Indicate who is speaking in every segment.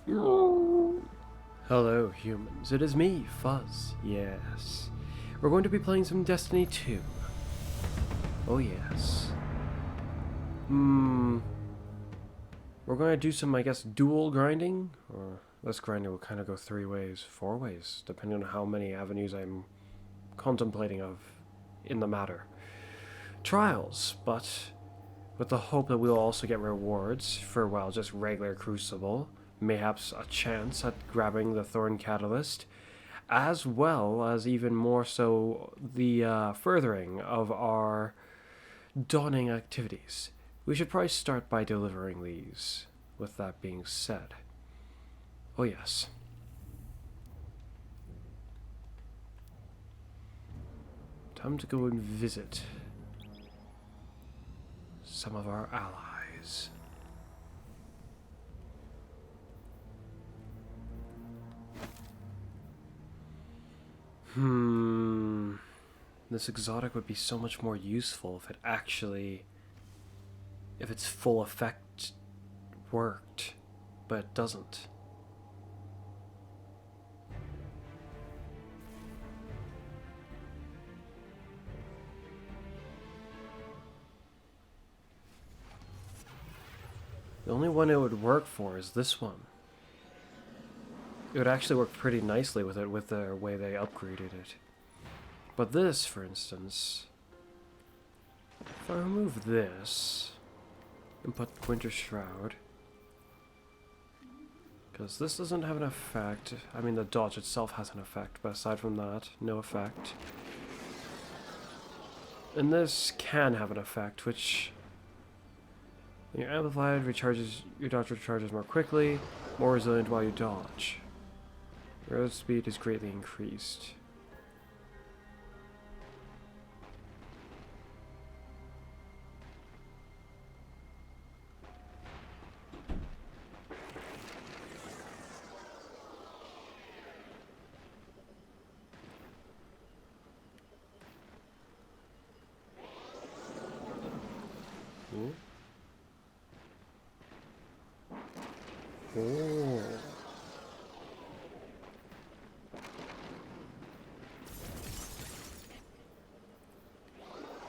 Speaker 1: Hello, humans. It is me, Fuzz. Yes. We're going to be playing some Destiny 2. Oh, yes. We're going to do some, I guess, dual grinding. Or this grinding will kind of go 3 ways, 4 ways, depending on how many avenues I'm contemplating of in the matter. Trials, but with the hope that we'll also get rewards for, well, just regular Crucible. Mayhaps a chance at grabbing the Thorn Catalyst, as well as even more so the furthering of our dawning activities. We should probably start by delivering these, with that being said. Oh yes. Time to go and visit some of our allies. This exotic would be so much more useful if it actually, if its full effect worked, but it doesn't. The only one it would work for is this one. It would actually work pretty nicely with it, with the way they upgraded it. But this, for instance, if I remove this and put Winter Shroud, because this doesn't have an effect. I mean, the dodge itself has an effect, but aside from that, no effect. And this can have an effect, which, when you're amplified, your dodge recharges more quickly, more resilient while you dodge. Road speed is greatly increased. Ooh. Oh.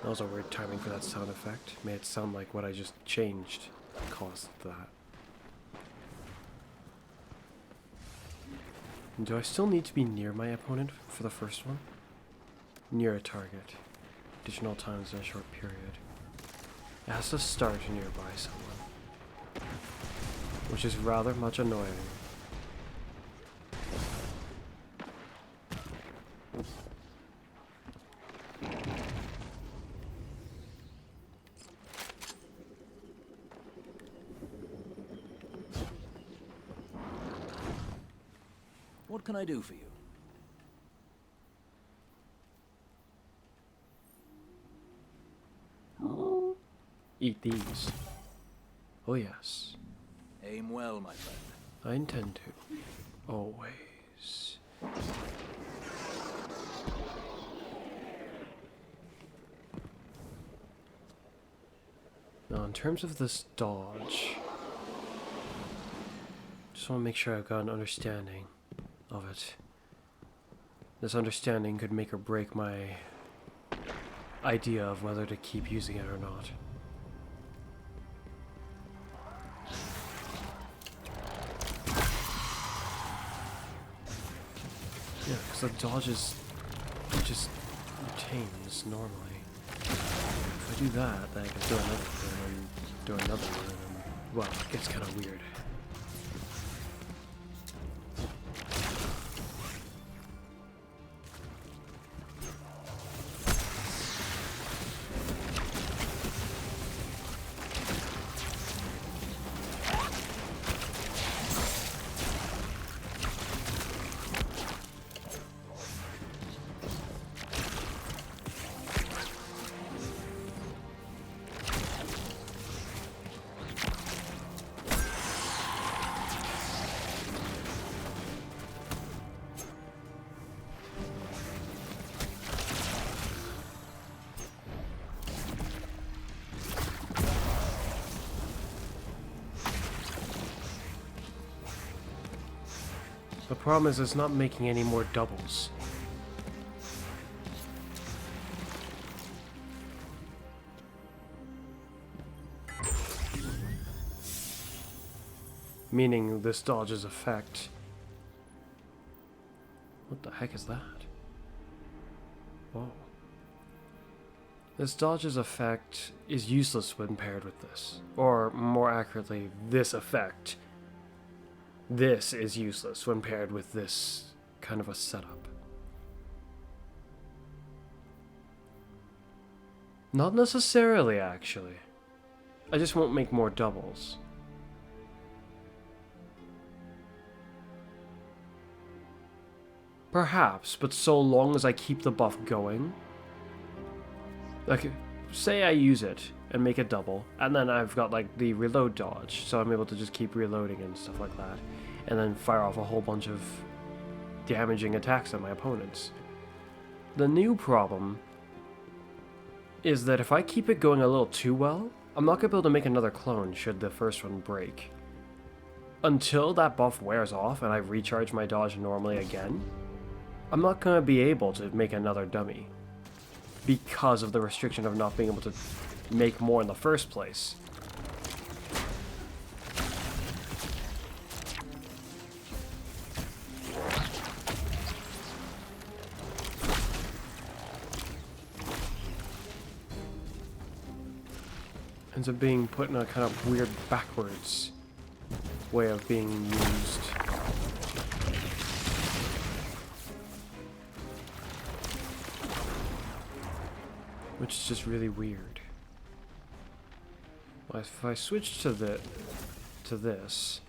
Speaker 1: That was a weird timing for that sound effect. Made it sound like what I just changed caused that. Do I still need to be near my opponent for the first one? Near a target. Additional times in a short period. It has to start nearby someone, which is rather much annoying.
Speaker 2: What can I do for you?
Speaker 1: Eat these. Oh yes.
Speaker 2: Aim well, my friend.
Speaker 1: I intend to. Always. Now, in terms of this dodge, just want to make sure I've got an understanding of it. This understanding could make or break my idea of whether to keep using it or not. Yeah, because the dodge is just retains normally. If I do that, then I can do another thing and do another one, and well, it gets kind of weird. The problem is it's not making any more doubles. Meaning this dodge's effect. What the heck is that? Whoa. This dodge's effect is useless when paired with this. Or, more accurately, this effect. This is useless when paired with this kind of a setup. Not necessarily, actually. I just won't make more doubles. Perhaps, but so long as I keep the buff going. Like, say I use it and make a double, and then I've got like the reload dodge, so I'm able to just keep reloading and stuff like that, and then fire off a whole bunch of damaging attacks at my opponents. The new problem is that if I keep it going a little too well, I'm not going to be able to make another clone should the first one break. Until that buff wears off and I recharge my dodge normally again, I'm not going to be able to make another dummy because of the restriction of not being able to make more in the first place. Ends up being put in a kind of weird backwards way of being used. Which is just really weird. Well, if I switch to this,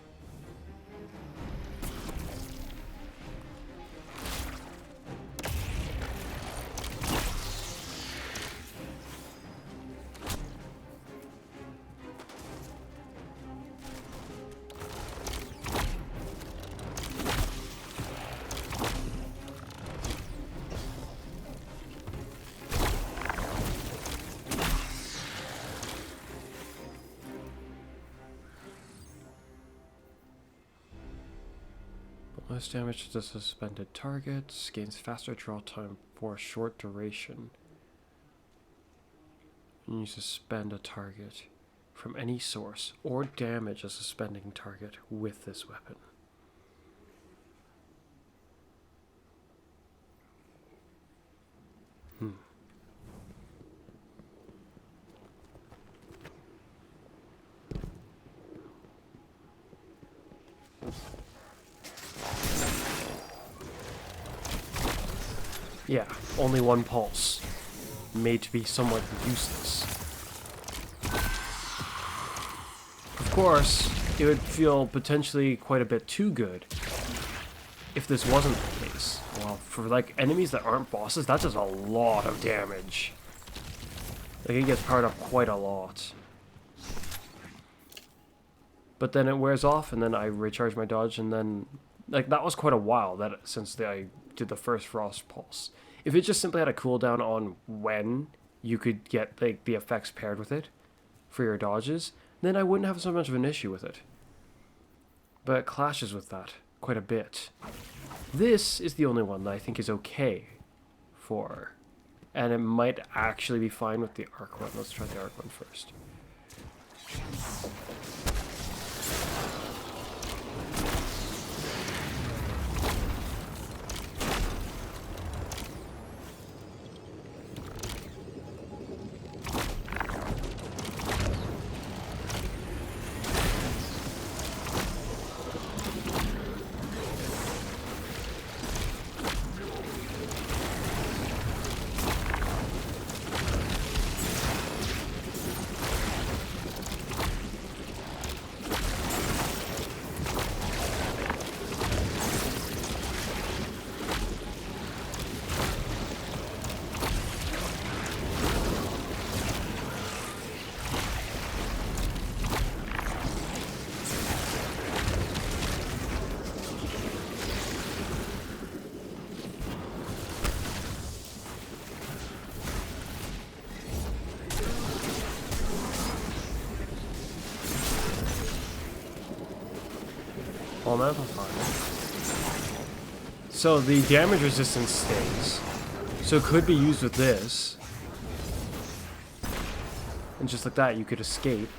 Speaker 1: less damage to suspended targets, gains faster draw time for a short duration. When you suspend a target from any source or damage a suspending target with this weapon. Yeah, only one pulse. Made to be somewhat useless. Of course, it would feel potentially quite a bit too good if this wasn't the case. Well, for like enemies that aren't bosses, that does a lot of damage. Like it gets powered up quite a lot. But then it wears off and then I recharge my dodge and then like that was quite a while that since I did the first Frost Pulse. If it just simply had a cooldown on when you could get like the effects paired with it for your dodges, then I wouldn't have so much of an issue with it. But it clashes with that quite a bit. This is the only one that I think is okay for, and it might actually be fine with the arc one. Let's try the arc one first. All amplifier. So the damage resistance stays. So it could be used with this. And just like that, you could escape.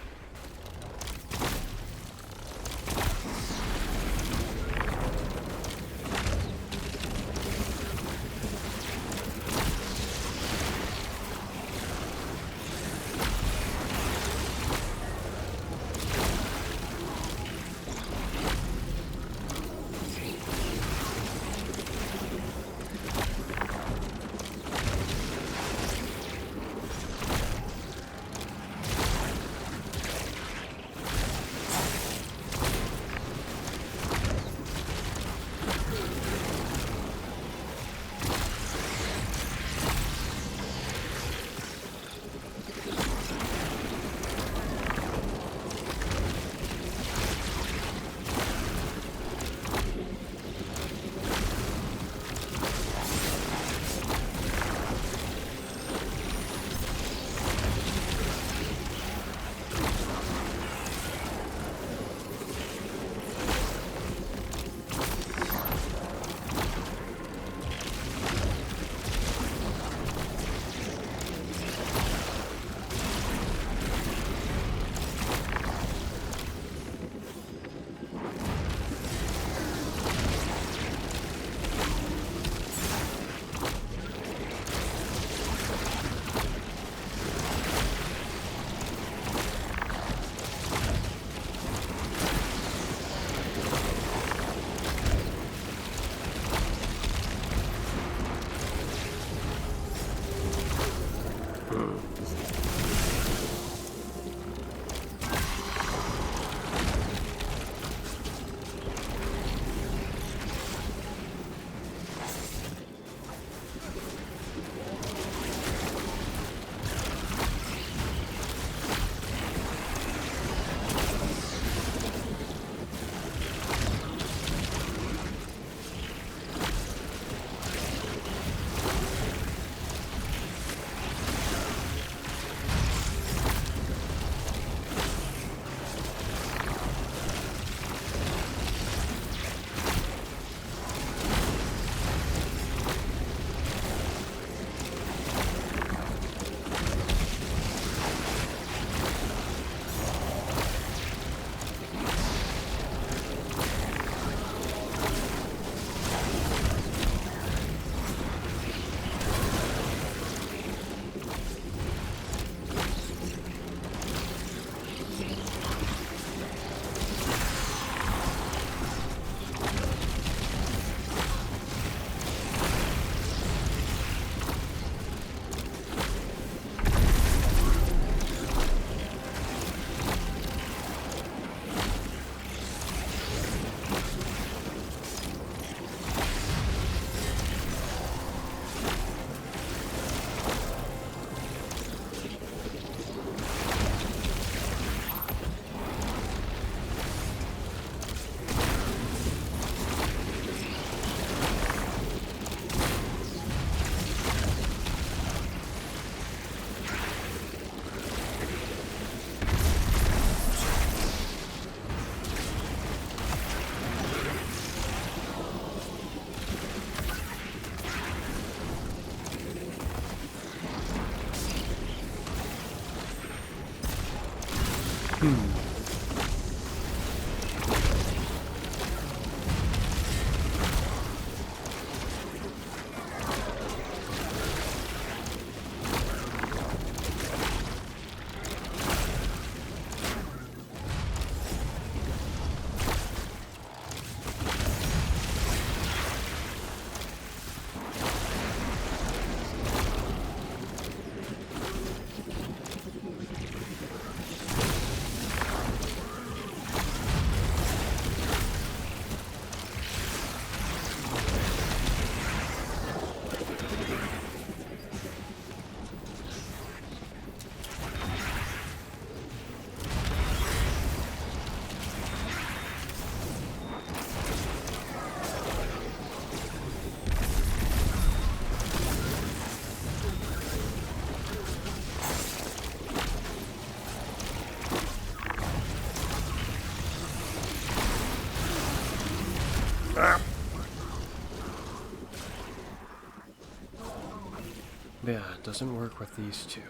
Speaker 1: Yeah, it doesn't work with these two.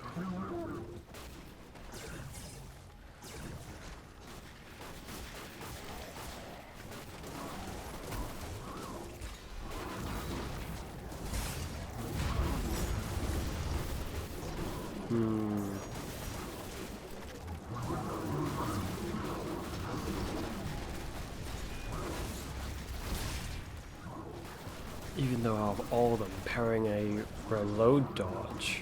Speaker 1: Even though out of all of them, pairing a reload dodge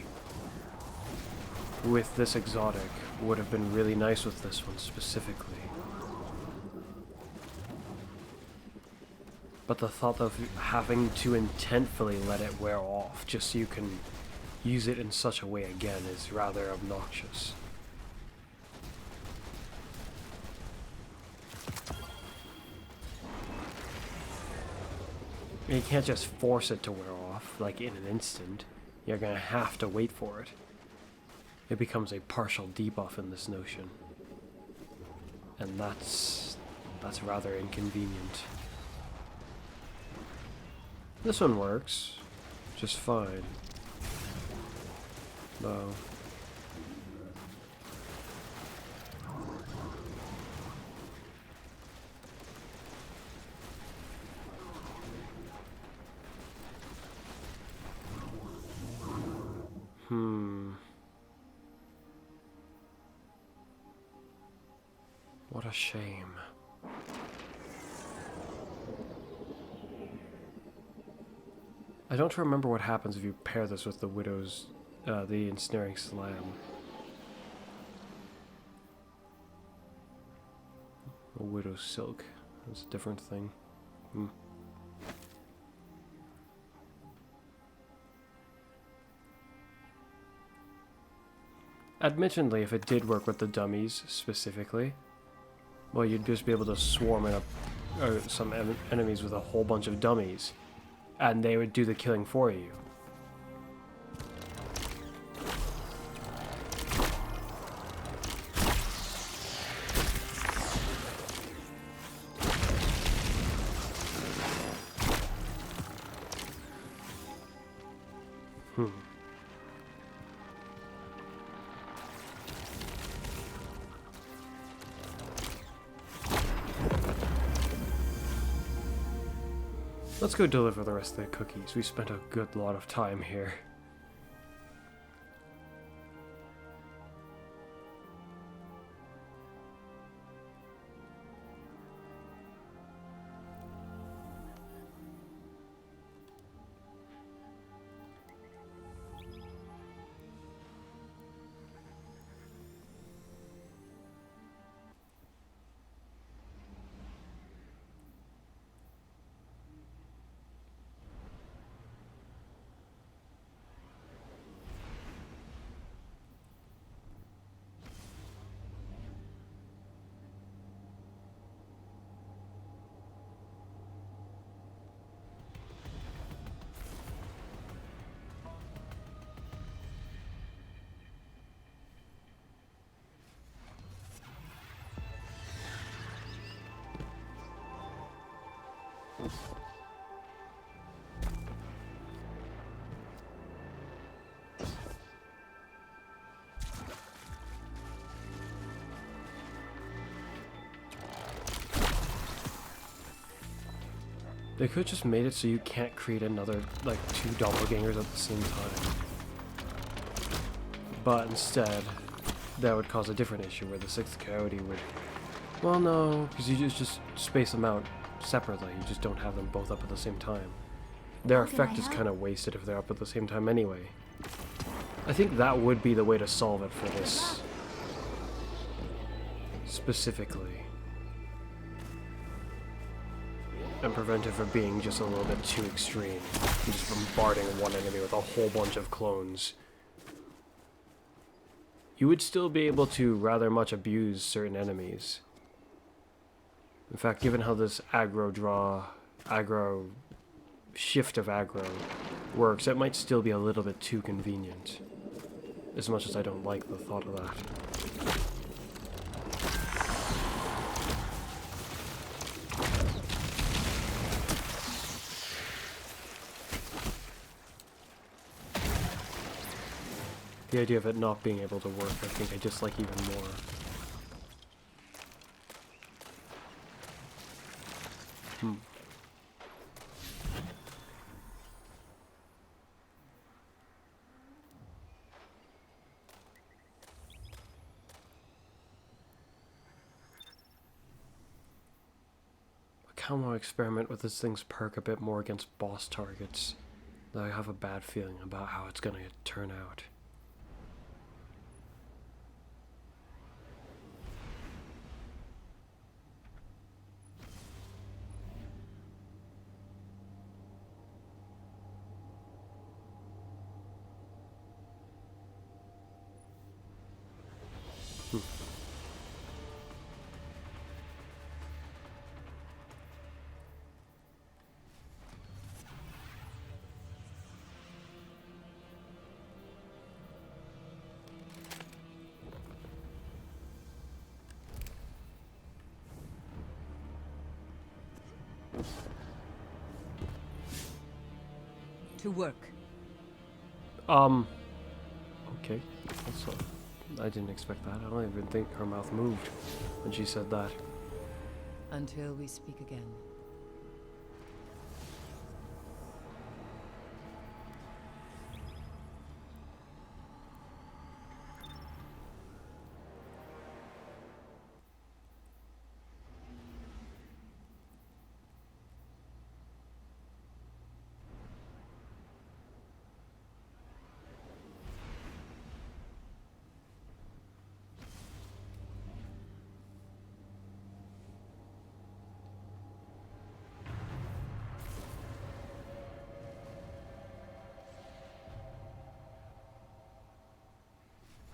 Speaker 1: with this exotic would have been really nice with this one specifically. But the thought of having to intentfully let it wear off just so you can use it in such a way again is rather obnoxious. You can't just force it to wear off, like in an instant. You're gonna have to wait for it. It becomes a partial debuff in this notion. And that's rather inconvenient. This one works just fine. Though. What a shame. I don't remember what happens if you pair this with the Widow's, the Ensnaring Slam. The Widow's Silk. That's a different thing. Admittedly, if it did work with the dummies specifically, well, you'd just be able to swarm in some enemies with a whole bunch of dummies, and they would do the killing for you. Let's go deliver the rest of the cookies. We spent a good lot of time here. They could have just made it so you can't create another, like, 2 doppelgangers at the same time. But instead, that would cause a different issue where the 6th coyote would... Well, no, because you just space them out separately. You just don't have them both up at the same time. Their effect is kind of wasted if they're up at the same time anyway. I think that would be the way to solve it for this. Specifically. And prevent it from being just a little bit too extreme. Just bombarding one enemy with a whole bunch of clones. You would still be able to rather much abuse certain enemies. In fact, given how this shift of aggro works, it might still be a little bit too convenient. As much as I don't like the thought of that. The idea of it not being able to work, I think I dislike even more. I kind of want to experiment with this thing's perk a bit more against boss targets, though I have a bad feeling about how it's going to turn out.
Speaker 3: To work.
Speaker 1: Okay. Also, I didn't expect that. I don't even think her mouth moved when she said that.
Speaker 3: Until we speak again.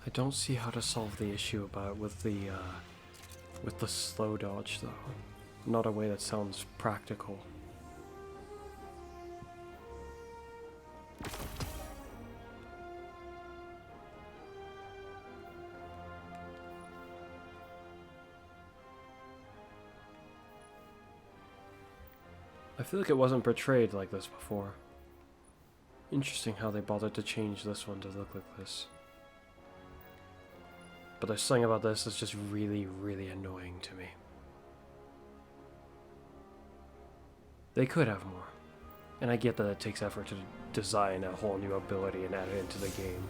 Speaker 1: I don't see how to solve the issue about with the slow dodge though. Not a way that sounds practical. I feel like it wasn't portrayed like this before. Interesting how they bothered to change this one to look like this. But there's something about this that's just really, really annoying to me. They could have more. And I get that it takes effort to design a whole new ability and add it into the game.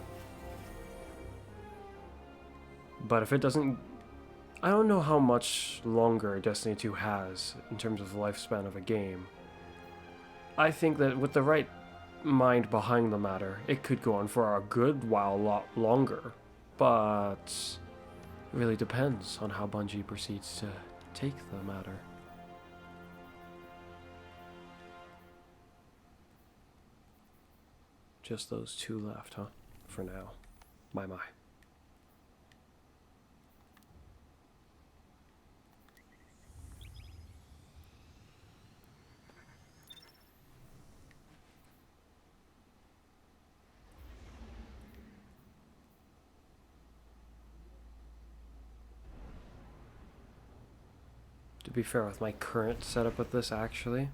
Speaker 1: But if it doesn't... I don't know how much longer Destiny 2 has in terms of the lifespan of a game. I think that with the right mind behind the matter, it could go on for a good while, lot longer. But it really depends on how Bungie proceeds to take the matter. Just those two left, huh? For now. My. To be fair, with my current setup with this, actually,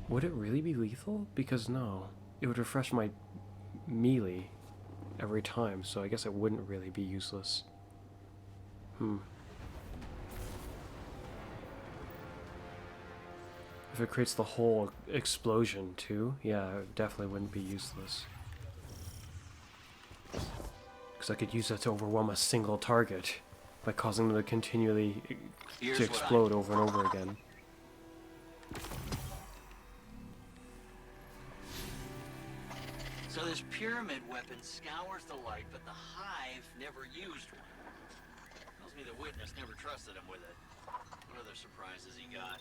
Speaker 1: would it really be lethal? Because no, it would refresh my melee every time, so I guess it wouldn't really be useless. If it creates the whole explosion too, yeah, it definitely wouldn't be useless. Because I could use that to overwhelm a single target by causing them to continually to explode over and over again.
Speaker 4: So this pyramid weapon scours the light, but the Hive never used one. Tells me the witness never trusted him with it. What other surprises he got?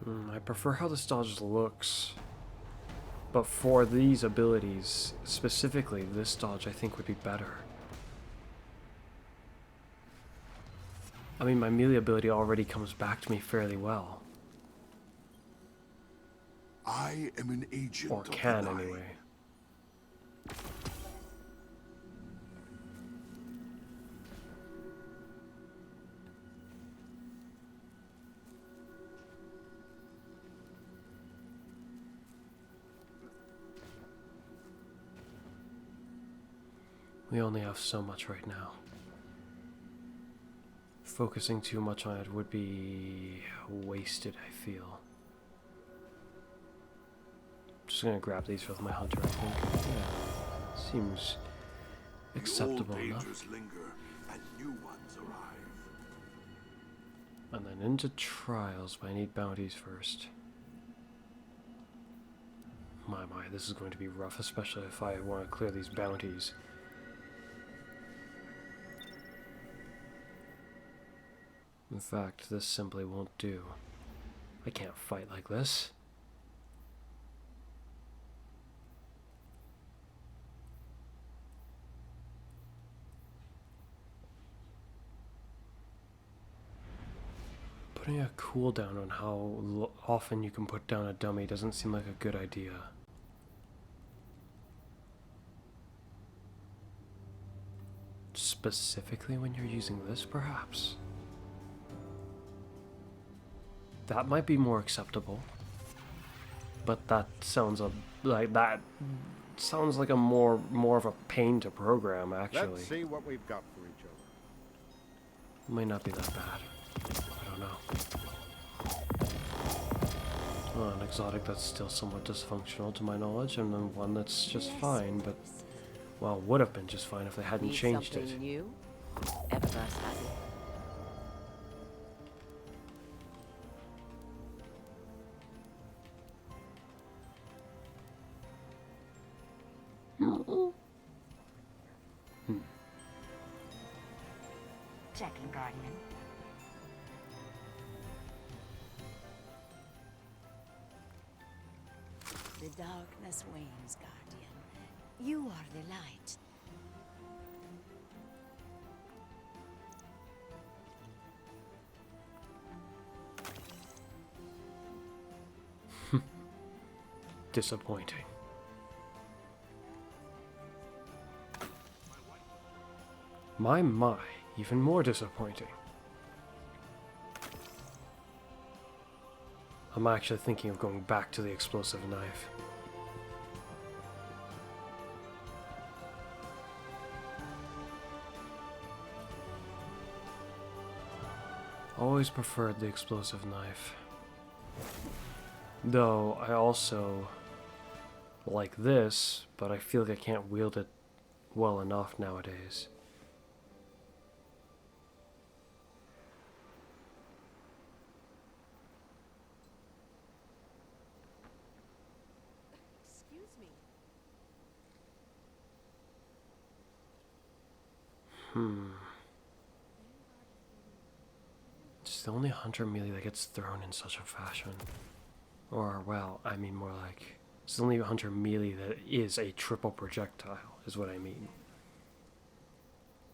Speaker 1: I prefer how this dodge looks, but for these abilities, specifically this dodge I think would be better. I mean, my melee ability already comes back to me fairly well.
Speaker 5: I am an agent
Speaker 1: Or
Speaker 5: of
Speaker 1: can,
Speaker 5: the night.
Speaker 1: anyway. We only have so much right now. Focusing too much on it would be wasted, I feel. Just gonna grab these with my hunter, I think. Yeah, seems acceptable
Speaker 5: The old
Speaker 1: enough.
Speaker 5: dangers linger, and new ones arrive.
Speaker 1: And then into trials, but I need bounties first. My, this is going to be rough, especially if I want to clear these bounties. In fact, this simply won't do. I can't fight like this. Putting a cooldown on how often you can put down a dummy doesn't seem like a good idea. Specifically when you're using this, perhaps? That might be more acceptable. But that sounds like a more of a pain to program, actually.
Speaker 6: Let's see what we've got for each other.
Speaker 1: Might not be that bad. I don't know. Well, an exotic that's still somewhat dysfunctional to my knowledge, and then one that's just fine, but, well, would have been just fine if they hadn't changed it.
Speaker 3: New? Eververse has it.
Speaker 7: Checking, Guardian. The darkness wanes, Guardian. You are the light.
Speaker 1: Disappointing. My, even more disappointing. I'm actually thinking of going back to the explosive knife. Always preferred the explosive knife. Though I also like this, but I feel like I can't wield it well enough nowadays.
Speaker 3: Excuse me.
Speaker 1: It's the only hunter melee that gets thrown in such a fashion. Or, well, I mean more like, it's the only hunter melee that is a triple projectile, is what I mean.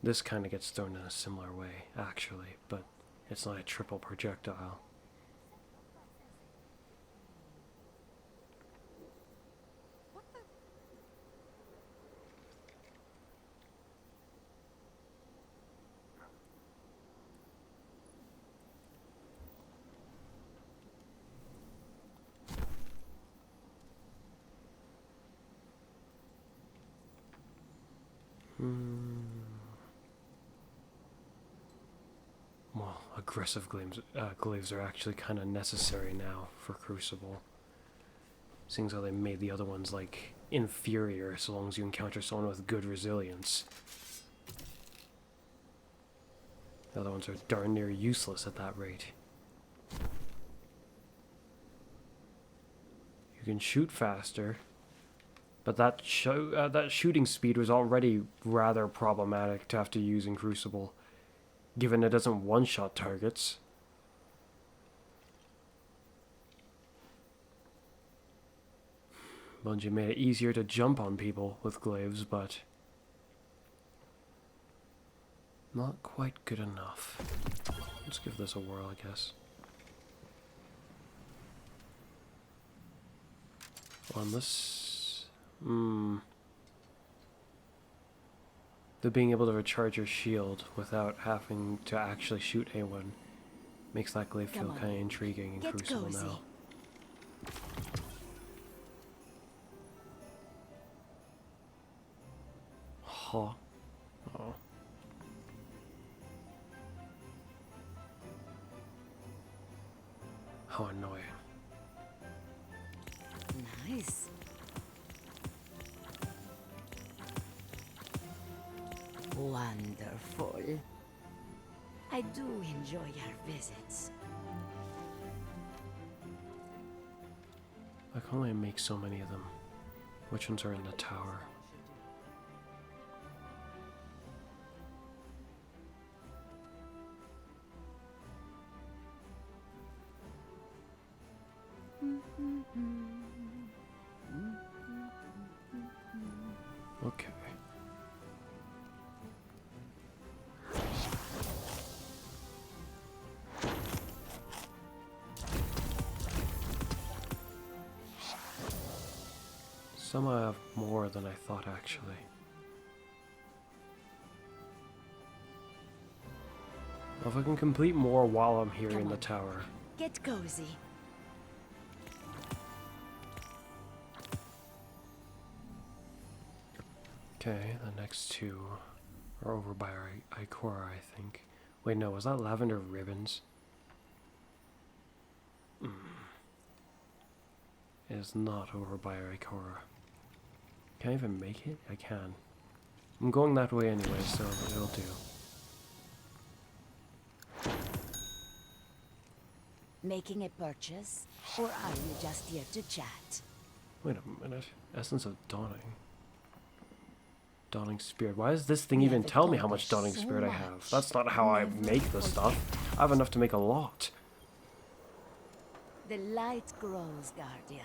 Speaker 1: This kind of gets thrown in a similar way, actually, but it's not a triple projectile. Well, aggressive glaives are actually kind of necessary now for Crucible. Seeing as how they made the other ones, like, inferior so long as you encounter someone with good resilience. The other ones are darn near useless at that rate. You can shoot faster, but that shooting speed was already rather problematic to have to use in Crucible, given it doesn't one-shot targets. Bungie made it easier to jump on people with glaives, but not quite good enough. Let's give this a whirl, I guess. On this... The being able to recharge your shield without having to actually shoot anyone makes that glaive feel
Speaker 7: Come on.
Speaker 1: kind of intriguing and
Speaker 7: Get
Speaker 1: crucible
Speaker 7: cozy.
Speaker 1: now. Huh. Oh. How annoying.
Speaker 7: Nice. Wonderful. I do enjoy your visits.
Speaker 1: I can only make so many of them. Which ones are in the tower? Okay. Some I have more than I thought, actually. Well, if I can complete more while I'm here
Speaker 7: Come
Speaker 1: in the
Speaker 7: on.
Speaker 1: tower.
Speaker 7: Get cozy.
Speaker 1: Okay, the next two are over by Ikora, I think. Wait, no, was that lavender ribbons? It is not over by Ikora. Can I even make it? I can. I'm going that way anyway, so it'll do.
Speaker 7: Making a purchase? Or are you just here to chat?
Speaker 1: Wait a minute. Essence of Dawning. Dawning Spirit. Why does this thing
Speaker 7: We
Speaker 1: even
Speaker 7: have
Speaker 1: tell me how much
Speaker 7: accomplished
Speaker 1: Dawning
Speaker 7: so
Speaker 1: Spirit I
Speaker 7: much.
Speaker 1: have? That's not how I
Speaker 7: Never
Speaker 1: make the stuff. I have enough to make a lot.
Speaker 7: The light grows, Guardian.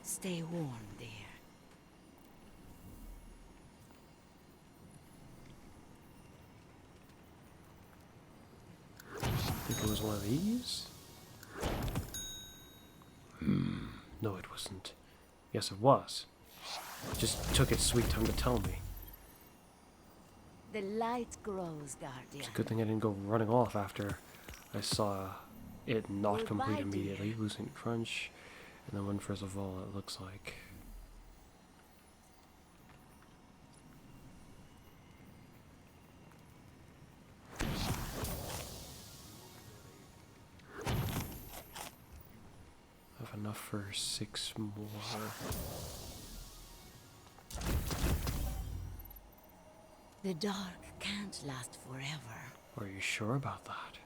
Speaker 7: Stay warm, dear.
Speaker 1: I think it was one of these? No, it wasn't. Yes, it was. It just took its sweet time to tell me.
Speaker 7: The light grows, Guardian.
Speaker 1: It's a good thing I didn't go running off after I saw it not
Speaker 7: Goodbye,
Speaker 1: complete immediately.
Speaker 7: dear.
Speaker 1: Losing crunch. And then one first of all, it looks like. I have enough for 6 more.
Speaker 7: The dark can't last forever.
Speaker 1: Are you sure about that?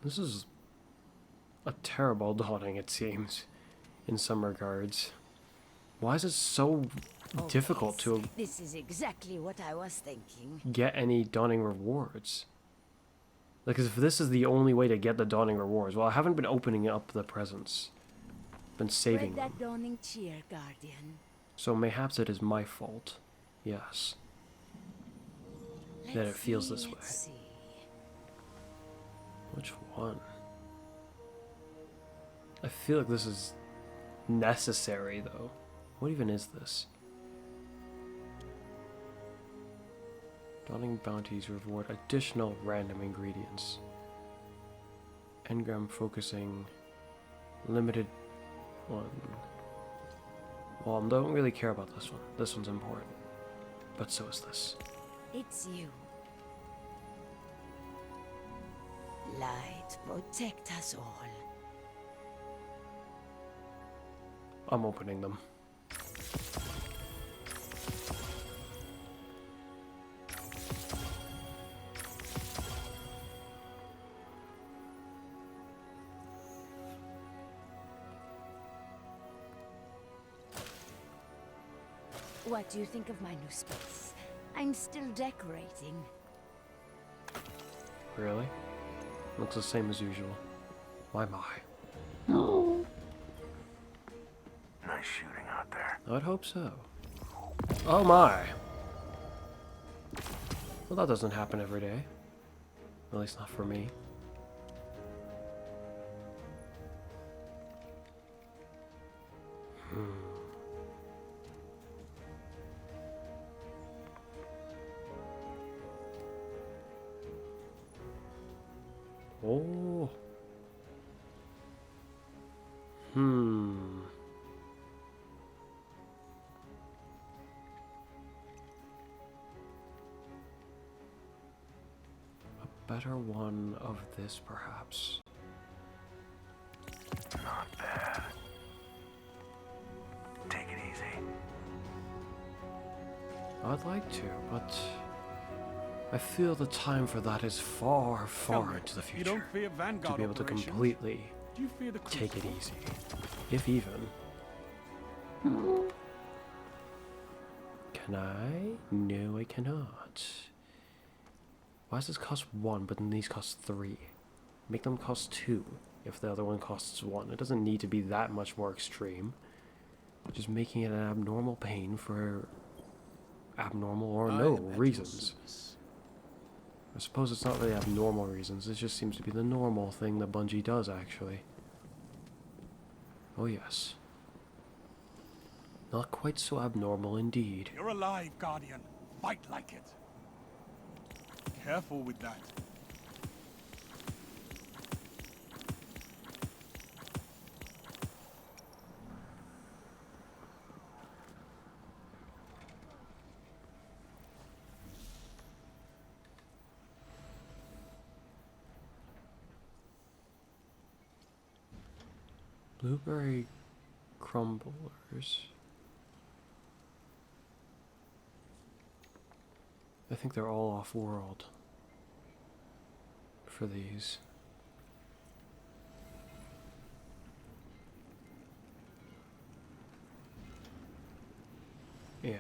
Speaker 1: This is a terrible dawning, it seems, in some regards. Why is it so
Speaker 7: Oh,
Speaker 1: difficult
Speaker 7: yes.
Speaker 1: to
Speaker 7: This is exactly what I was thinking.
Speaker 1: get any dawning rewards? Like, if this is the only way to get the dawning rewards, well, I haven't been opening up the presents. Been saving
Speaker 7: Spread
Speaker 1: them.
Speaker 7: that dawning cheer, Guardian.
Speaker 1: So mayhaps it is my fault. Yes. That it
Speaker 7: Let's
Speaker 1: feels
Speaker 7: see,
Speaker 1: this way.
Speaker 7: let's see.
Speaker 1: Which one? I feel like this is necessary, though. What even is this? Dawning bounties reward additional random ingredients. Engram focusing. Limited one. Well, I don't really care about this one. This one's important. But so is this.
Speaker 7: It's you. Light, protect us all.
Speaker 1: I'm opening them.
Speaker 7: What do you think of my new space? I'm still decorating.
Speaker 1: Really? Looks the same as usual. My.
Speaker 5: Nice shooting out there.
Speaker 1: I'd hope so. Oh my! Well, that doesn't happen every day. At least not for me. Oh. A better one of this, perhaps.
Speaker 5: Not bad. Take it easy.
Speaker 1: I'd like to, but I feel the time for that is far, far into the
Speaker 6: You don't
Speaker 1: future.
Speaker 6: fear Vanguard
Speaker 1: To be able to
Speaker 6: operations?
Speaker 1: completely
Speaker 6: Do you fear the
Speaker 1: take it
Speaker 6: Crucible?
Speaker 1: easy. If even. Can I? No, I cannot. Why does this cost 1, but then these cost 3? Make them cost 2 if the other one costs 1. It doesn't need to be that much more extreme. Just making it an abnormal pain for abnormal or
Speaker 2: I
Speaker 1: no
Speaker 2: am at your
Speaker 1: reasons.
Speaker 2: service.
Speaker 1: I suppose it's not really abnormal reasons, it just seems to be the normal thing that Bungie does, actually. Oh yes. Not quite so abnormal indeed.
Speaker 6: You're alive, Guardian. Fight like it. Careful with that.
Speaker 1: Blueberry crumblers. I think they're all off-world for these. Yeah.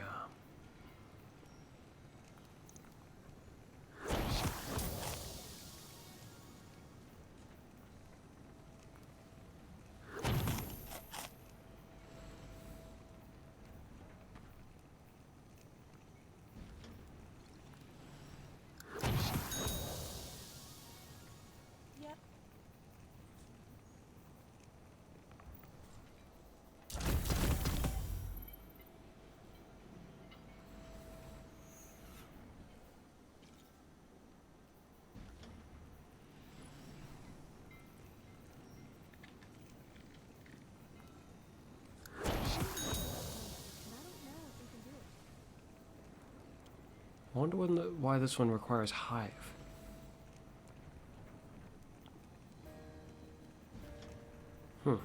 Speaker 7: Yep.
Speaker 1: I wonder why this one requires hive. Hmm.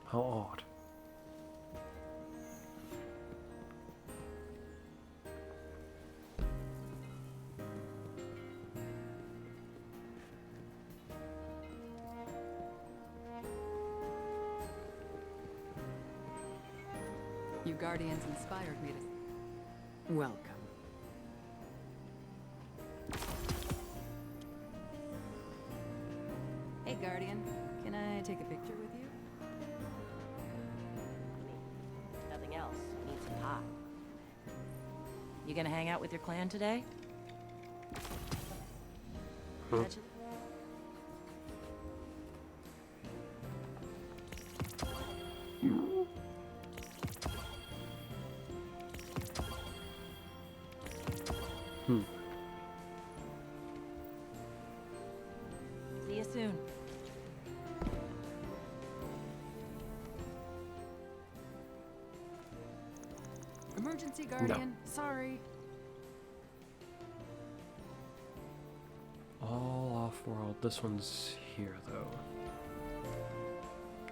Speaker 1: How odd.
Speaker 8: You Guardians inspired me to... Welcome. Hey, Guardian. Can I take a picture with you?
Speaker 3: Nothing else. We need some pop. You gonna hang out with your clan today? Catch it? See you soon.
Speaker 8: Emergency, Guardian. Sorry.
Speaker 1: All off-world. This one's here, though.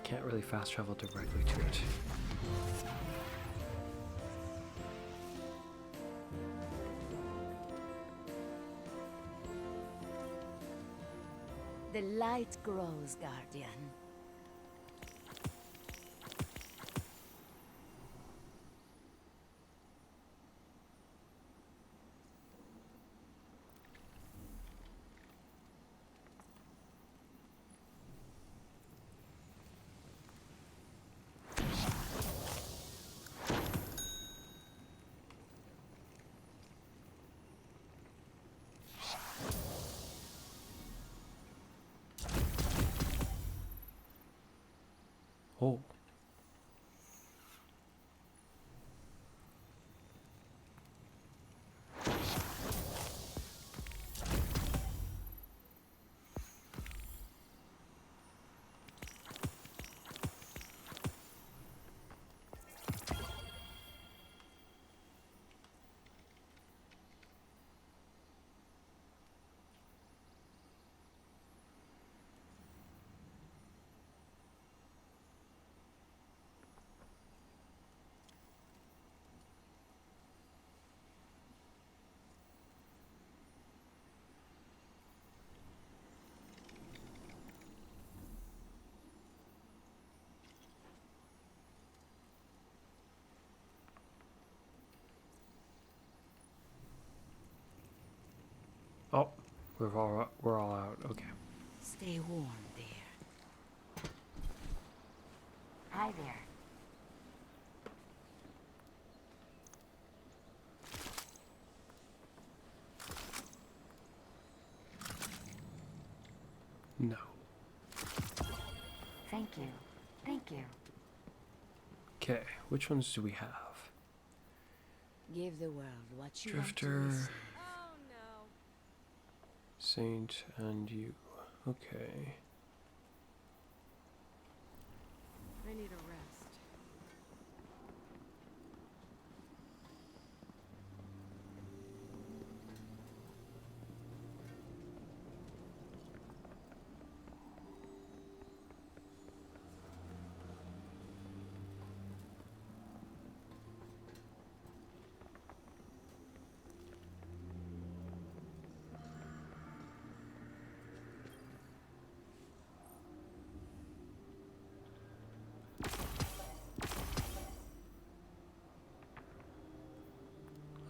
Speaker 1: Can't really fast travel directly to it.
Speaker 7: The light grows, Guardian.
Speaker 1: Oh. Oh, we're all out. Okay.
Speaker 7: Stay warm there. Hi there.
Speaker 1: No.
Speaker 7: Thank you. Thank you.
Speaker 1: Okay, which ones do we have?
Speaker 7: Give the world what you
Speaker 1: Drifter,
Speaker 7: want to receive.
Speaker 1: Saint, and you. Okay.
Speaker 8: I need a rest.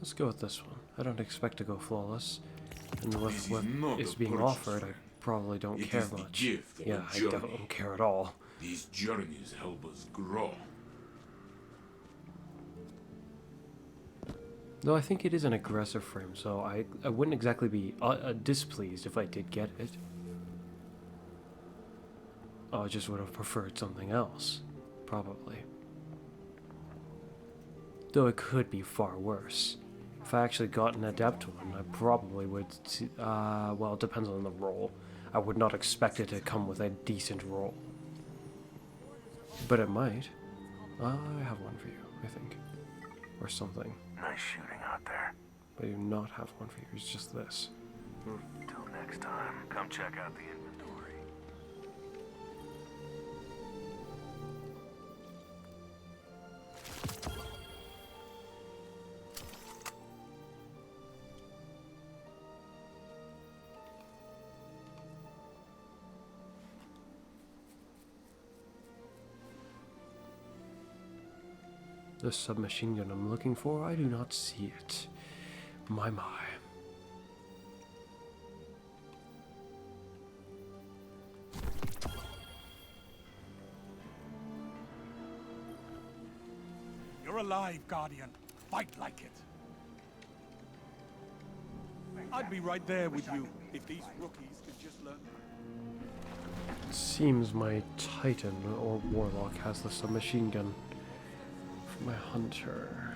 Speaker 1: Let's go with this one. I don't expect to go flawless. And with
Speaker 5: This
Speaker 1: what
Speaker 5: is not
Speaker 1: is
Speaker 5: a
Speaker 1: being
Speaker 5: purchase,
Speaker 1: offered, I
Speaker 5: friend.
Speaker 1: probably don't
Speaker 5: It
Speaker 1: care
Speaker 5: is the
Speaker 1: much.
Speaker 5: gift of
Speaker 1: Yeah,
Speaker 5: a
Speaker 1: I
Speaker 5: journey.
Speaker 1: don't care at all.
Speaker 5: These journeys help us grow.
Speaker 1: Though I think it is an aggressive frame, so I wouldn't exactly be displeased if I did get it. Oh, I just would have preferred something else. Probably. Though it could be far worse. If I actually got an adept one, I probably would see, well, it depends on the roll. I would not expect it to come with a decent roll. But it might. I have one for you, I think. Or something.
Speaker 5: Nice shooting out there.
Speaker 1: But I do not have one for you, it's just this.
Speaker 5: Till next time, come check out the inventory.
Speaker 1: The submachine gun I'm looking for, I do not see it. My.
Speaker 6: You're alive, Guardian. Fight like it. I'd be right there with you if these rookies could just learn.
Speaker 1: Seems my Titan or Warlock has the submachine gun for my Hunter.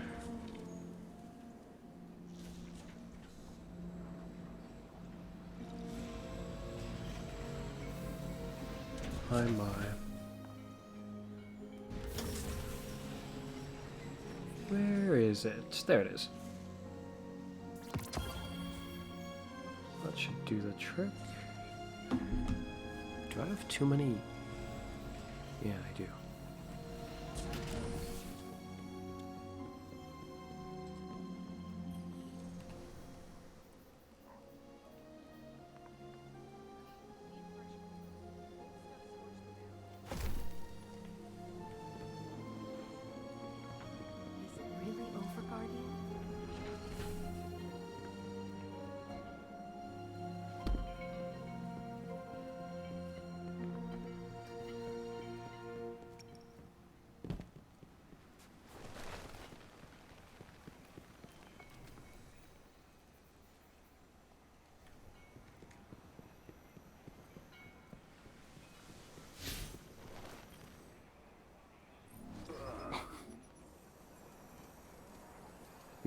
Speaker 1: My. Where is it? There it is. That should do the trick. Do I have too many? Yeah, I do.
Speaker 8: Is it really over, Guardian?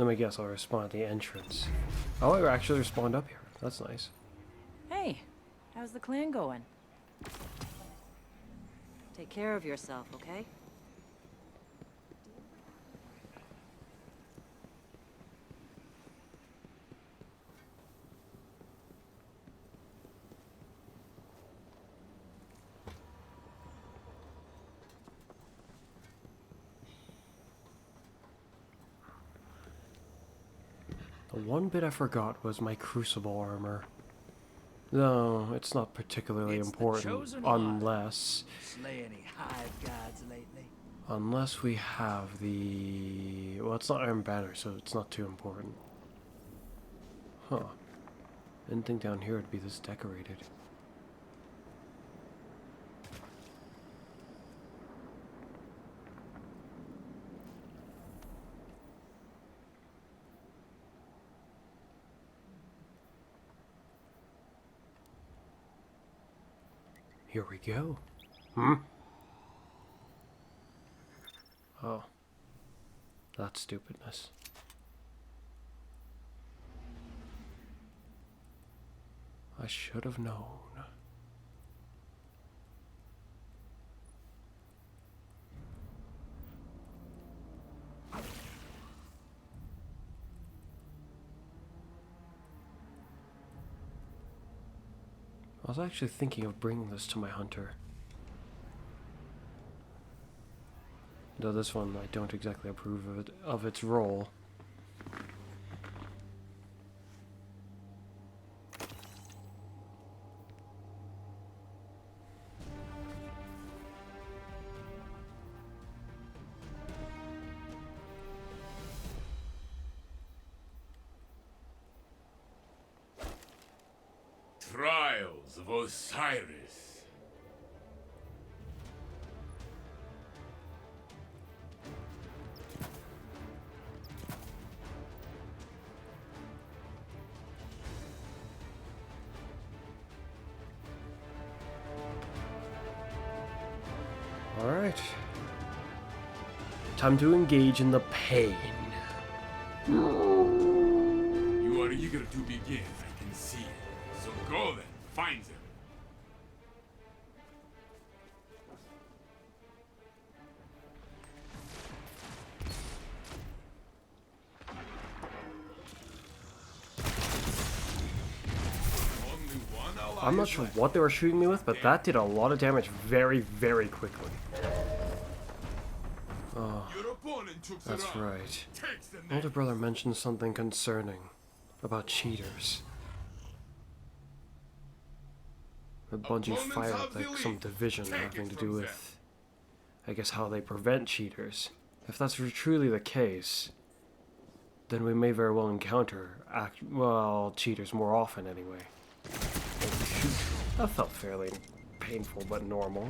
Speaker 1: Let me guess, I'll respond at the entrance. Oh, I actually respond up here. That's nice.
Speaker 3: Hey, how's the clan going? Take care of yourself, okay?
Speaker 1: The one bit I forgot was my crucible armor. No, it's not particularly
Speaker 2: It's the
Speaker 1: important
Speaker 2: chosen one.
Speaker 1: unless
Speaker 2: Slay any hive gods lately?
Speaker 1: unless we have the well, it's not Iron Banner, so it's not too important. Huh. Didn't think down here would be this decorated. Here we go. Oh. That's stupidness. I should have known. I was actually thinking of bringing this to my hunter. Though this one I don't exactly approve of its role.
Speaker 9: Trials of Osiris.
Speaker 1: Alright. Time to engage in the pain.
Speaker 9: You are eager to begin, I can see it. So go then, find them. Only one ally
Speaker 1: I'm not
Speaker 9: is
Speaker 1: sure
Speaker 9: left.
Speaker 1: what they were shooting me with, but that did a lot of damage very, very quickly. Oh,
Speaker 9: Your opponent took the
Speaker 1: that's
Speaker 9: round.
Speaker 1: right.
Speaker 9: Takes the
Speaker 1: Older
Speaker 9: neck.
Speaker 1: brother mentioned something concerning about cheaters. The Bungie
Speaker 9: Opponents
Speaker 1: fired
Speaker 9: have the
Speaker 1: like some
Speaker 9: lead.
Speaker 1: division
Speaker 9: Take
Speaker 1: having
Speaker 9: it
Speaker 1: to
Speaker 9: from
Speaker 1: do
Speaker 9: them.
Speaker 1: with, I guess, how they prevent cheaters. If that's truly the case, then we may very well encounter cheaters more often anyway. Oh, shoot. That felt fairly painful but normal.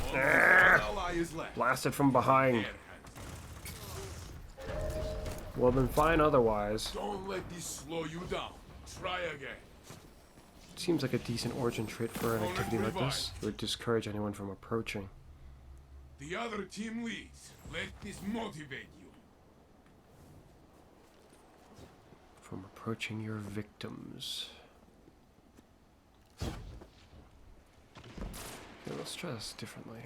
Speaker 9: Only one ally is left.
Speaker 1: Blasted from behind.
Speaker 9: Their hands.
Speaker 1: Well, been fine otherwise.
Speaker 9: Don't let this slow you down. Try again.
Speaker 1: Seems like a decent origin trait for an activity like this. It would discourage anyone from approaching.
Speaker 9: The other team leads. Let this motivate you.
Speaker 1: From approaching your victims. Okay, let's try this differently.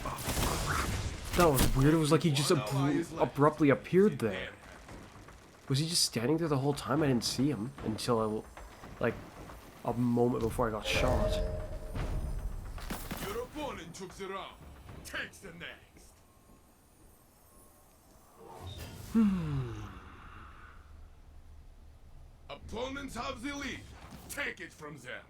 Speaker 1: Oh, crap. That was weird. It was like he just abruptly appeared there. Was he just standing there the whole time? I didn't see him until like a moment before I got shot.
Speaker 9: Your opponent took the round. Takes the next. Opponents have the lead. Take it from them.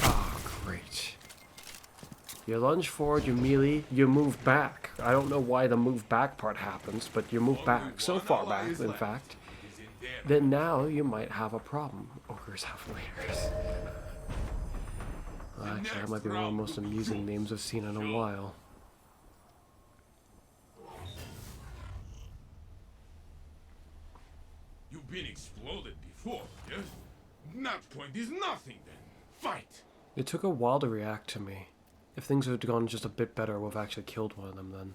Speaker 1: Ah, great. You lunge forward, you melee, you move back. I don't know why the move back part happens, but you move back so far back, in fact.
Speaker 9: Is in there.
Speaker 1: Then now you might have a problem. Ogres have layers. Well, actually, that might be one of the most amusing names I've seen in a while.
Speaker 9: You've been exploded before, yes? That point is nothing then. Fight!
Speaker 1: It took a while to react to me. If things had gone just a bit better, I would have actually killed one of them then.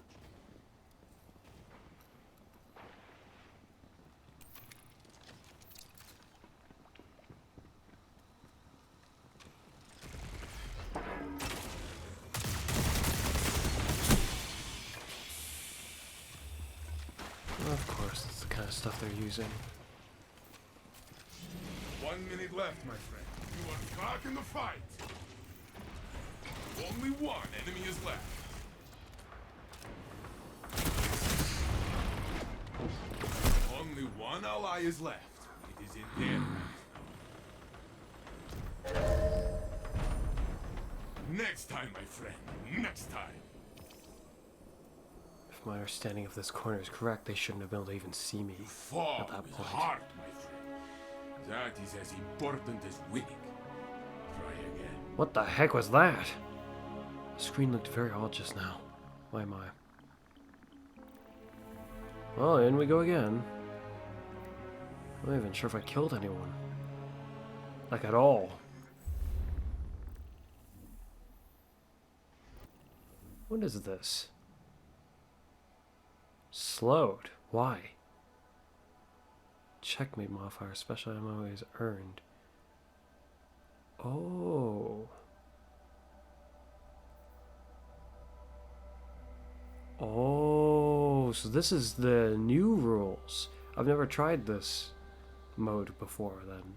Speaker 1: Of course, that's the kind of stuff they're using.
Speaker 9: 1 minute left, my friend. You are caught in the fight. Only one enemy is left. Only one ally is left. It is in their hands now. Next time, my friend. Next time.
Speaker 1: If my understanding of this corner is correct, they shouldn't have been able to even see me
Speaker 9: Fall
Speaker 1: at that
Speaker 9: with
Speaker 1: point.
Speaker 9: heart, my friend. That is as important as winning. Try again.
Speaker 1: What the heck was that? The screen looked very odd just now. Why am I? Well, in we go again. I'm not even sure if I killed anyone. Like, at all. What is this? Slowed. Why? Checkmate modifier. Special ammo is earned. Oh. Oh, so this is the new rules. I've never tried this mode before then.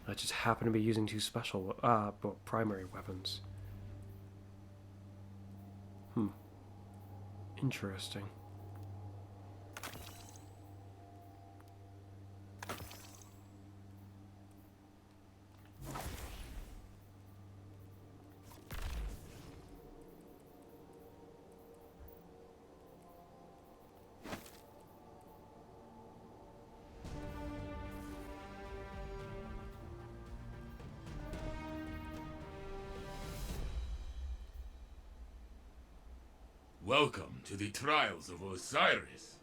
Speaker 1: I just happen to be using two special, primary weapons. Interesting.
Speaker 9: Welcome to the trials of Osiris.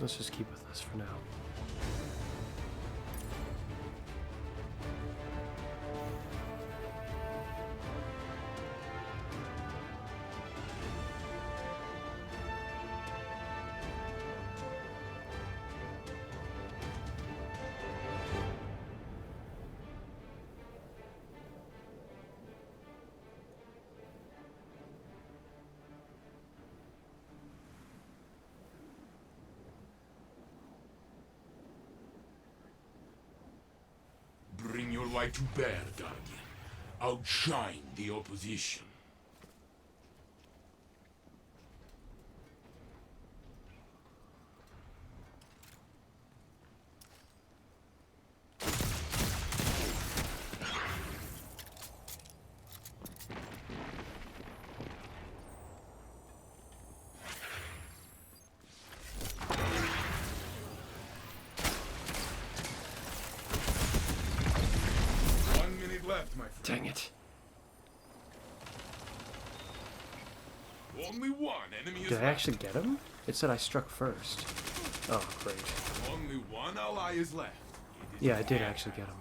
Speaker 1: Let's just keep with this for now.
Speaker 9: Bring your light to bear, Guardian. Outshine the opposition. Left, my friend.
Speaker 1: Dang it.
Speaker 9: Only one enemy is
Speaker 1: Did I
Speaker 9: left.
Speaker 1: actually get him? It said I struck first. Oh, great.
Speaker 9: Only one ally is left. It is
Speaker 1: Yeah, I did
Speaker 9: dead.
Speaker 1: actually get him.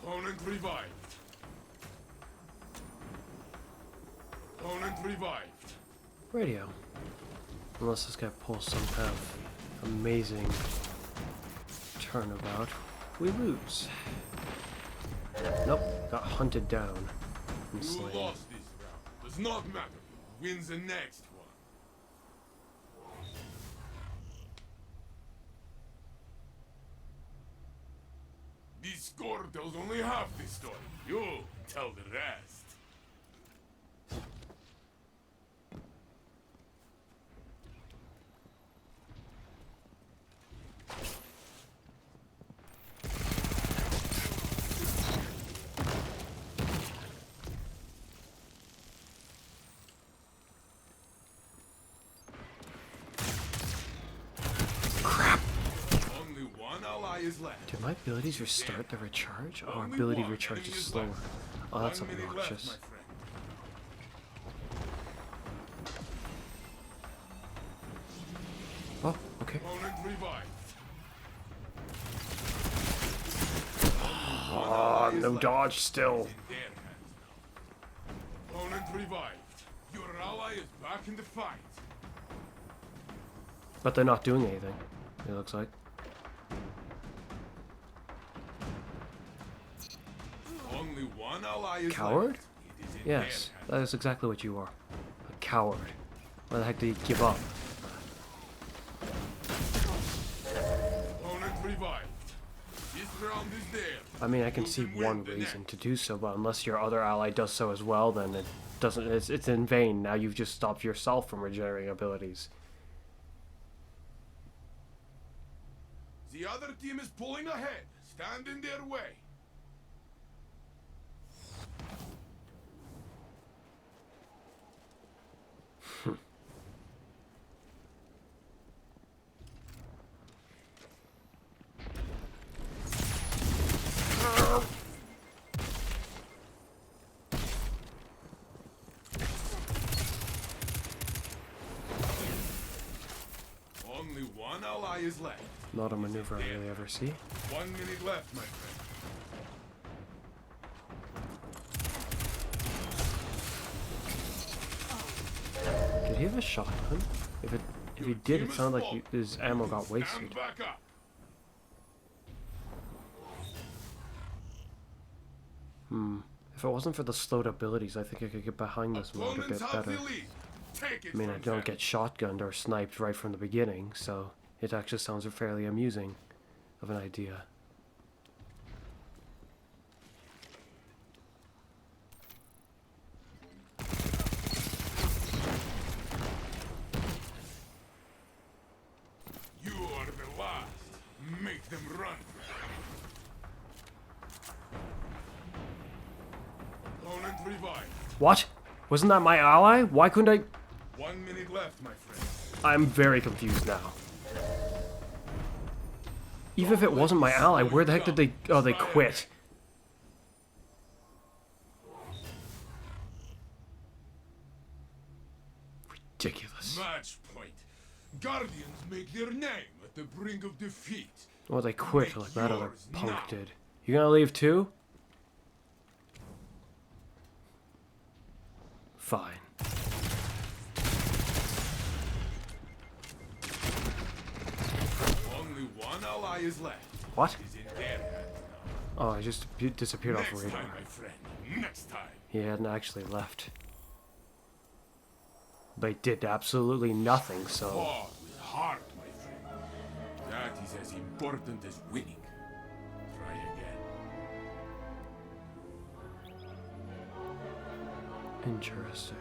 Speaker 9: Opponent revived. Opponent revived.
Speaker 1: Radio. Unless this guy pulls some kind of amazing turnabout, we lose. Nope, got hunted down and
Speaker 9: You
Speaker 1: slain.
Speaker 9: lost this round. Does not matter. Wins the next one. This score tells only half the story. You tell the rest. is left.
Speaker 1: Do my abilities restart the recharge? Or
Speaker 9: Only
Speaker 1: ability
Speaker 9: one
Speaker 1: recharge
Speaker 9: enemy
Speaker 1: is
Speaker 9: is
Speaker 1: slower?
Speaker 9: left.
Speaker 1: Oh, that's
Speaker 9: 1 minute left,
Speaker 1: obnoxious.
Speaker 9: my friend.
Speaker 1: Oh, okay.
Speaker 9: Opponent revived.
Speaker 1: Oh, no dodge still.
Speaker 9: In their hands now. Opponent revived. Your ally is back in the fight.
Speaker 1: But they're not doing anything, it looks like.
Speaker 9: Only one ally is
Speaker 1: Coward?
Speaker 9: left. It is in
Speaker 1: Yes,
Speaker 9: their hands.
Speaker 1: that is exactly what you are. A coward. Why the heck did you give up?
Speaker 9: Opponent revived. This round is there.
Speaker 1: I mean, I can
Speaker 9: Who
Speaker 1: see
Speaker 9: win
Speaker 1: one
Speaker 9: the
Speaker 1: reason
Speaker 9: next?
Speaker 1: to do so, but unless your other ally does so as well, then it doesn't. It's in vain. Now you've just stopped yourself from regenerating abilities.
Speaker 9: The other team is pulling ahead. Stand in their way. Only one ally is left.
Speaker 1: Not a maneuver I really ever see.
Speaker 9: 1 minute left, my friend.
Speaker 1: Did he have a shotgun? If he did, it sounded like his ammo got wasted.
Speaker 9: Stand back up.
Speaker 1: If it wasn't for the slowed abilities, I think I could get behind this mode a
Speaker 9: Opponents
Speaker 1: bit
Speaker 9: have
Speaker 1: better.
Speaker 9: the lead. Take it
Speaker 1: I mean, I
Speaker 9: from
Speaker 1: don't
Speaker 9: them.
Speaker 1: get shotgunned or sniped right from the beginning, so it actually sounds fairly amusing of an idea.
Speaker 9: You are the last. Make them run. Opponent revived.
Speaker 1: What? Wasn't that my ally? Why couldn't I...
Speaker 9: 1 minute left, my friend.
Speaker 1: I'm very confused now. Even if it wasn't my ally, where the heck did they... Oh, they quit. Ridiculous.
Speaker 9: Match point. Guardians make their name at the brink of defeat.
Speaker 1: Oh, they quit
Speaker 9: Make
Speaker 1: like that other
Speaker 9: yours
Speaker 1: punk
Speaker 9: now.
Speaker 1: did. You gonna leave too? Fine.
Speaker 9: Only one ally is left.
Speaker 1: What?
Speaker 9: It is in their hands now.
Speaker 1: Oh, I just disappeared off
Speaker 9: Next
Speaker 1: radar.
Speaker 9: time, my friend. Next time.
Speaker 1: He hadn't actually left. But he did absolutely nothing, so...
Speaker 9: Fought with heart, my friend. That is as important as winning. Try again.
Speaker 1: Interesting.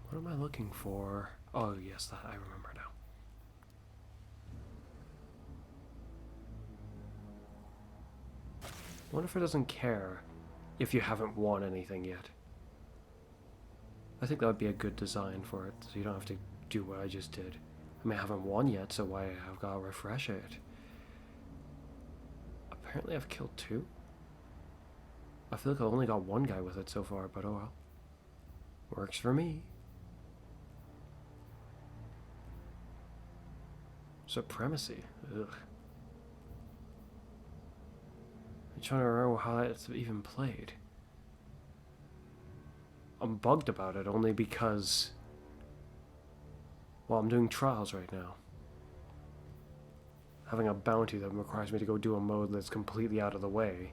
Speaker 1: What am I looking for? Oh, yes, that I remember now. I wonder if it doesn't care if you haven't won anything yet. I think that would be a good design for it, so you don't have to do what I just did. I mean, I haven't won yet, so why I've got to refresh it. Apparently I've killed 2. I feel like I've only got 1 guy with it so far, but oh well. Works for me. Supremacy. Ugh. I'm trying to remember how it's even played. I'm bugged about it only because... Well, I'm doing trials right now. Having a bounty that requires me to go do a mode that's completely out of the way,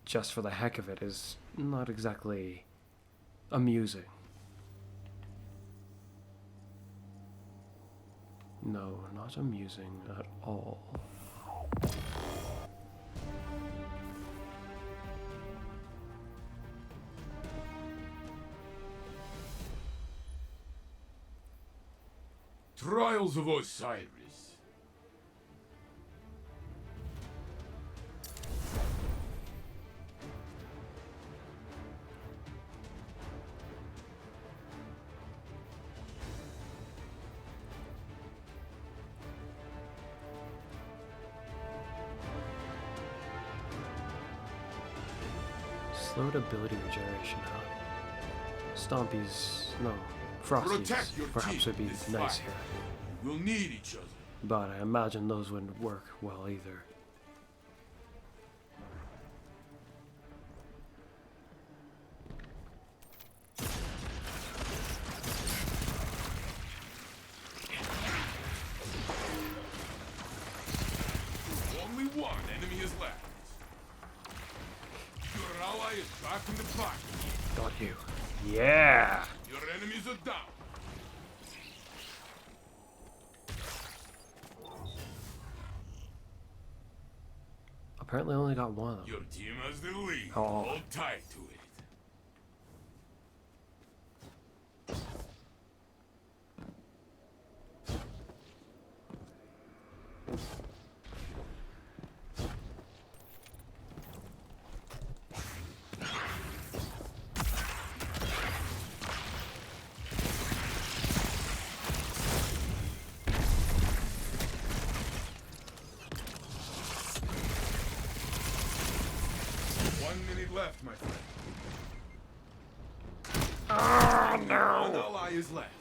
Speaker 1: just for the heck of it, is not exactly amusing. No, not amusing at all.
Speaker 9: Trials of Osiris.
Speaker 1: Slowed ability regeneration, huh? Stompies, no, Frosties
Speaker 9: Protect your
Speaker 1: perhaps
Speaker 9: team
Speaker 1: would be
Speaker 9: this
Speaker 1: nice
Speaker 9: fight.
Speaker 1: here.
Speaker 9: We'll need each other.
Speaker 1: But I imagine those wouldn't work well either.
Speaker 9: Only one enemy is left. Your ally is back in the fight.
Speaker 1: Got you. Yeah!
Speaker 9: Your enemies are down.
Speaker 1: Apparently I only got one of them.
Speaker 9: Your team has the lead.
Speaker 1: Oh.
Speaker 9: Hold tight to it. Left, my friend.
Speaker 1: Oh no!
Speaker 9: One ally is left.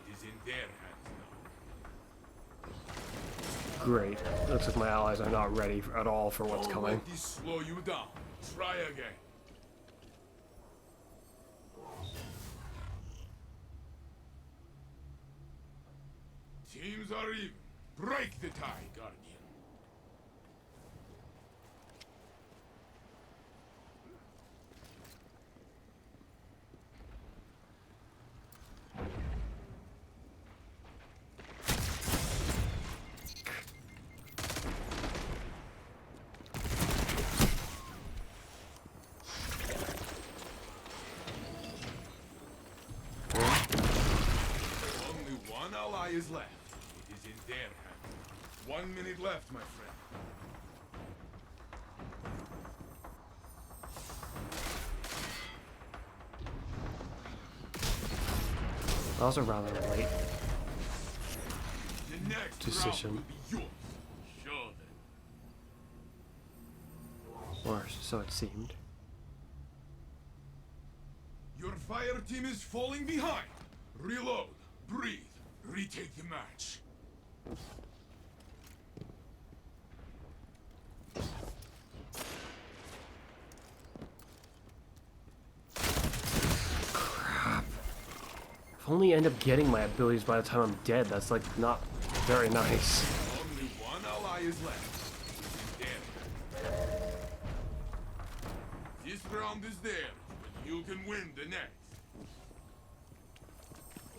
Speaker 9: It is in their hands now.
Speaker 1: Great. Looks like my allies are not ready at all for what's
Speaker 9: Don't
Speaker 1: coming.
Speaker 9: let this slow you down. Try again. Teams are even. Break the tie, Guardian. Only one ally is left. It is in their hands. 1 minute left, my friend.
Speaker 1: Those are rather late.
Speaker 9: The next
Speaker 1: Decision.
Speaker 9: round will be yours. Show them.
Speaker 1: Or so it seemed.
Speaker 9: Your fire team is falling behind. Reload, breathe, retake the match.
Speaker 1: If only I end up getting my abilities by the time I'm dead, that's like not very nice.
Speaker 9: Only one ally is left. Damn. This round is theirs, but you can win the next.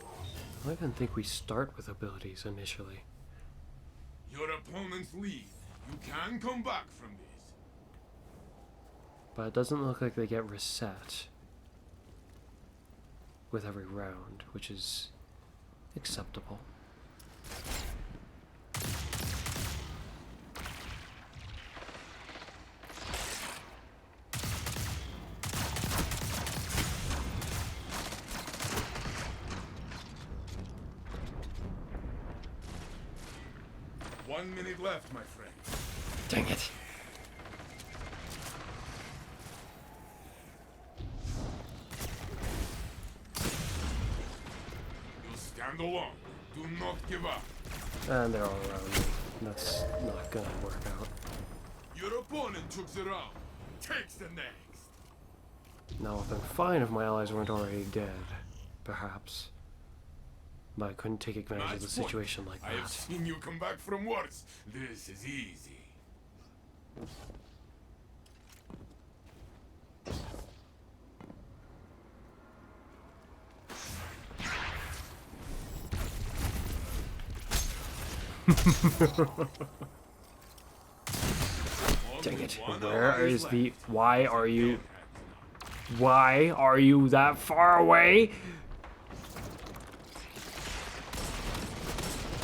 Speaker 1: I don't even think we start with abilities initially.
Speaker 9: Your opponents leave. You can come back from this.
Speaker 1: But it doesn't look like they get reset with every round, which is acceptable.
Speaker 9: One minute left, my friend.
Speaker 1: Dang it.
Speaker 9: You stand alone. Do not give up.
Speaker 1: And they're all around me. That's not gonna work out.
Speaker 9: Your opponent took the round. Takes the next.
Speaker 1: Now, if I'm fine if my allies weren't already dead, perhaps. But I couldn't take advantage of the
Speaker 9: Nice point.
Speaker 1: situation like
Speaker 9: I have
Speaker 1: that.
Speaker 9: seen you come back from worse. This is easy.
Speaker 1: Dang it.
Speaker 9: Only one
Speaker 1: Where
Speaker 9: ally
Speaker 1: is the...
Speaker 9: left.
Speaker 1: Why are you... Why are you that far away?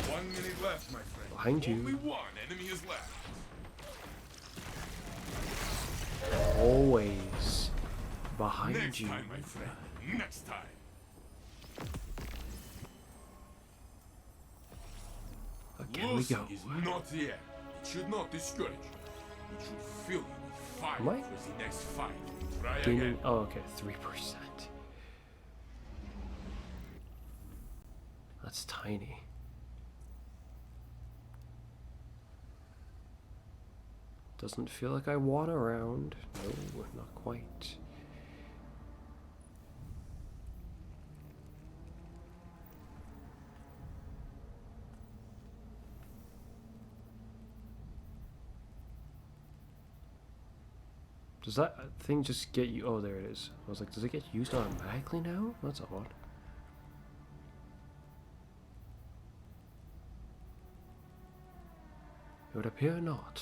Speaker 9: 1 minute left, my friend.
Speaker 1: Behind you.
Speaker 9: Only one enemy is left.
Speaker 1: Always behind
Speaker 9: Next
Speaker 1: you.
Speaker 9: time, my friend. Next time.
Speaker 1: Again we
Speaker 9: Losing
Speaker 1: go.
Speaker 9: is not the end. It should not discourage you. It should fill you with 5
Speaker 1: Am I?
Speaker 9: for the next fight. Try
Speaker 1: Gaining.
Speaker 9: again.
Speaker 1: Oh, okay, 3%. That's tiny. Doesn't feel like I want around. No, not quite. Does that thing just get you? Oh, there it is. I was like, does it get used automatically now? That's odd. It would appear not.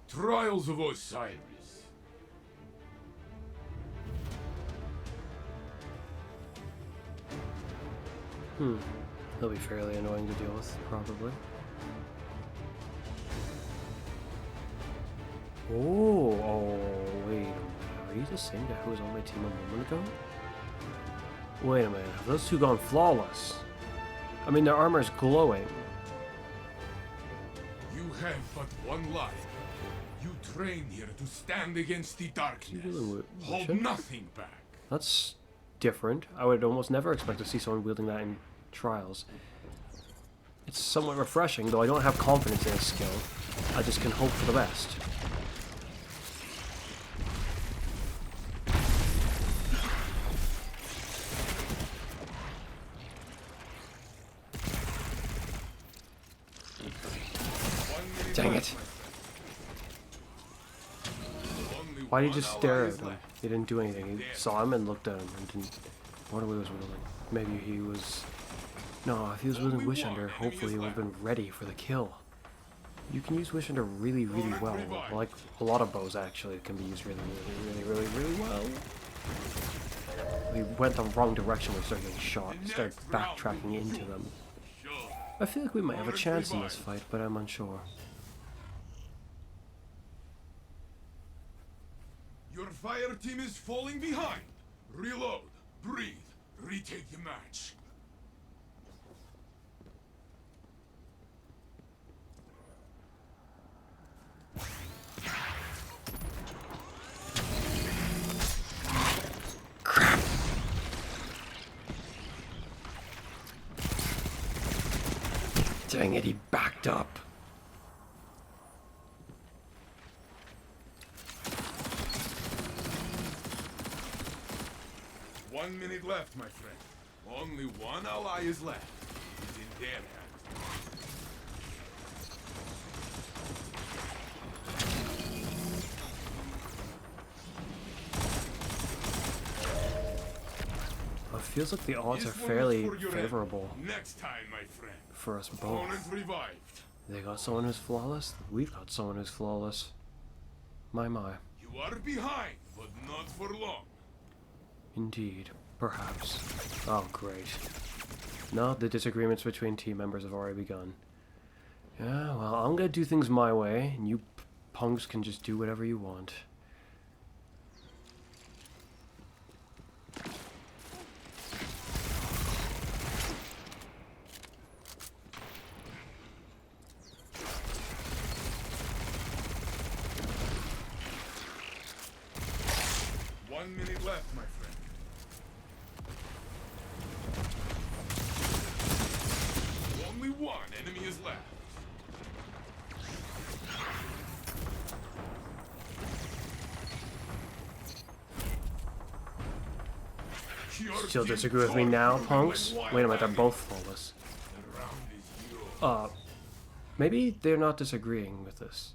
Speaker 9: Trials of Osiris.
Speaker 1: He'll be fairly annoying to deal with, probably. Oh, wait a minute. Are you the same guy who was on my team a moment ago? Wait a minute. Have those two gone flawless? I mean, their armor's glowing.
Speaker 9: You have but one life. You train here to stand against the darkness. Hold nothing back.
Speaker 1: That's different. I would almost never expect to see someone wielding that in trials. It's somewhat refreshing, though I don't have confidence in his skill. I just can hope for the best. Dang it. Why did he just stare at him? He didn't do anything. He saw him and looked at him and didn't... What he was wielding. Maybe he was... No, if he was wielding Wish Under, hopefully he would have been ready for the kill. You can use Wish Under really, really well. Like a lot of bows, actually, can be used really well. We went the wrong direction when we started getting shot. Started backtracking into them. I feel like we might have a chance in this fight, but I'm unsure.
Speaker 9: Your fire team is falling behind. Reload, breathe, retake the match.
Speaker 1: Crap! Dang it, he backed up.
Speaker 9: 1 minute left, my friend. Only one ally is left. He's in their hands.
Speaker 1: It feels like the odds are fairly favorable
Speaker 9: Next time, my friend.
Speaker 1: for us
Speaker 9: Opponent
Speaker 1: both.
Speaker 9: revived.
Speaker 1: They got someone who's flawless. We've got someone who's flawless. My.
Speaker 9: You are behind, but not for long.
Speaker 1: Indeed. Perhaps. Oh, great. No, the disagreements between team members have already begun. Yeah, well, I'm gonna do things my way, and you punks can just do whatever you want.
Speaker 9: One minute left, my friend.
Speaker 1: Still disagree with me now, punks? Wait a minute, they're both flawless. Maybe they're not disagreeing with this.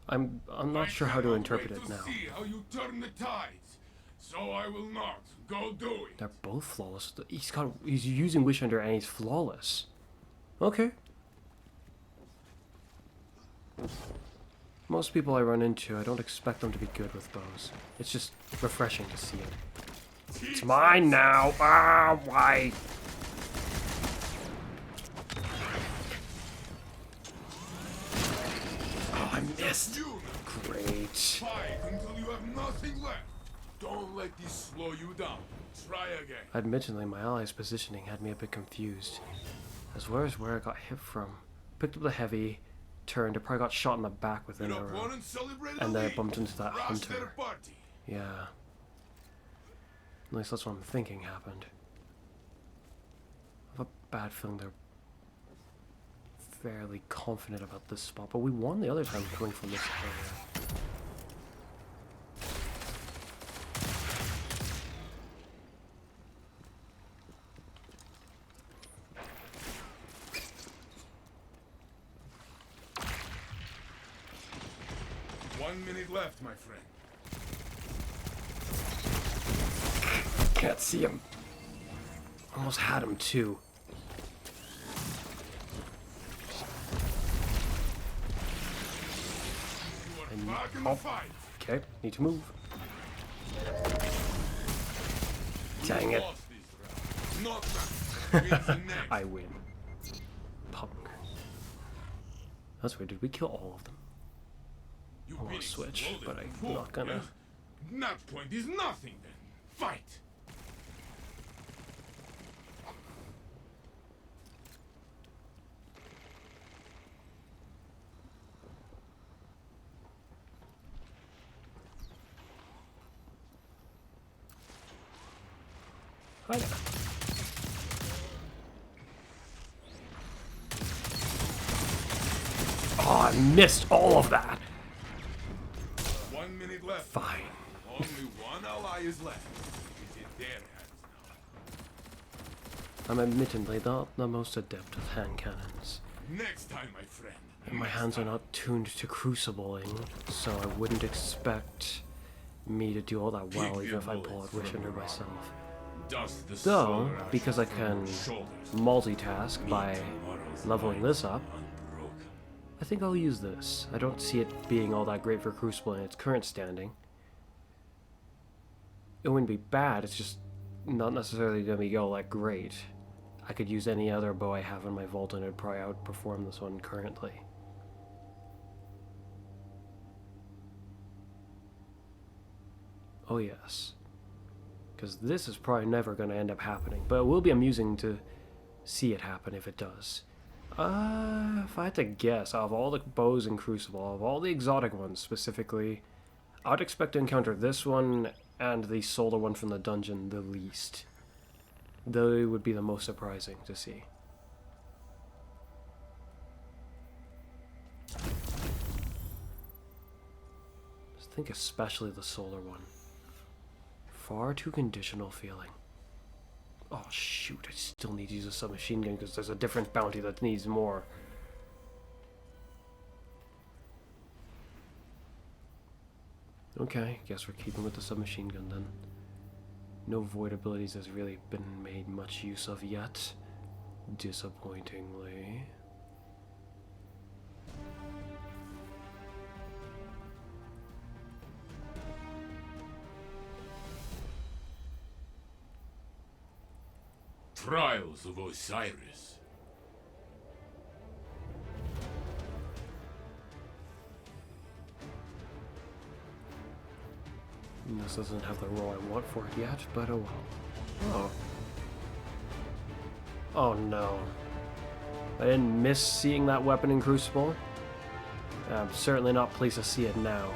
Speaker 1: I'm not sure how to interpret it now.
Speaker 9: See how you turn the tides, so I will not go do it.
Speaker 1: They're both flawless. He's using Wish Under and he's flawless. Okay. Most people I run into, I don't expect them to be good with bows. It's just refreshing to see it. It's mine now! Ah, why? Oh, I missed! Great.
Speaker 9: Fight until you have nothing left. Don't let this slow you down. Try again.
Speaker 1: Admittedly, my ally's positioning had me a bit confused. As well as where I got hit from. Picked up the heavy, turned, I probably got shot in the back with an arrow. And then I bumped into that hunter. Yeah. At least that's what I'm thinking happened. I have a bad feeling they're fairly confident about this spot, but we won the other time coming from this area.
Speaker 9: Left, my friend.
Speaker 1: Can't see him. Almost had him too. Okay, need to move. Dang it. I win. Punk. That's weird. Did we kill all of them? I want to switch, but I'm not gonna.
Speaker 9: That point is nothing then. Fight!
Speaker 1: Hi there. Oh, I missed all of that.
Speaker 9: 1 minute left.
Speaker 1: Fine.
Speaker 9: Only one ally is left. It's in their hands now.
Speaker 1: I'm admittedly not the most adept with hand cannons.
Speaker 9: Next time, my friend.
Speaker 1: And my hands are not tuned to crucibling, so I wouldn't expect me to do all that well even if I pull out Wish Under myself. Though, because I can multitask by leveling this up, I think I'll use this. I don't see it being all that great for Crucible in its current standing. It wouldn't be bad, it's just not necessarily going to be all that great. I could use any other bow I have in my vault and it'd probably outperform this one currently. Oh yes. Because this is probably never going to end up happening, but it will be amusing to see it happen if it does. If I had to guess, out of all the bows in Crucible, of all the exotic ones specifically, I would expect to encounter this one and the solar one from the dungeon the least. They would be the most surprising to see. I think especially the solar one. Far too conditional feeling. Oh shoot, I still need to use a submachine gun because there's a different bounty that needs more. Okay, guess we're keeping with the submachine gun then. No void abilities has really been made much use of yet. Disappointingly.
Speaker 9: Trials of Osiris.
Speaker 1: This doesn't have the roll I want for it yet, but oh well. Oh. Oh no. I didn't miss seeing that weapon in Crucible. I'm certainly not pleased to see it now.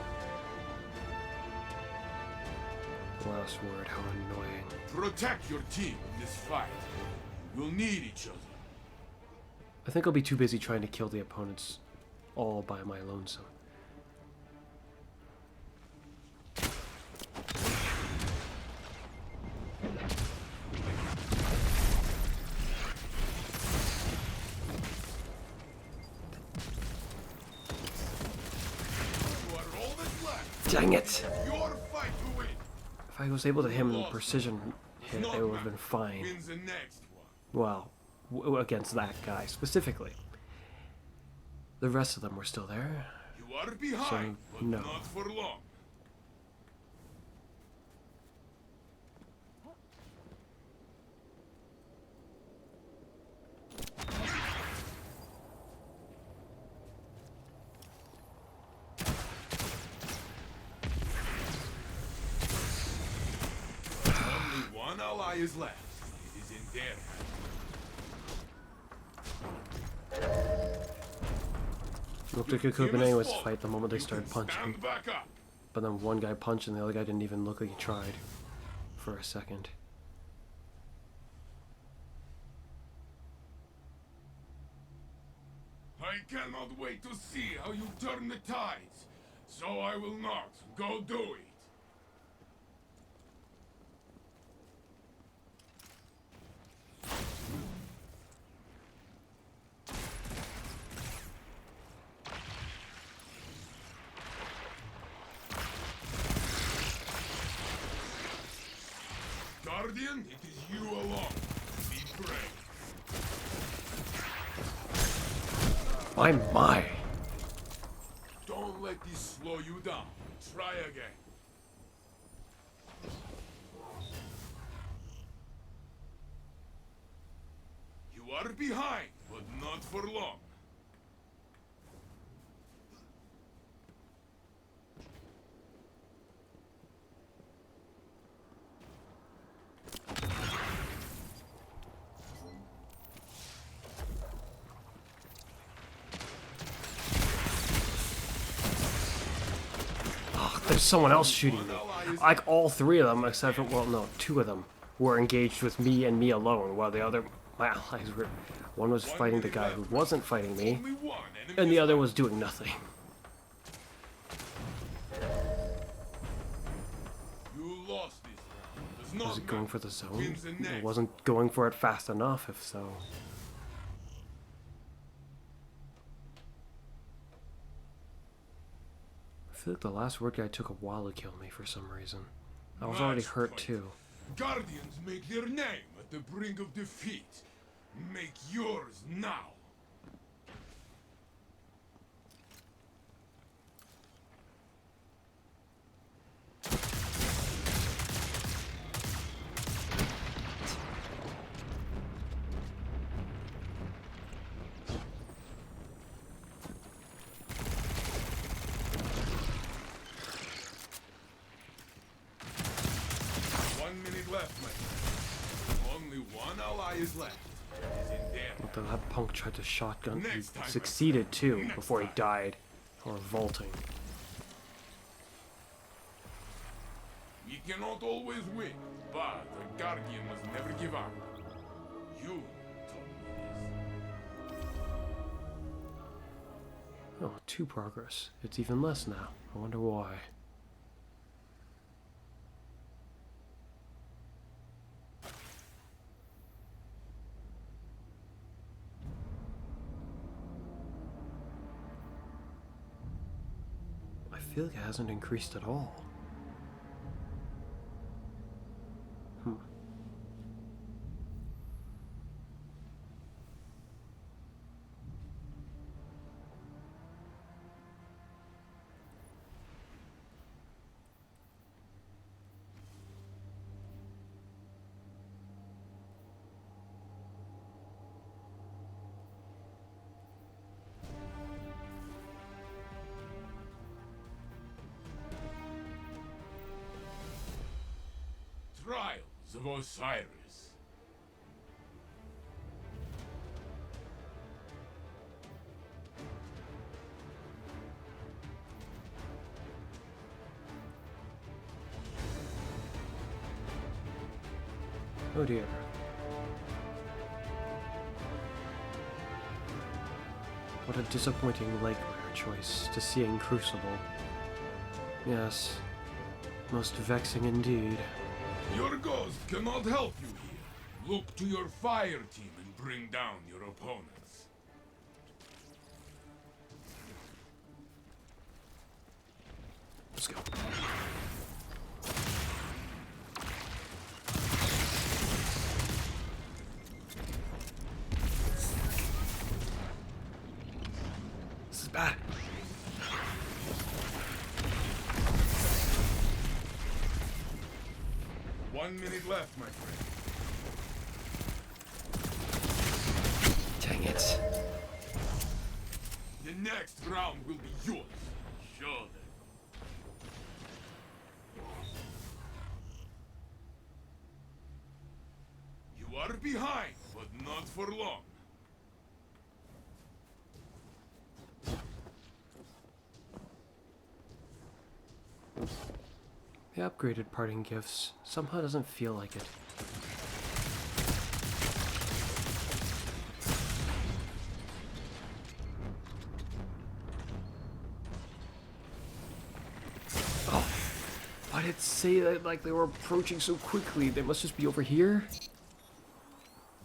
Speaker 1: Last word, how annoying.
Speaker 9: Protect your team in this fight. We'll need each other.
Speaker 1: I think I'll be too busy trying to kill the opponents all by my lonesome. Dang it!
Speaker 9: Your fight to win.
Speaker 1: If I was able to hit him in precision hit, it would have been fine.
Speaker 9: Wins the next one.
Speaker 1: Well, against that guy specifically. The rest of them were still there.
Speaker 9: You are behind, but
Speaker 1: no.
Speaker 9: not for long. Only one ally is left. It is in their hands.
Speaker 1: Looked like it could have been anyone's fight the moment they started punching.
Speaker 9: Stand back up.
Speaker 1: But then one guy punched and the other guy didn't even look like he tried. For a second.
Speaker 9: I cannot wait to see how you turn the tides. So I will not. Go do it. Guardian, it is you alone. Be brave.
Speaker 1: My.
Speaker 9: Don't let this slow you down. Try again. You are behind, but not for long.
Speaker 1: There's someone else shooting me. Like all three of them, except for, well, no, two of them were engaged with me and me alone, while the other, my allies were, one was fighting the guy who wasn't fighting me,
Speaker 9: Only one enemy
Speaker 1: and the
Speaker 9: is
Speaker 1: other
Speaker 9: left.
Speaker 1: was doing nothing.
Speaker 9: You lost this round. Does not
Speaker 1: Was it going
Speaker 9: matter.
Speaker 1: for the zone?
Speaker 9: Wins the
Speaker 1: It
Speaker 9: next.
Speaker 1: wasn't going for it fast enough, if so. I feel like the last word guy took a while to kill me for some reason. I was already
Speaker 9: Match
Speaker 1: hurt
Speaker 9: point.
Speaker 1: too.
Speaker 9: Guardians make their name at the brink of defeat. Make yours now. Left, my friend. Only one ally is left. It is in there.
Speaker 1: But then that punk tried to shotgun. He
Speaker 9: Next time, my
Speaker 1: succeeded
Speaker 9: friend.
Speaker 1: too
Speaker 9: Next
Speaker 1: before he
Speaker 9: time.
Speaker 1: died. Or vaulting.
Speaker 9: We cannot always win, but a guardian must never give up. You taught me this.
Speaker 1: Oh, 2 progress. It's even less now. I wonder why. I feel like it hasn't increased at all.
Speaker 9: Trials of Osiris.
Speaker 1: Oh dear. What a disappointing leg wear choice to seeing Crucible. Yes, most vexing indeed.
Speaker 9: Your ghost cannot help you here. Look to your fire team and bring down your opponents.
Speaker 1: Let's go. is bad.
Speaker 9: One minute left, my friend.
Speaker 1: Dang it.
Speaker 9: The next round will be yours. Surely. You are behind, but not for long.
Speaker 1: The upgraded parting gifts somehow doesn't feel like it. Oh, why did it say that like they were approaching so quickly? They must just be over here?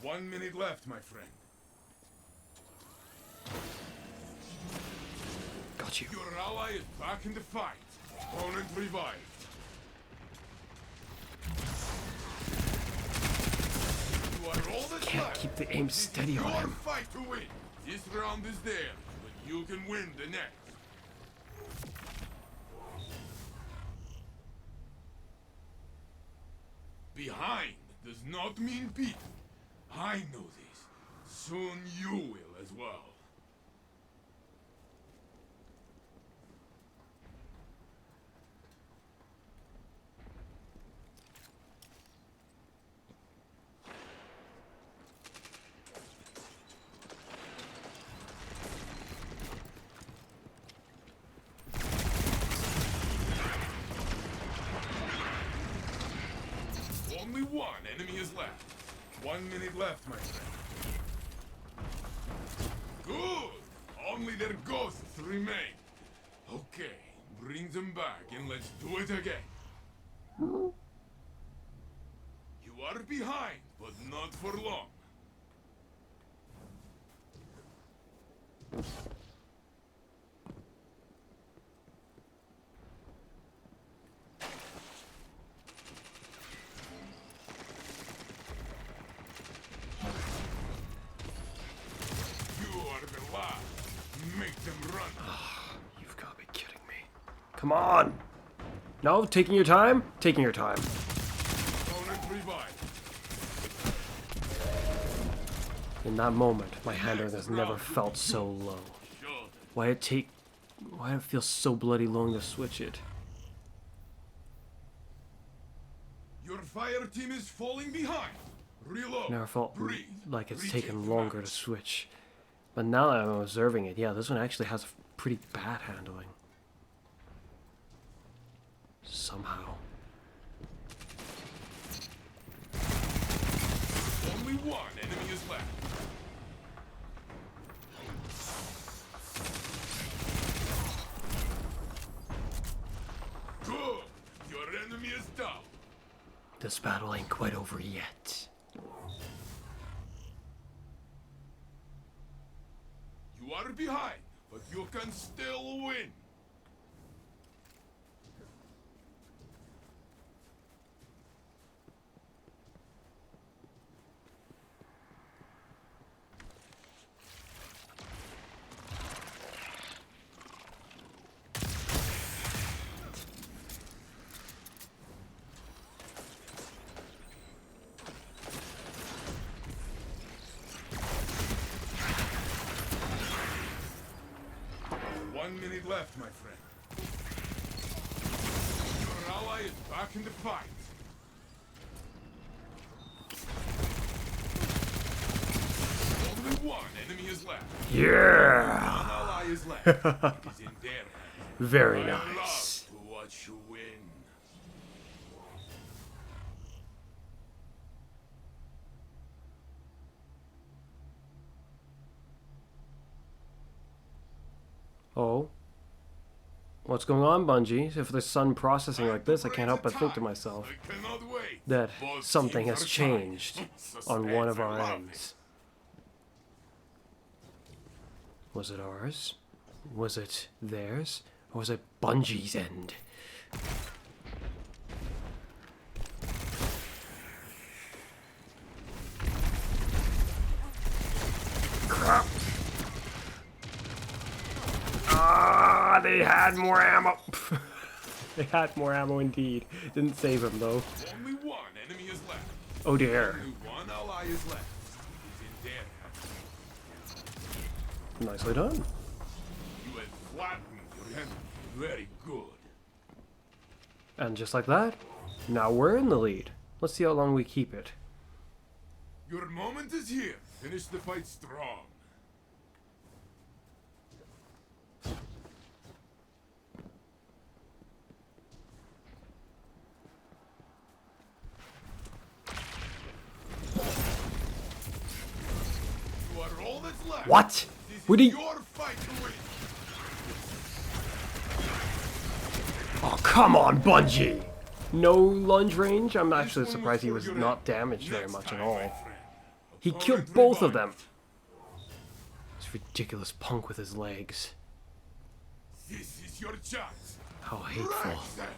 Speaker 9: 1 minute left, my friend.
Speaker 1: Got you.
Speaker 9: Your ally is back in the fight. Opponent revived. You are all that's
Speaker 1: Can't
Speaker 9: left.
Speaker 1: keep the aim steady on
Speaker 9: Your
Speaker 1: him.
Speaker 9: fight to win. This round is theirs, but you can win the next. Behind does not mean beaten. I know this. Soon you will as well. Only one enemy is left. 1 minute left, my friend. Good! Only their ghosts remain. Okay, bring them back and let's do it again. You are behind, but not for long. You are the last. Make them run.
Speaker 1: You've got to be kidding me. Come on! No, taking your time? Taking your time.
Speaker 9: Opponent revived.
Speaker 1: In that moment, my handling has never felt so low.
Speaker 9: Sure.
Speaker 1: Why did it feel so bloody long to switch it?
Speaker 9: Your fire team is falling behind. Reload.
Speaker 1: Never felt
Speaker 9: Breathe.
Speaker 1: like it's
Speaker 9: Reaching
Speaker 1: taken
Speaker 9: the
Speaker 1: longer to
Speaker 9: match.
Speaker 1: switch. But now that I'm observing it, yeah, this one actually has pretty bad handling. Somehow.
Speaker 9: Only one enemy is left. Good. Your enemy is down.
Speaker 1: This battle ain't quite over yet.
Speaker 9: You are behind, but you can still win. One minute left, my friend. Your ally is back in the fight. Only one enemy is left.
Speaker 1: Yeah!
Speaker 9: One ally is left. It is in their hands.
Speaker 1: Very
Speaker 9: I
Speaker 1: nice.
Speaker 9: love to watch you win.
Speaker 1: Oh. What's going on, Bungie? If there's sun processing like this, I can't help but think to myself
Speaker 9: I cannot wait.
Speaker 1: that
Speaker 9: Both
Speaker 1: something
Speaker 9: teams
Speaker 1: has
Speaker 9: are
Speaker 1: changed
Speaker 9: tied.
Speaker 1: on one of
Speaker 9: Suspense, I
Speaker 1: our
Speaker 9: love
Speaker 1: ends. Was it ours? Was it theirs? Or was it Bungie's end? Crap! they had more ammo. They had more ammo indeed. Didn't save him though.
Speaker 9: Only one enemy is left.
Speaker 1: Oh dear.
Speaker 9: Only one ally is left. He's in their hands.
Speaker 1: Nicely done.
Speaker 9: You have flattened your enemy. Very good.
Speaker 1: And just like that, now we're in the lead. Let's see how long we keep it.
Speaker 9: Your moment is here. Finish the fight strong. You are all that's left.
Speaker 1: What?
Speaker 9: This
Speaker 1: Would
Speaker 9: is
Speaker 1: he?
Speaker 9: your fight to win.
Speaker 1: Oh, come on, Bungie! No lunge range? I'm actually
Speaker 9: This one
Speaker 1: surprised he
Speaker 9: for
Speaker 1: was
Speaker 9: your
Speaker 1: not
Speaker 9: end.
Speaker 1: damaged very
Speaker 9: Next
Speaker 1: much
Speaker 9: time,
Speaker 1: at
Speaker 9: my
Speaker 1: all.
Speaker 9: friend.
Speaker 1: He
Speaker 9: Opponent
Speaker 1: killed both of them.
Speaker 9: revived.
Speaker 1: This ridiculous punk with his legs.
Speaker 9: This is your chance.
Speaker 1: How hateful.
Speaker 9: Rise them.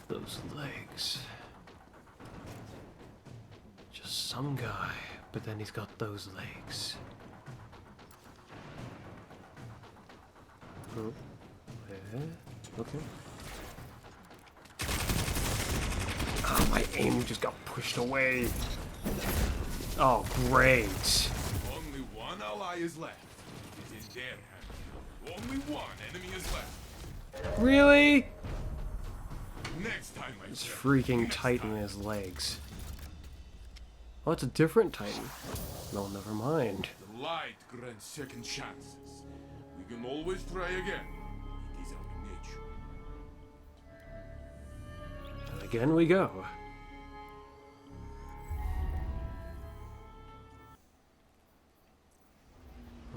Speaker 1: Those legs. Just some guy, but then he's got those legs. Oh. Yeah. Okay. Ah, my aim just got pushed away. Oh, great.
Speaker 9: Only one ally is left. It is in their hands. Only one enemy is left.
Speaker 1: Really?
Speaker 9: Next time, my
Speaker 1: This
Speaker 9: friend.
Speaker 1: freaking
Speaker 9: Next
Speaker 1: Titan
Speaker 9: time.
Speaker 1: in his legs. Oh, it's a different Titan. No, never mind.
Speaker 9: The light grants second chances. We can always try again. It is our nature.
Speaker 1: And again we go.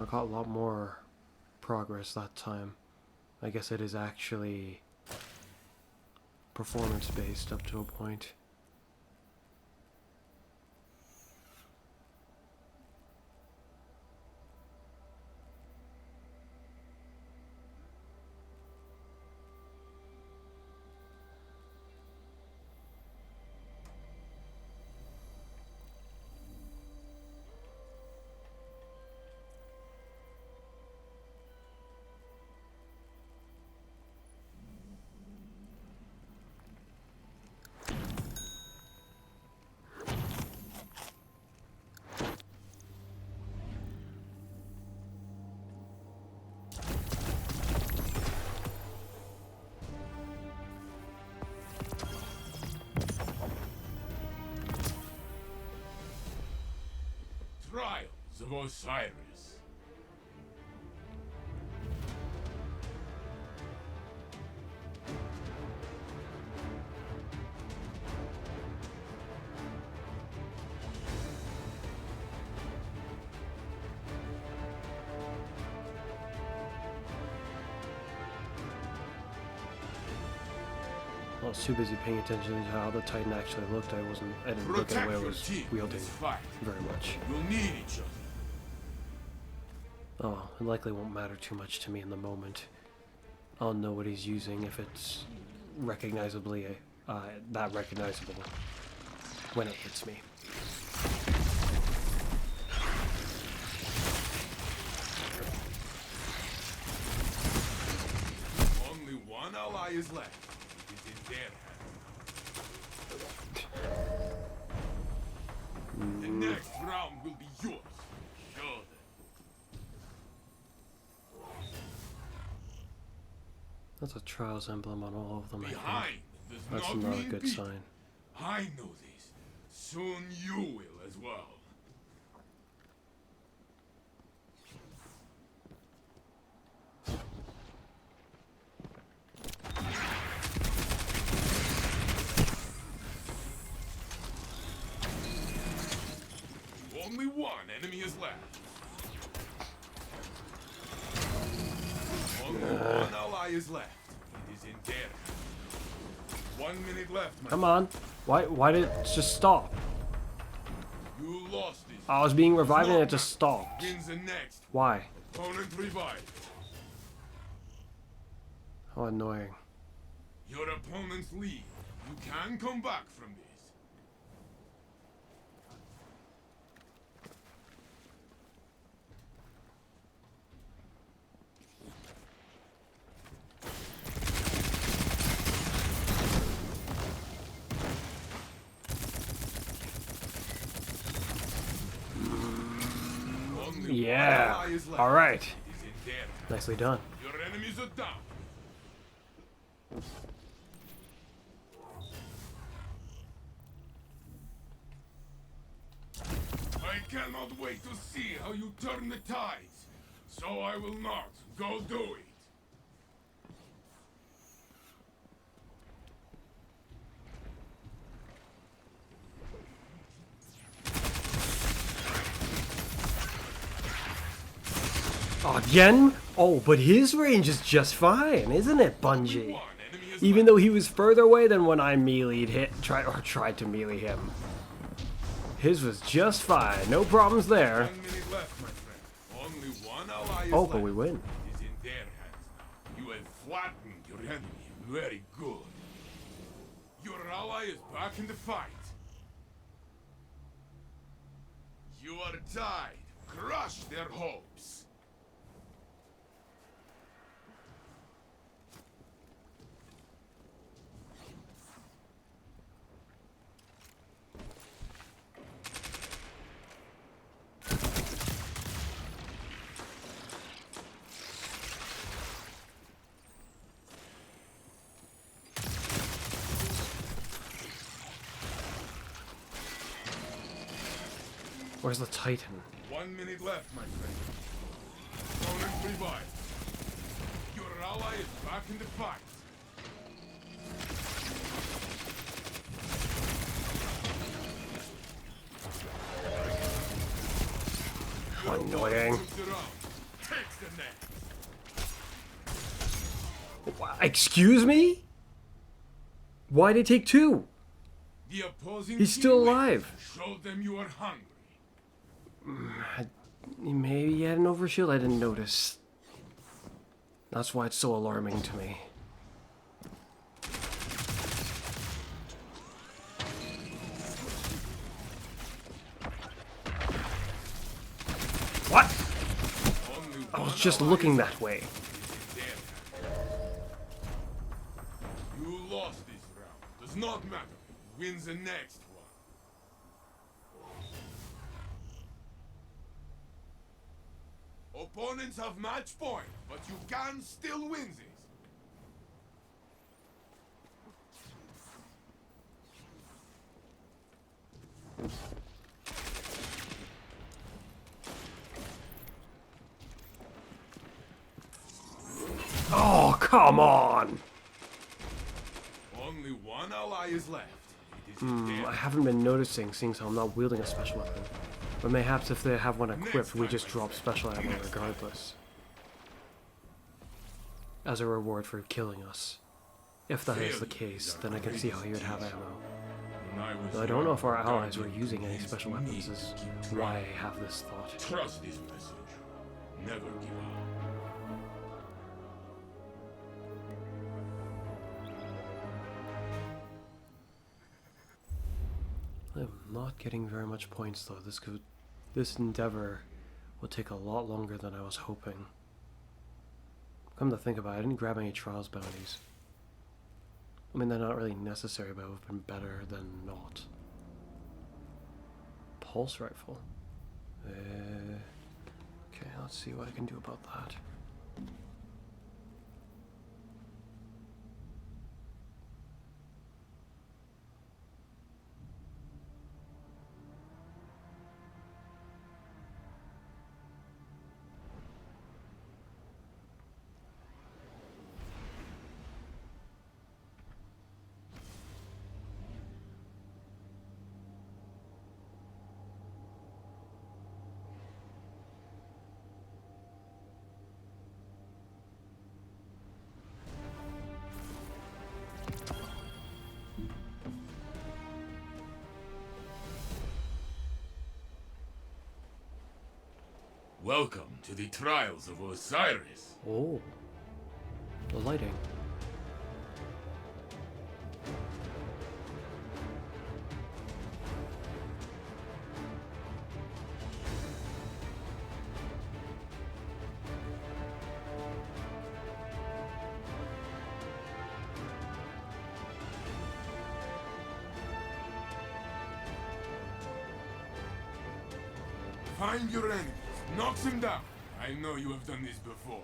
Speaker 1: I got a lot more progress that time. I guess it is actually performance based up to a point.
Speaker 9: Trials of Osiris.
Speaker 1: I was too busy paying attention to how the Titan actually looked. I didn't look at the
Speaker 9: Protect
Speaker 1: way it
Speaker 9: your
Speaker 1: was
Speaker 9: team in
Speaker 1: wielding
Speaker 9: this fight.
Speaker 1: very much.
Speaker 9: You'll need each other.
Speaker 1: Oh, it likely won't matter too much to me in the moment. I'll know what he's using if it's recognizably that recognizable when it hits me.
Speaker 9: Only one ally is left. It is in their hands. The next round will be yours. Show them.
Speaker 1: That's a Trials emblem on all of them, I think.
Speaker 9: Behind does
Speaker 1: That's
Speaker 9: not
Speaker 1: not a
Speaker 9: mean
Speaker 1: good
Speaker 9: beat.
Speaker 1: sign.
Speaker 9: I know this. Soon you will as well. Only one enemy is left. Only one ally is left. It is in their hands. 1 minute left, my
Speaker 1: Come on. Why did it just stop?
Speaker 9: You lost this.
Speaker 1: I was being revived and it just stopped.
Speaker 9: Wins the next.
Speaker 1: Why?
Speaker 9: Opponent revived.
Speaker 1: How annoying.
Speaker 9: Your opponent's lead. You can come back from this. Only
Speaker 1: Yeah.
Speaker 9: one ally is left.
Speaker 1: All right.
Speaker 9: It is in their hands.
Speaker 1: Nicely done.
Speaker 9: Your enemies are down. I cannot wait to see how you turn the tides, so I will not go do it.
Speaker 1: Again? Oh, but his range is just fine, isn't it, Bungie?
Speaker 9: One enemy is
Speaker 1: Even
Speaker 9: left.
Speaker 1: though he was further away than when I tried to melee him. His was just fine, no problems there.
Speaker 9: 1 minute left, my friend. Only one ally is
Speaker 1: Oh,
Speaker 9: left.
Speaker 1: but we win.
Speaker 9: It is in their hands now. You have flattened your enemy. Very good. Your ally is back in the fight. You are tied. Crush their hopes.
Speaker 1: Where's the Titan?
Speaker 9: 1 minute left, my friend. Opponent revived. Your ally is back in the fight.
Speaker 1: How annoying.
Speaker 9: Moves around. Takes the net.
Speaker 1: Excuse me? Why'd it take two?
Speaker 9: The opposing
Speaker 1: He's
Speaker 9: team
Speaker 1: still
Speaker 9: wins.
Speaker 1: alive.
Speaker 9: Show them you are hungry.
Speaker 1: Maybe he had an overshield I didn't notice. That's why it's so alarming to me. What?
Speaker 9: Only
Speaker 1: I was
Speaker 9: one
Speaker 1: just
Speaker 9: ally
Speaker 1: looking
Speaker 9: is
Speaker 1: that way.
Speaker 9: dead. You lost this round. Does not matter. Wins the next one. Opponents have match point, but you can still win this.
Speaker 1: Oh, come on!
Speaker 9: Only one ally is left. It is in their
Speaker 1: I haven't been noticing, seeing how I'm not wielding a special weapon. But mayhaps if they have one equipped, we just drop special ammo regardless. As a reward for killing us. If that is the case, then I can see how he would have ammo.
Speaker 9: When I was
Speaker 1: Though I don't know if our
Speaker 9: young,
Speaker 1: allies were
Speaker 9: Guardian
Speaker 1: using any
Speaker 9: convinced
Speaker 1: special
Speaker 9: me
Speaker 1: weapons
Speaker 9: to
Speaker 1: is
Speaker 9: keep
Speaker 1: why
Speaker 9: trying.
Speaker 1: I have this thought.
Speaker 9: Trust this message. Never give up.
Speaker 1: I'm not getting very much points though. This endeavor will take a lot longer than I was hoping. Come to think about it, I didn't grab any trials bounties. I mean, they're not really necessary, but it would have been better than not. Pulse rifle. Okay, let's see what I can do about that.
Speaker 9: Welcome to the trials of Osiris.
Speaker 1: Oh, the lighting.
Speaker 9: Find your enemies, Knocks him down. I know you have done this before.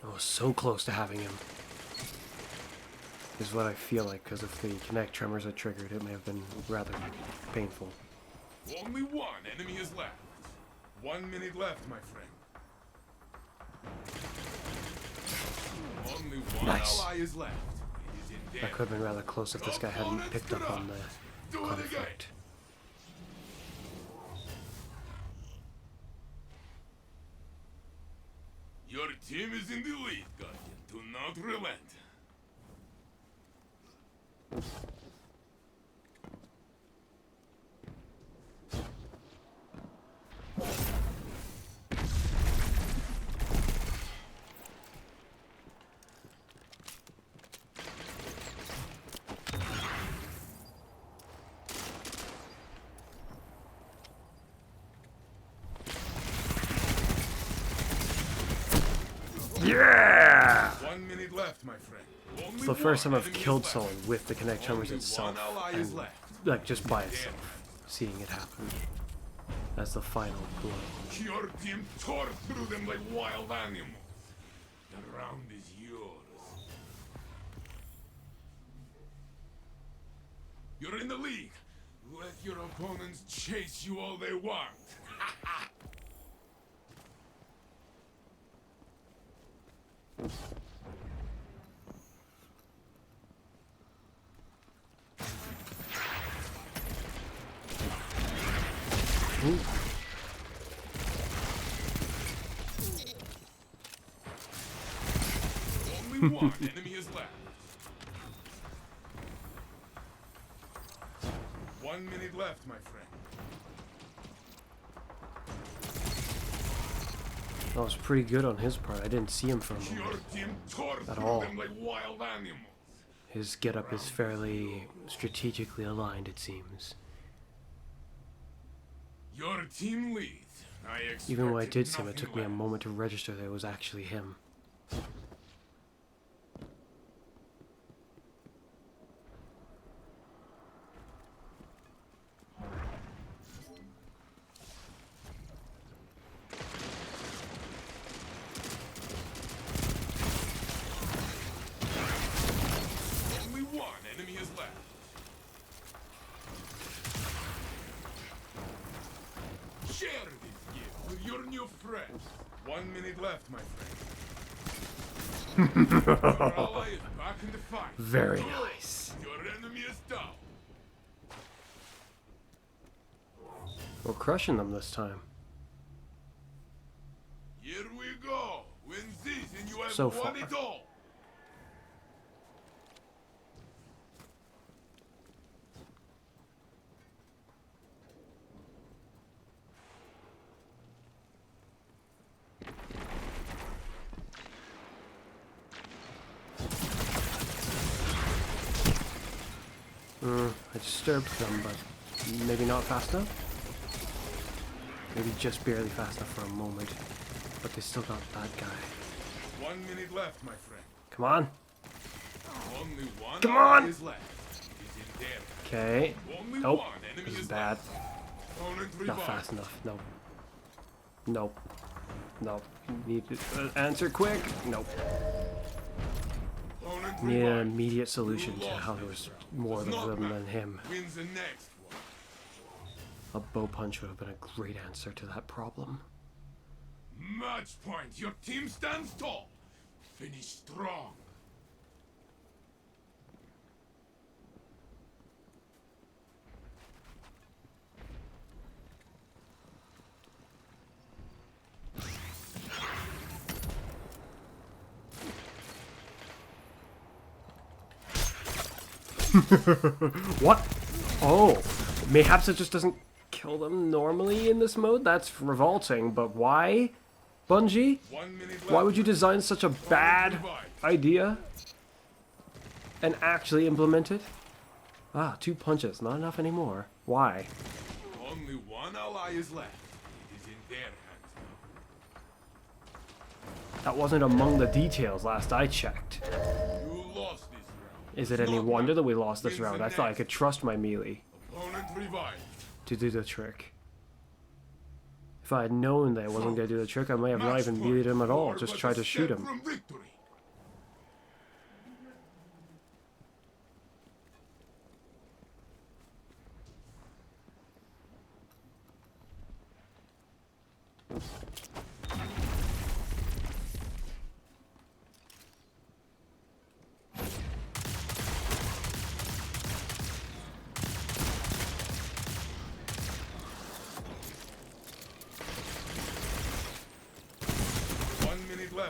Speaker 1: I was so close to having him. Is what I feel like, because if the Kinect tremors are triggered, it may have been rather painful.
Speaker 9: Only one enemy is left. 1 minute left, my friend. Only one
Speaker 1: Nice.
Speaker 9: ally is left. It is in
Speaker 1: That
Speaker 9: there.
Speaker 1: could have been rather close if this guy hadn't picked up on the
Speaker 9: Do it again.
Speaker 1: conflict.
Speaker 9: Your team is in the lead, Guardian. Do not relent.
Speaker 1: Yeah!
Speaker 9: 1 minute left, my friend. Only
Speaker 1: It's the first time
Speaker 9: one
Speaker 1: I've
Speaker 9: enemy
Speaker 1: killed
Speaker 9: is
Speaker 1: someone
Speaker 9: left.
Speaker 1: with the Kinect tremors
Speaker 9: Only
Speaker 1: itself,
Speaker 9: one ally is
Speaker 1: and,
Speaker 9: left.
Speaker 1: like, just by itself, seeing it happen. That's the final blow.
Speaker 9: Your team tore through them like wild animals. The round is yours. You're in the league. Let your opponents chase you all they want.
Speaker 1: Ooh.
Speaker 9: Only one enemy is left. 1 minute left, my friend.
Speaker 1: That was pretty good on his part. I didn't see him for a
Speaker 9: Your
Speaker 1: moment.
Speaker 9: team tore
Speaker 1: At
Speaker 9: through
Speaker 1: all.
Speaker 9: them like wild animals.
Speaker 1: His getup is fairly strategically aligned, it seems.
Speaker 9: Your team leads.
Speaker 1: Even when I did see him, it
Speaker 9: nothing
Speaker 1: took me a
Speaker 9: less.
Speaker 1: moment to register that it was actually him.
Speaker 9: Only one enemy is left. Share this gift with your new friends. 1 minute left, my friend. Your ally is back in the fight.
Speaker 1: Very
Speaker 9: Good.
Speaker 1: nice.
Speaker 9: Your enemy is down.
Speaker 1: We're crushing them this time.
Speaker 9: Here we go. Win this and you have
Speaker 1: So
Speaker 9: won
Speaker 1: far.
Speaker 9: it all.
Speaker 1: I disturbed them, but maybe not fast enough? Maybe just barely fast enough for a moment. But they still got that guy.
Speaker 9: 1 minute left, my friend.
Speaker 1: Come on.
Speaker 9: Only one
Speaker 1: Come
Speaker 9: ally
Speaker 1: on!
Speaker 9: is left. It's in there.
Speaker 1: Okay.
Speaker 9: Only
Speaker 1: Nope.
Speaker 9: one enemy
Speaker 1: This is
Speaker 9: is
Speaker 1: bad.
Speaker 9: left. Opponent
Speaker 1: Not
Speaker 9: revived.
Speaker 1: fast enough. Nope. Nope. Nope. Need to answer quick. Nope.
Speaker 9: Opponent
Speaker 1: Need an
Speaker 9: revived.
Speaker 1: immediate solution to how there was more of them than him.
Speaker 9: Wins the next one.
Speaker 1: A bow punch would have been a great answer to that problem.
Speaker 9: Match point. Your team stands tall. Finish strong.
Speaker 1: What? Oh, mayhaps it just doesn't kill them normally in this mode? That's revolting, but why? Bungie?
Speaker 9: 1 minute left.
Speaker 1: Why would you design such a bad idea and actually implement it? Ah, 2 punches, not enough anymore. Why?
Speaker 9: Only one ally is left. It is in their hands now.
Speaker 1: That wasn't among the details last I checked.
Speaker 9: You lost this round.
Speaker 1: Is it any wonder that we lost this round? I thought I could trust my melee
Speaker 9: Opponent revived.
Speaker 1: to do the trick. If I had known that I wasn't going to do the trick, I might have not even meleeed him at all, just tried to shoot him.
Speaker 9: From victory.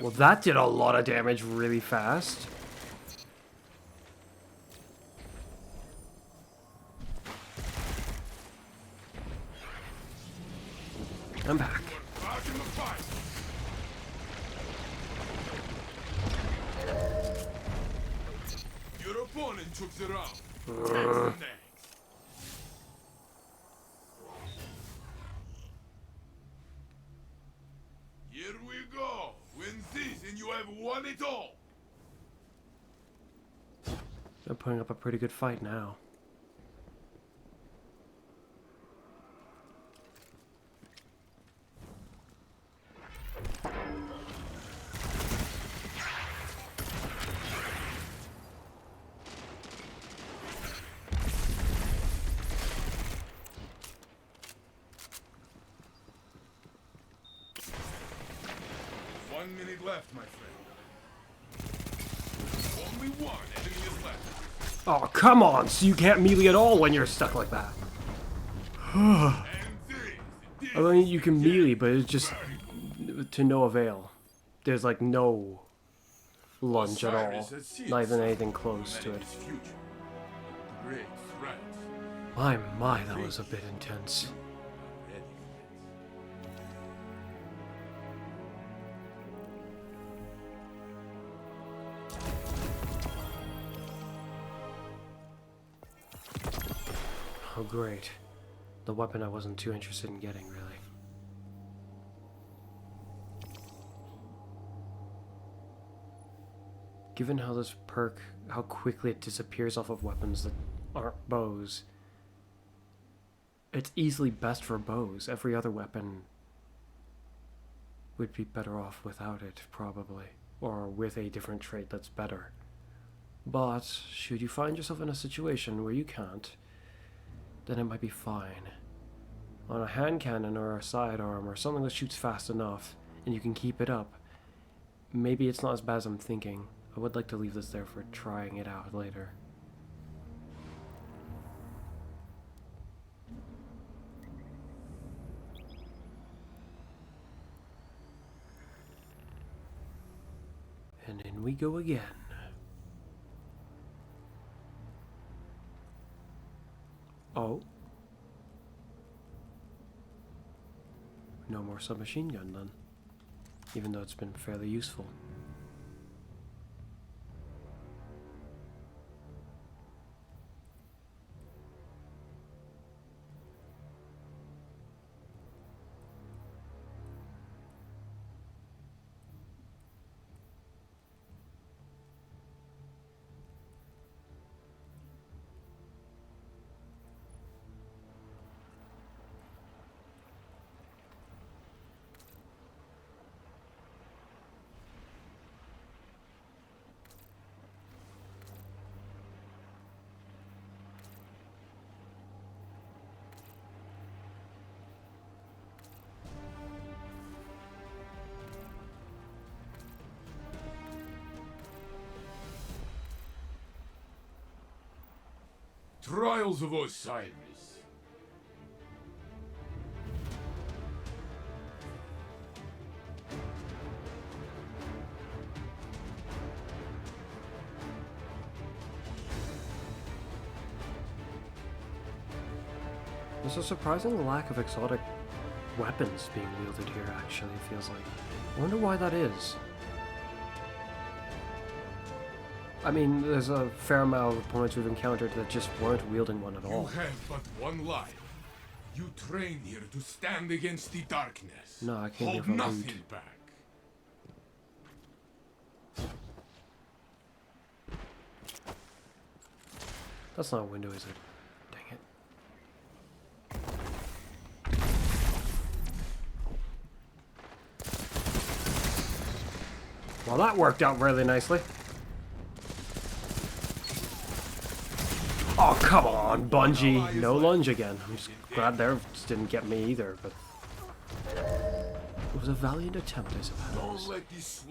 Speaker 1: Well, that did a lot of damage really fast. I'm back.
Speaker 9: Your opponent took the round. Next. Here we go. Win this and you have won it all.
Speaker 1: They're putting up a pretty good fight now.
Speaker 9: Left, my friend. Only one enemy is left.
Speaker 1: Oh, come on! So you can't melee at all when you're stuck like that. I mean, you can melee, but it's just to no avail. There's like no lunge at all. Not even anything close to it. My, that was a bit intense. Oh great. The weapon I wasn't too interested in getting, really. Given how this perk, how quickly it disappears off of weapons that aren't bows, it's easily best for bows. Every other weapon would be better off without it, probably. Or with a different trait that's better. But, should you find yourself in a situation where you can't, then it might be fine. On a hand cannon or a sidearm or something that shoots fast enough, and you can keep it up, maybe it's not as bad as I'm thinking. I would like to leave this there for trying it out later. And in we go again. Oh. No more submachine gun then. Even though it's been fairly useful.
Speaker 9: Trials of Osiris.
Speaker 1: There's a surprising lack of exotic weapons being wielded here, actually, it feels like. I wonder why that is. I mean, there's a fair amount of opponents we've encountered that just weren't wielding one at all.
Speaker 9: You have but one life. You train here to stand against the darkness.
Speaker 1: No, I came here
Speaker 9: Hold
Speaker 1: for
Speaker 9: nothing
Speaker 1: loot.
Speaker 9: back.
Speaker 1: That's not a window, is it? Dang it. Well, that worked out really nicely. Oh, come on, Bungie. No lunge again. I'm just glad theirs didn't get me either, but... It was a valiant attempt, I suppose.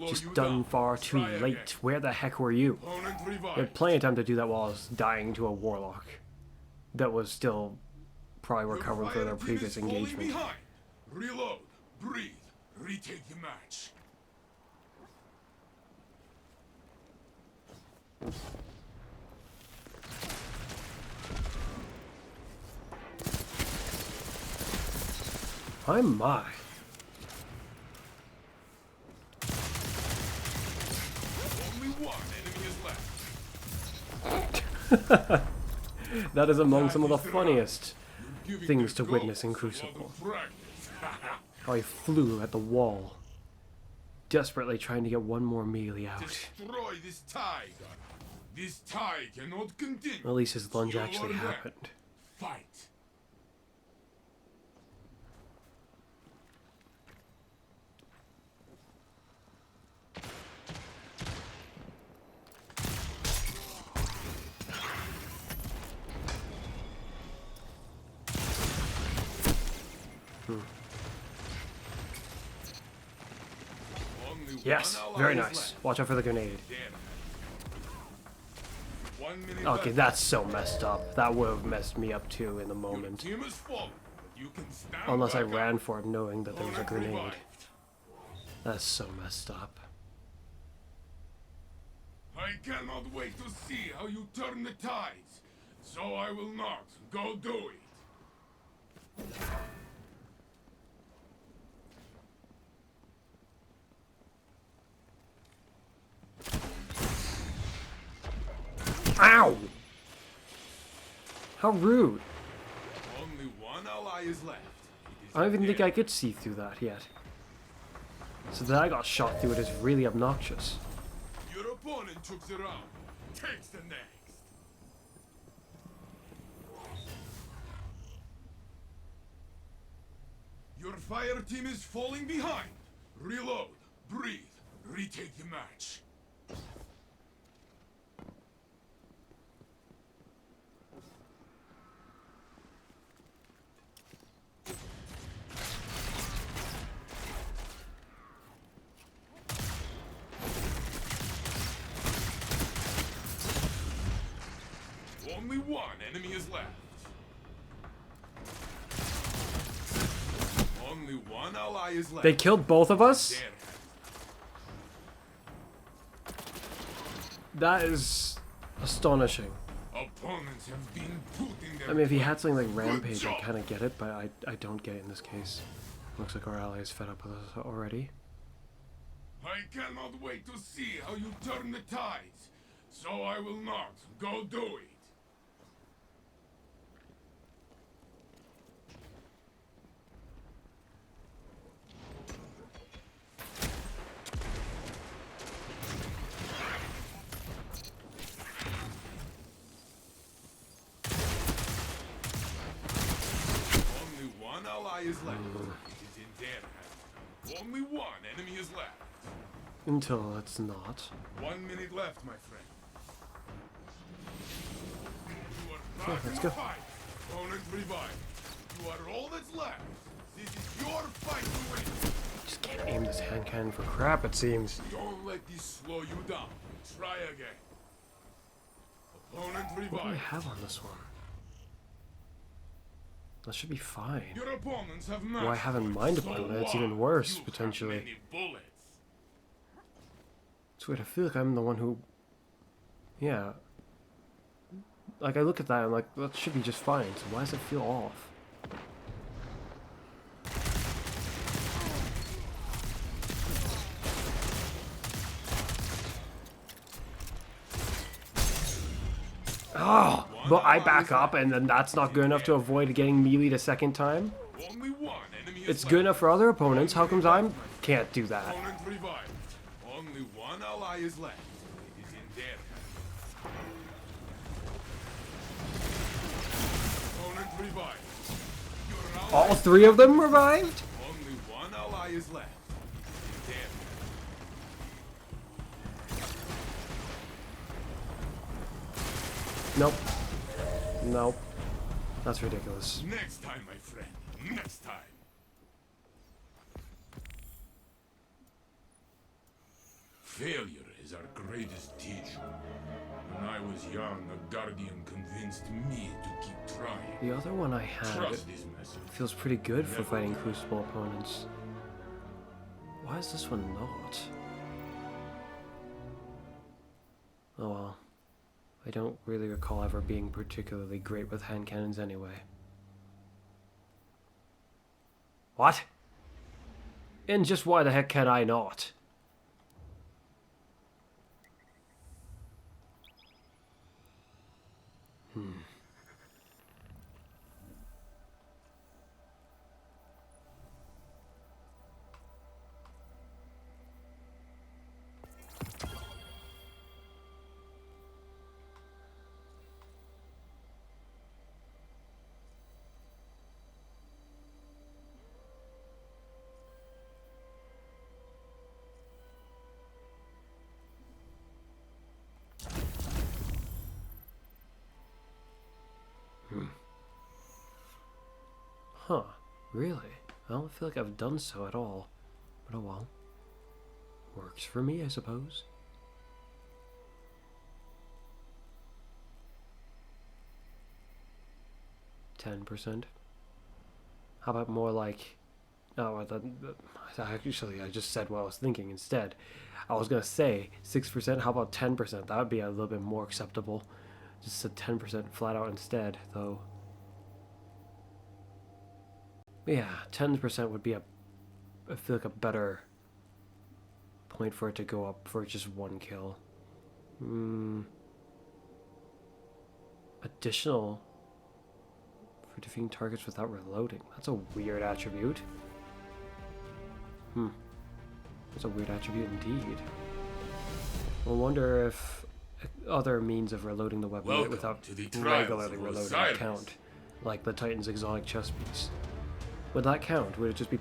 Speaker 1: Just done far too late. Where the heck were you? You had plenty of time to do that while I was dying to a warlock. That was still probably recovering from their previous engagement.
Speaker 9: Reload, breathe, retake the match.
Speaker 1: My my.
Speaker 9: Only one enemy is left.
Speaker 1: That is among some of the funniest things to witness in Crucible. How he flew at the wall, desperately trying to get one more melee out.
Speaker 9: Destroy this tie, God. This tie cannot continue.
Speaker 1: At least his lunge actually happened.
Speaker 9: Fight.
Speaker 1: Yes, very nice. Watch out for the grenade. Okay, that's so messed up. That would have messed me up too in the moment. Unless I ran for it knowing that there was a grenade. That's so messed up.
Speaker 9: I cannot wait to see how you turn the tides, so I will not go do it.
Speaker 1: Ow! How rude.
Speaker 9: Only one ally is left.
Speaker 1: I don't even think I could see through that yet. So that I got shot through it is really obnoxious.
Speaker 9: Your opponent took the round. Takes the next. Your fire team is falling behind. Reload, breathe, retake the match. Only one enemy is left. Only one ally is left.
Speaker 1: They killed both of us? That is astonishing.
Speaker 9: Opponents have been put in their
Speaker 1: I mean, if he had something like Rampage, I kind of get it, but I don't get it in this case. Looks like our ally is fed up with us already.
Speaker 9: I cannot wait to see how you turn the tides, so I will not go do it. Only one ally is left. It is in their hands. Only one enemy is left.
Speaker 1: Until it's not.
Speaker 9: 1 minute left, my friend. You are
Speaker 1: Yeah,
Speaker 9: back
Speaker 1: let's
Speaker 9: in
Speaker 1: go.
Speaker 9: the fight. Opponent revived. You are all that's left. This is your fight to win.
Speaker 1: Just can't aim this hand cannon for crap, it seems.
Speaker 9: Don't let this slow you down. Try again. Opponent
Speaker 1: What do I
Speaker 9: revived.
Speaker 1: have on this one? That should be fine.
Speaker 9: Your opponents have
Speaker 1: Well, I haven't mind upon it, it's even worse, potentially.
Speaker 9: Many bullets.
Speaker 1: It's weird, I feel like I'm the one who... Yeah. Like, I look at that and I'm like, that should be just fine, so why does it feel off? Oh, but I back up and then that's not good enough to avoid getting meleeed a second time?
Speaker 9: Only one enemy is
Speaker 1: It's
Speaker 9: left.
Speaker 1: good enough for other opponents, how comes I can't do that?
Speaker 9: Opponent revived. Only one ally is left. It is in their hands. revived. Your ally
Speaker 1: All three of them revived?
Speaker 9: Only one ally is left. Damn.
Speaker 1: Nope. Nope. That's ridiculous.
Speaker 9: Next time, my friend. Next time. Failure is our greatest teacher. When I was young, a guardian convinced me to keep trying.
Speaker 1: The other one I had
Speaker 9: Trust this message.
Speaker 1: feels pretty good for fighting Crucible opponents. Why is this one not? Oh well. I don't really recall ever being particularly great with hand cannons anyway. What? And just why the heck can I not? Huh, really? I don't feel like I've done so at all. But oh well. Works for me, I suppose. %. How about more like... Oh, actually, I just said what I was thinking instead. I was going to say 6%. How about 10%? That would be a little bit more acceptable. Just said 10% flat out instead, though. Yeah, 10% would be I feel like a better point for it to go up for just one kill. Additional for defeating targets without reloading. That's a weird attribute. That's a weird attribute indeed. I wonder if other means of reloading the weapon
Speaker 9: Welcome
Speaker 1: without
Speaker 9: to the trials
Speaker 1: regularly
Speaker 9: of
Speaker 1: reloading
Speaker 9: Osiris.
Speaker 1: count, like the Titan's exotic chest piece. Would that count? Would it just be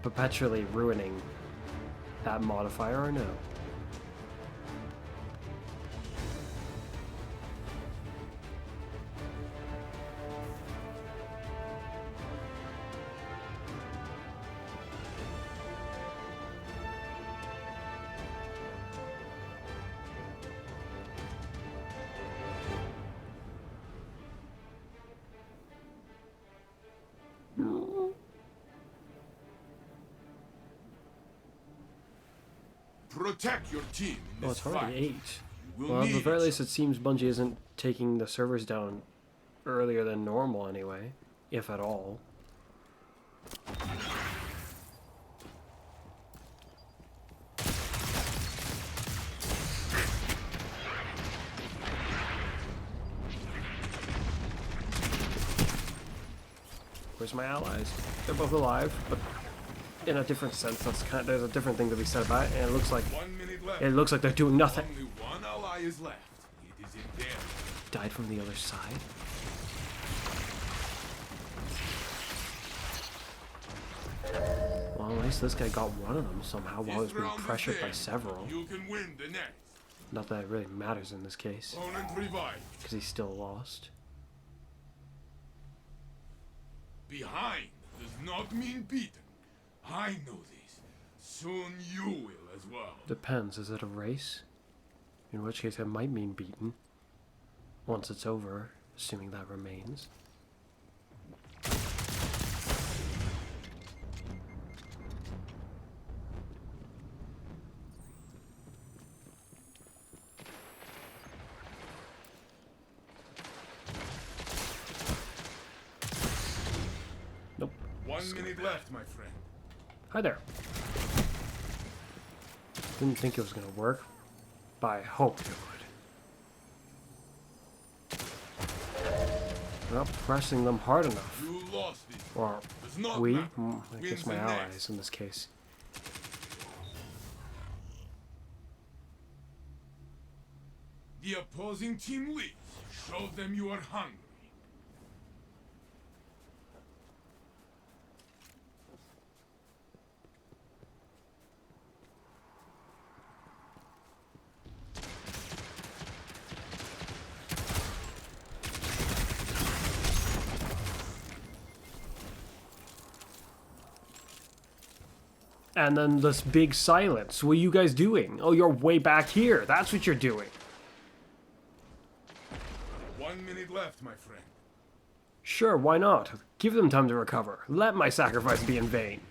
Speaker 1: perpetually ruining that modifier or no?
Speaker 9: Protect your team in
Speaker 1: Well,
Speaker 9: this
Speaker 1: it's already
Speaker 9: fight.
Speaker 1: 8.
Speaker 9: You will
Speaker 1: Well, at the
Speaker 9: need
Speaker 1: very least, it seems Bungie isn't taking the servers down earlier than normal anyway, if at all. Where's my allies? They're both alive, but in a different sense. There's a different thing to be said about it, and it looks like
Speaker 9: 1 minute left.
Speaker 1: they're doing nothing.
Speaker 9: Only one ally is left. It is in there.
Speaker 1: Died from the other side. Well, at least this guy got one of them somehow while he was
Speaker 9: This
Speaker 1: being
Speaker 9: round is
Speaker 1: pressured by
Speaker 9: there.
Speaker 1: several.
Speaker 9: You can win the next.
Speaker 1: Not that it really matters in this case,
Speaker 9: Opponent revived.
Speaker 1: because he's still lost.
Speaker 9: Behind does not mean beaten. I know this. Soon you will as well.
Speaker 1: Depends, is it a race? In which case it might mean beaten. Once it's over, assuming that remains. Nope.
Speaker 9: 1 minute left, my friend.
Speaker 1: Hi there. Didn't think it was gonna work, but I hoped it would. Not pressing them hard enough.
Speaker 9: You lost this.
Speaker 1: Or
Speaker 9: Does not
Speaker 1: we?
Speaker 9: matter.
Speaker 1: I
Speaker 9: Wins
Speaker 1: guess my
Speaker 9: the
Speaker 1: allies
Speaker 9: next.
Speaker 1: in this case.
Speaker 9: The opposing team leads. Show them you are hungry.
Speaker 1: And then this big silence. What are you guys doing? Oh, you're way back here. That's what you're doing.
Speaker 9: 1 minute left, my friend.
Speaker 1: Sure, why not? Give them time to recover. Let my sacrifice be in vain.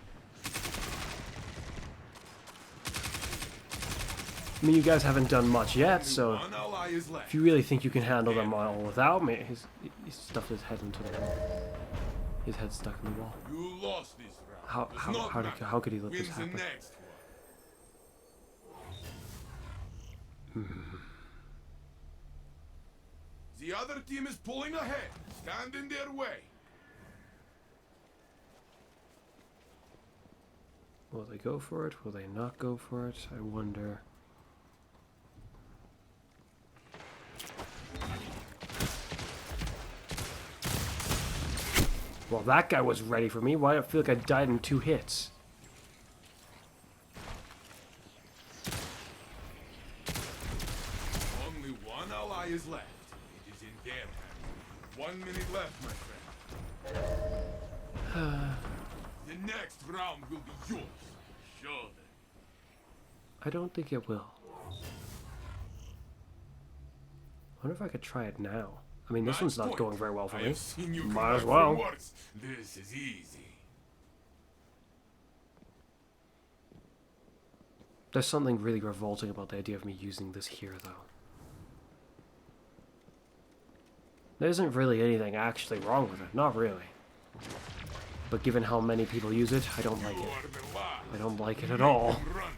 Speaker 1: I mean, you guys haven't done much yet, so
Speaker 9: One ally is left.
Speaker 1: if you really think you can handle them all without me, he stuffed his head into the wall. His head's stuck in the wall.
Speaker 9: You lost this round.
Speaker 1: How could he let this
Speaker 9: Wins the
Speaker 1: happen?
Speaker 9: next one. The other team is pulling ahead. Stand in their way.
Speaker 1: Will they go for it? Will they not go for it? I wonder. Well, that guy was ready for me. Why do I feel like I died in 2 hits?
Speaker 9: Only one ally is left. It is in their hands. 1 minute left, my friend. The next round will be yours. Show them.
Speaker 1: I don't think it will. I wonder if I could try it now. I mean, this
Speaker 9: Match
Speaker 1: one's not
Speaker 9: point.
Speaker 1: going very well for
Speaker 9: I
Speaker 1: me.
Speaker 9: have seen you
Speaker 1: Might
Speaker 9: come
Speaker 1: as
Speaker 9: back
Speaker 1: well.
Speaker 9: from worse. This is easy.
Speaker 1: There's something really revolting about the idea of me using this here, though. There isn't really anything actually wrong with it. Not really. But given how many people use it, I don't like
Speaker 9: You
Speaker 1: it.
Speaker 9: are the last.
Speaker 1: I don't like it at all.
Speaker 9: Run.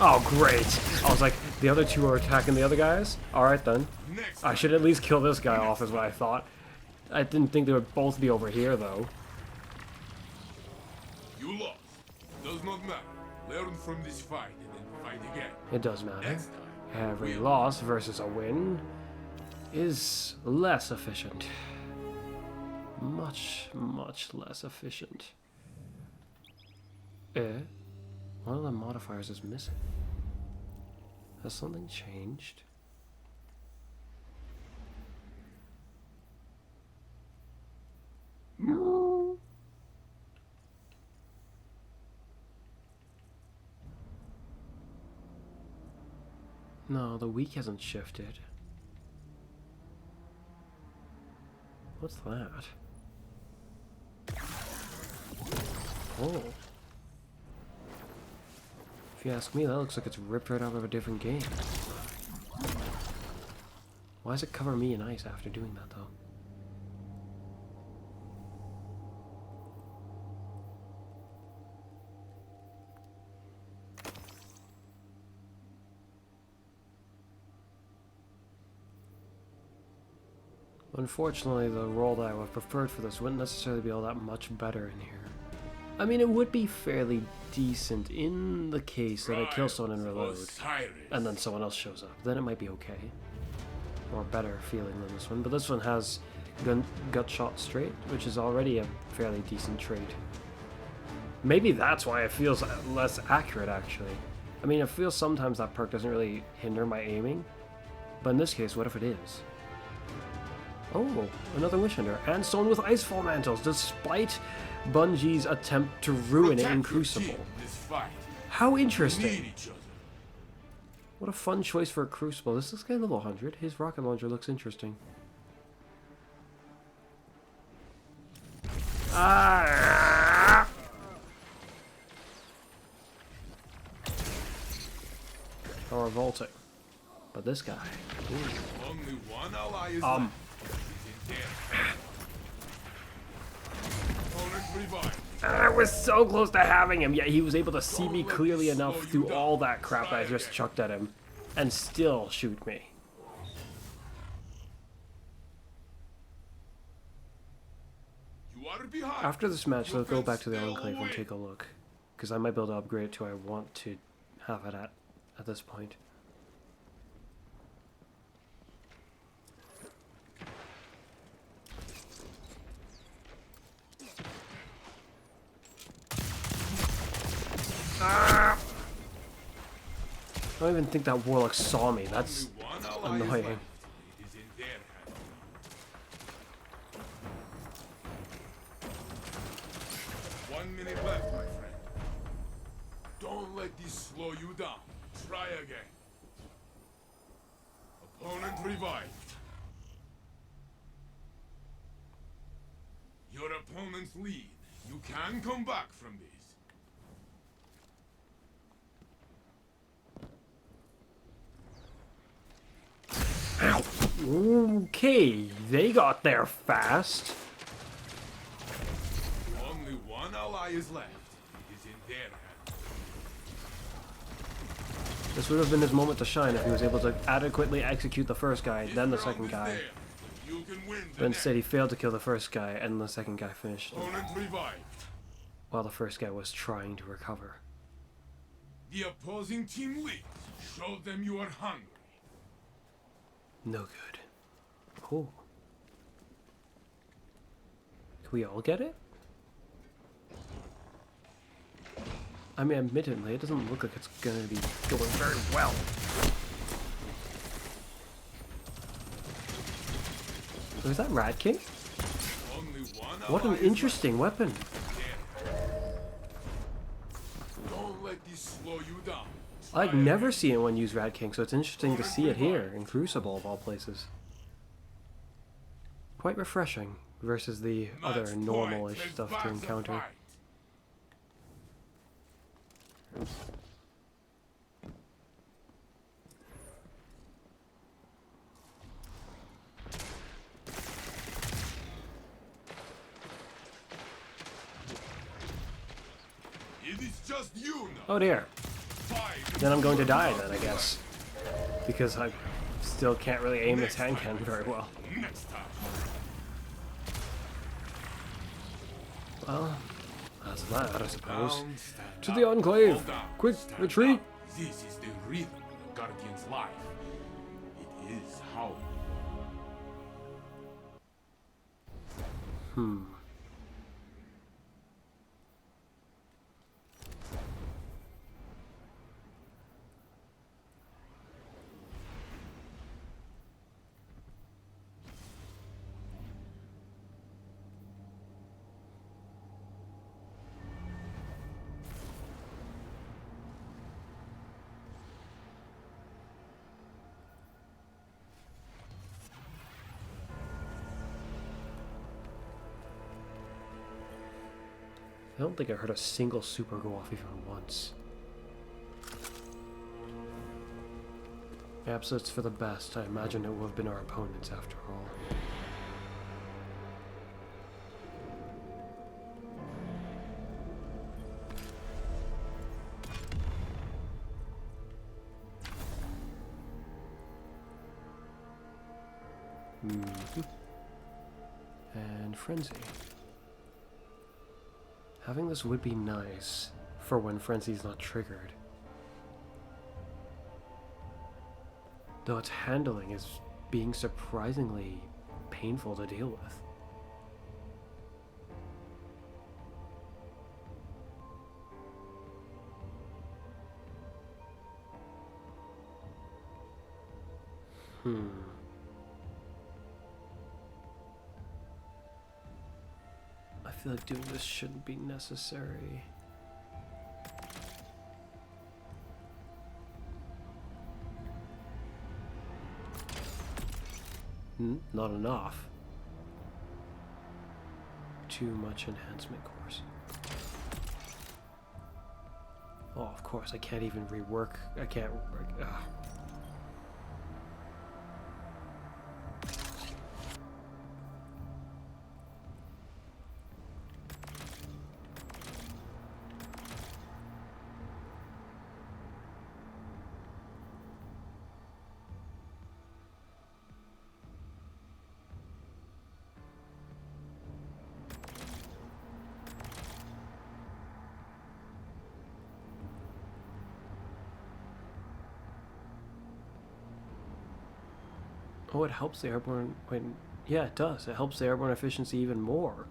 Speaker 1: Oh, great. I was like, the other two are attacking the other guys? Alright then.
Speaker 9: Next
Speaker 1: I should at least kill this guy off is what I thought. I didn't think they would both be over here, though.
Speaker 9: You lost. Does not matter. Learn from this fight and then fight again.
Speaker 1: It does matter.
Speaker 9: Next time.
Speaker 1: Every loss versus a win is less efficient. Much, much less efficient. One of the modifiers is missing. Has something changed? No, the weak hasn't shifted. What's that? Oh. If you ask me, that looks like it's ripped right out of a different game. Why does it cover me in ice after doing that, though? Unfortunately, the role that I would have preferred for this wouldn't necessarily be all that much better in here. I mean, it would be fairly decent in the case that I kill someone and reload, and then someone else shows up. Then it might be okay. Or better feeling than this one. But this one has gut shot straight, which is already a fairly decent trait. Maybe that's why it feels less accurate, actually. I mean, it feels sometimes that perk doesn't really hinder my aiming. But in this case, what if it is? Oh, another Wishender, and someone with Icefall Mantles, despite Bungie's attempt to ruin it in Crucible. How interesting. What a fun choice for a Crucible. This guy level 100. His rocket launcher looks interesting. Ah! How revolting. But this guy. Ooh.
Speaker 9: Only one ally is
Speaker 1: I was so close to having him, yet he was able to see me clearly enough through all that crap that I just chucked at him and still shoot me. After this match, let's go back to the Enclave and take a look, because I might be able to upgrade it to where I want to have it at this point. I don't even think that Warlock saw me. That's annoying.
Speaker 9: 1 minute left, my friend. Don't let this slow you down. Try again. Opponent revived. Your opponent's lead. You can come back from this.
Speaker 1: Okay, they got there fast.
Speaker 9: Only one ally is left. It is in their hands.
Speaker 1: This would have been his moment to shine if he was able to adequately execute the first guy,
Speaker 9: This
Speaker 1: then the
Speaker 9: round
Speaker 1: second
Speaker 9: is
Speaker 1: guy.
Speaker 9: theirs. You can win the
Speaker 1: But instead he
Speaker 9: next.
Speaker 1: failed to kill the first guy, and the second guy finished him,
Speaker 9: Opponent revived.
Speaker 1: while the first guy was trying to recover.
Speaker 9: The opposing team leads. Show them you are hungry.
Speaker 1: No good. Oh. Can we all get it? I mean, admittedly, it doesn't look like it's gonna be going very well. Was that Rat King?
Speaker 9: Only one
Speaker 1: What an
Speaker 9: ally is
Speaker 1: interesting weapon.
Speaker 9: left. Don't let this slow you down.
Speaker 1: I'd
Speaker 9: Try
Speaker 1: never
Speaker 9: again.
Speaker 1: seen anyone use Rat King, so it's interesting to see it here, in Crucible of all places. Quite refreshing, versus the other
Speaker 9: Match
Speaker 1: normal-ish
Speaker 9: point.
Speaker 1: stuff
Speaker 9: Let's
Speaker 1: to
Speaker 9: back the
Speaker 1: encounter.
Speaker 9: fight. It is just you now.
Speaker 1: Oh dear.
Speaker 9: Fight.
Speaker 1: Then I'm going to die then, I guess. Because I still can't really aim this hand cannon very well.
Speaker 9: Next time.
Speaker 1: Well, that's that, I suppose.
Speaker 9: Down, stand
Speaker 1: To the
Speaker 9: up.
Speaker 1: Enclave!
Speaker 9: Hold down,
Speaker 1: Quick,
Speaker 9: stand
Speaker 1: retreat!
Speaker 9: up. This is the rhythm of the Guardian's life. It is how.
Speaker 1: I don't think I heard a single super go off even once. Perhaps it's for the best. I imagine it will have been our opponents after all. And Frenzy. Having this would be nice for when Frenzy's not triggered. Though its handling is being surprisingly painful to deal with. I feel like doing this shouldn't be necessary. Not enough. Too much enhancement course. Oh, of course, I can't even rework. I can't. Ugh. Oh, it helps the airborne. Wait, yeah, it does. It helps the airborne efficiency even more.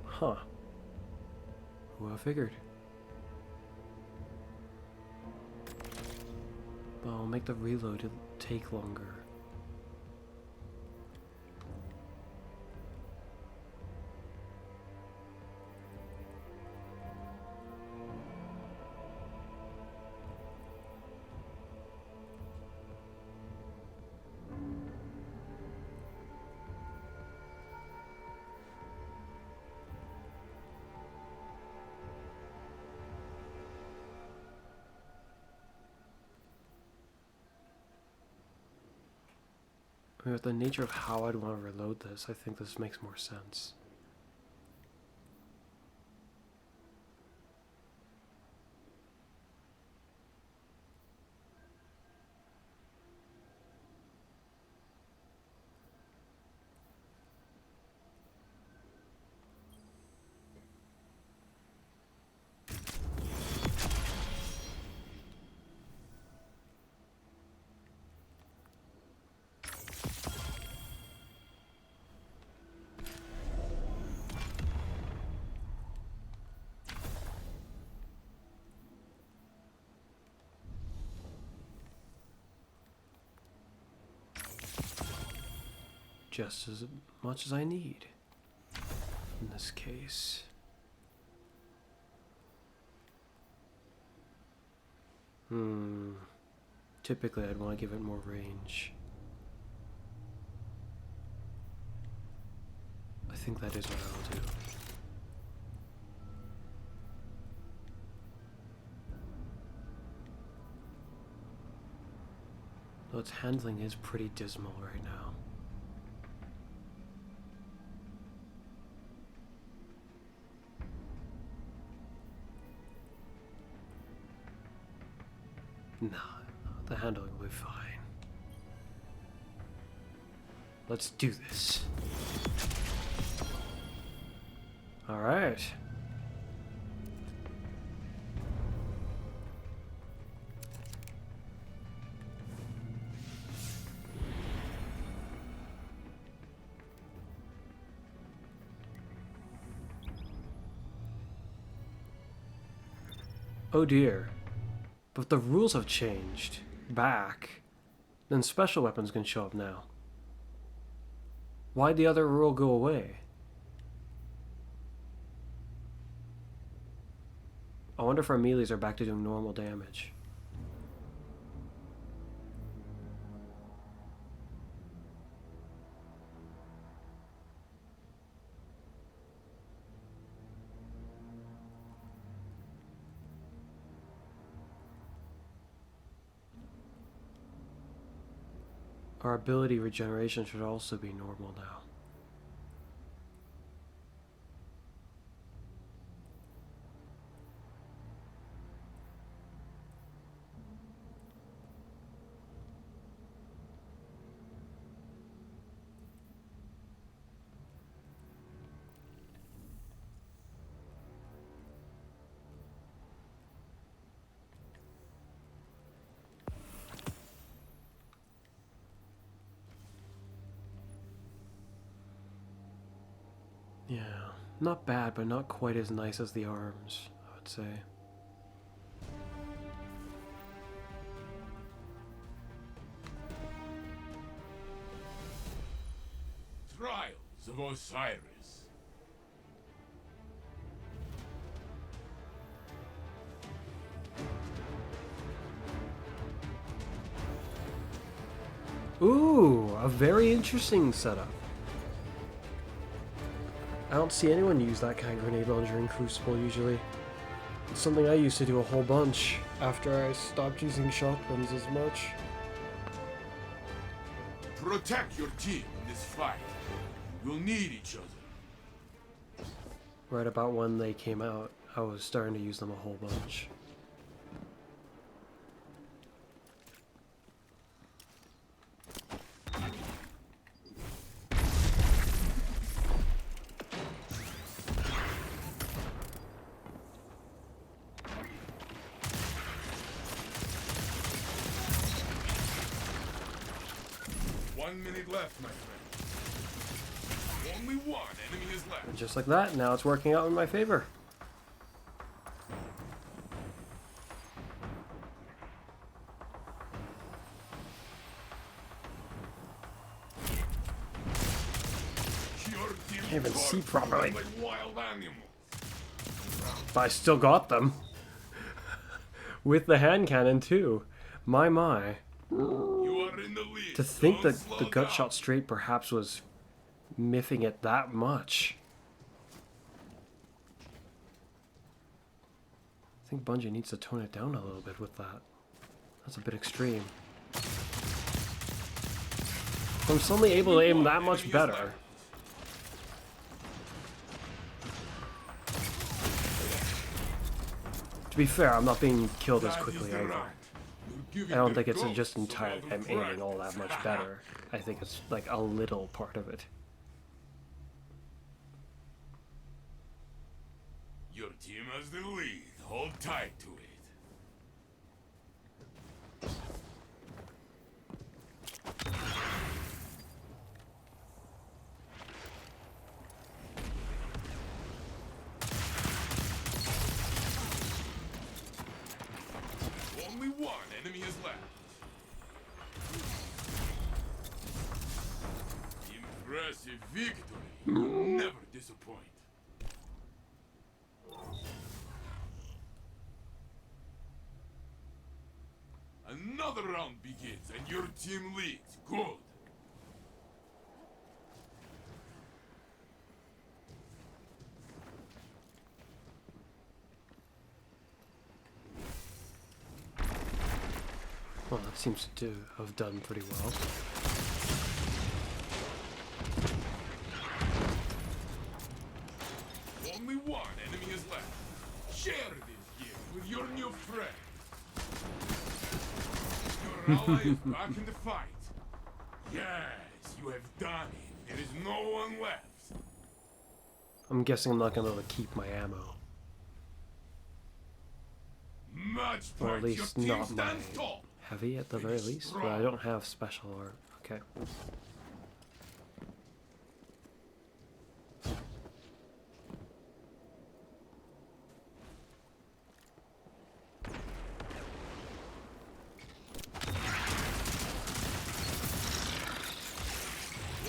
Speaker 1: Huh. Who I figured. Well, I'll make the reload take longer. I mean, with the nature of how I'd want to reload this, I think this makes more sense. Just as much as I need in this case. Typically I'd want to give it more range. I think that is what I'll do. Though its handling is pretty dismal right now. Nah, the handling will be fine. Let's do this. Alright. Oh dear. But the rules have changed. Back. Then special weapons can show up now. Why'd the other rule go away? I wonder if our melees are back to doing normal damage. Our ability regeneration should also be normal now. Yeah, not bad, but not quite as nice as the arms, I would say.
Speaker 9: Trials of Osiris.
Speaker 1: Ooh, a very interesting setup. I don't see anyone use that kind of grenade launcher in Crucible usually. It's something I used to do a whole bunch after I stopped using shotguns as much.
Speaker 9: Protect your team in this fight. You'll need each other.
Speaker 1: Right about when they came out, I was starting to use them a whole bunch.
Speaker 9: Left, my friend. Only one enemy is left.
Speaker 1: And just like that, now it's working out in my favor. Can't even see properly.
Speaker 9: Like wild animals.
Speaker 1: But I still got them. With the hand cannon too. My.
Speaker 9: You are in the lead.
Speaker 1: To think
Speaker 9: Don't
Speaker 1: that
Speaker 9: slow
Speaker 1: the gut
Speaker 9: down.
Speaker 1: shot straight perhaps was miffing it that much. I think Bungie needs to tone it down a little bit with that. That's a bit extreme. I'm suddenly able to aim that much better. To be fair, I'm not being killed as quickly either. I don't think it's just entirely I'm aiming all that much better. I think it's like a little part of it.
Speaker 9: Your team has the lead. Hold tight to it. Only one enemy is left. Impressive victory. You'll never disappoint. Another round begins and your team leads. Good.
Speaker 1: Well, that seems to have done pretty well.
Speaker 9: Only one enemy is left. Share this gift with your new friend. Your ally is back in the fight. Yes, you have done it. There is no one left.
Speaker 1: I'm guessing I'm not going to be able to keep my ammo.
Speaker 9: Match
Speaker 1: Or at
Speaker 9: point.
Speaker 1: least
Speaker 9: Your team
Speaker 1: not my
Speaker 9: stands tall.
Speaker 1: heavy at the very least. But I don't have special art. Okay.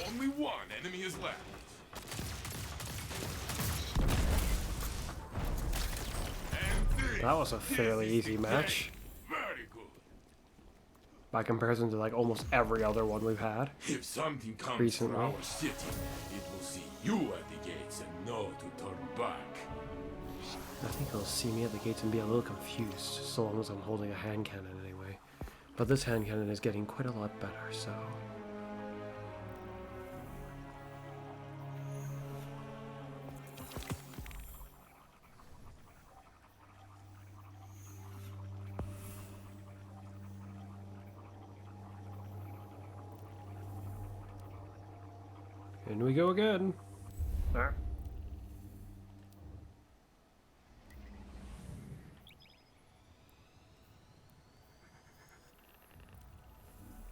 Speaker 9: Only one enemy is left. And
Speaker 1: That was a fairly easy match
Speaker 9: very good.
Speaker 1: by comparison to like almost every other one we've had.
Speaker 9: If something comes
Speaker 1: Recently.
Speaker 9: for our city, it will see you at the gates and know to turn back.
Speaker 1: I think it'll see me at the gates and be a little confused, so long as I'm holding a hand cannon anyway. But this hand cannon is getting quite a lot better, so... In we go again. Ah.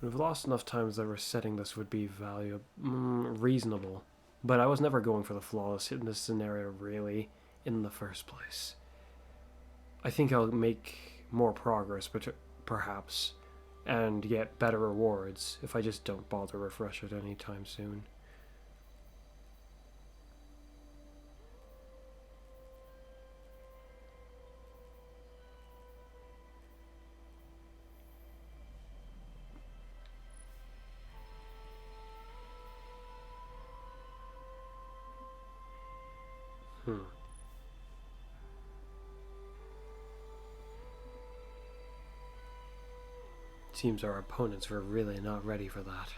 Speaker 1: We've lost enough times that resetting this would be reasonable. But I was never going for the flawless in this scenario, really, in the first place. I think I'll make more progress, but perhaps, and get better rewards if I just don't bother refresh it anytime soon. Seems our opponents were really not ready for that.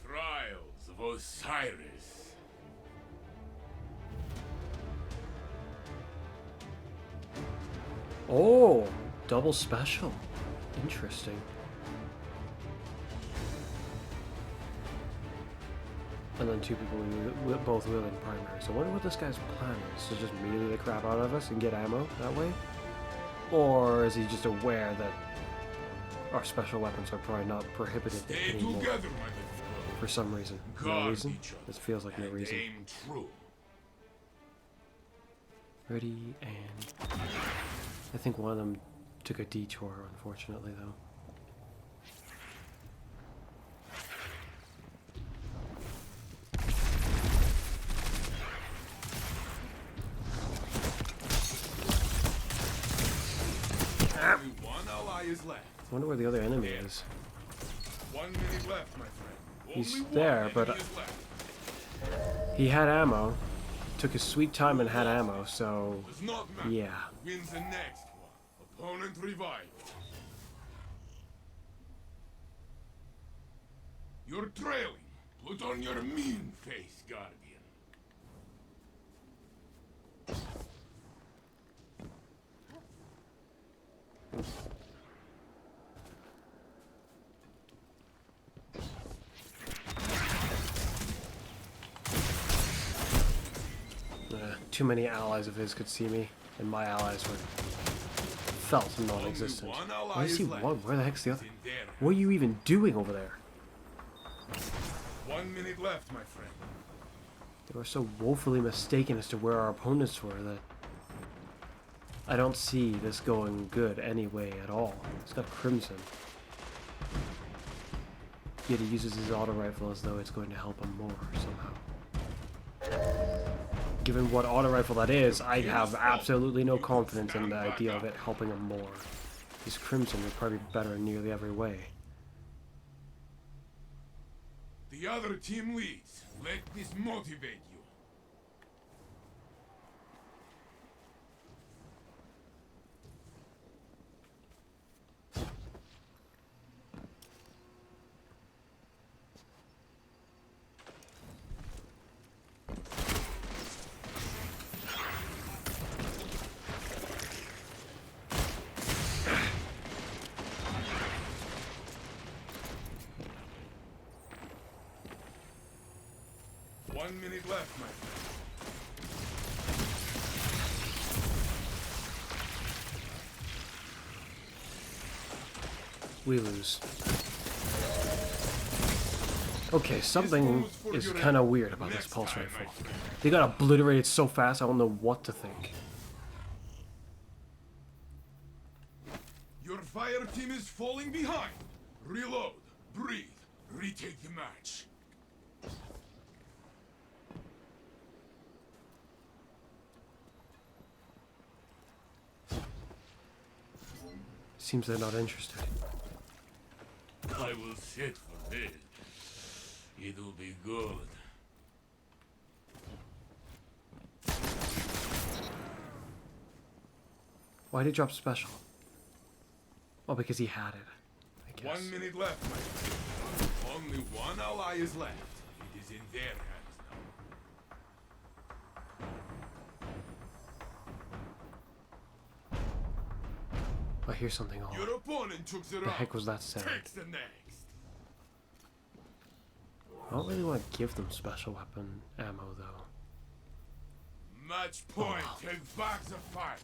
Speaker 9: Trials of Osiris.
Speaker 1: Oh, double special. Interesting. And then two people both wielding primary. So I wonder what this guy's plan is. To just melee the crap out of us and get ammo that way? Or is he just aware that our special weapons are probably not prohibited
Speaker 9: Stay
Speaker 1: anymore?
Speaker 9: together, my little
Speaker 1: For some reason. No
Speaker 9: Guard
Speaker 1: reason?
Speaker 9: each other
Speaker 1: This feels like no
Speaker 9: and
Speaker 1: reason.
Speaker 9: aim true.
Speaker 1: Ready, and... I think one of them took a detour, unfortunately, though.
Speaker 9: Only one ally is left.
Speaker 1: I wonder where the other enemy is.
Speaker 9: 1 minute left, my friend.
Speaker 1: He's
Speaker 9: Only one
Speaker 1: there, but
Speaker 9: enemy is left.
Speaker 1: he had ammo. Took his sweet time and had ammo, so...
Speaker 9: Does not matter.
Speaker 1: Yeah.
Speaker 9: Wins the next one. Opponent revived. You're trailing. Put on your mean face, Guardian.
Speaker 1: Too many allies of his could see me, and my allies were felt non-existent.
Speaker 9: Only one ally
Speaker 1: Why is he
Speaker 9: is left.
Speaker 1: one? Where the heck's the other?
Speaker 9: In there.
Speaker 1: What are you even doing over there?
Speaker 9: 1 minute left, my friend.
Speaker 1: They were so woefully mistaken as to where our opponents were that I don't see this going good anyway at all. It's got Crimson. Yet he uses his auto rifle as though it's going to help him more somehow. Given what auto rifle that is, I have absolutely no confidence in the idea of it helping him more. His Crimson would probably be better in nearly every way.
Speaker 9: The other team leads. Let this motivate you. One minute left, my friend.
Speaker 1: We lose. Okay, something is kind of weird about this pulse rifle. They got obliterated so fast, I don't know what to think.
Speaker 9: Your fire team is falling behind. Reload, breathe, retake the match.
Speaker 1: Seems they're not interested.
Speaker 9: I will sit for this. It'll be good.
Speaker 1: Why did he drop special? Well, because he had it, I guess.
Speaker 9: 1 minute left, my friend. Only one ally is left. It is in their hands
Speaker 1: I hear something
Speaker 9: now.
Speaker 1: odd.
Speaker 9: Your opponent took the
Speaker 1: The heck was that sound?
Speaker 9: Takes the next.
Speaker 1: I don't really want to give them special weapon ammo, though.
Speaker 9: Match point. Take back the fight.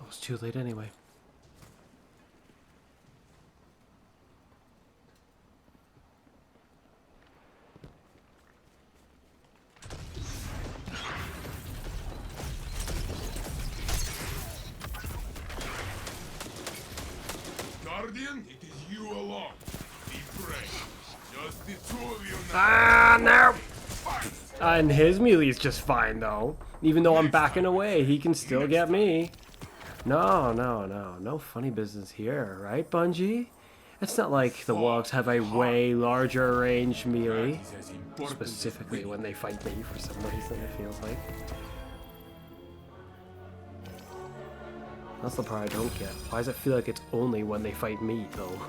Speaker 1: Oh, it's too late anyway.
Speaker 9: Guardian, it is you alone. Be brave. Just the two of you now.
Speaker 1: Ah, no!
Speaker 9: Fight.
Speaker 1: And his melee's just fine, though. Even though I'm backing away, he can still get me. No, no, no. No funny business here, right, Bungie? It's not like the Wogs have a way larger range melee. Specifically when they fight me for some reason, it feels like. That's the part I don't get. Why does it feel like it's only when they fight me, though?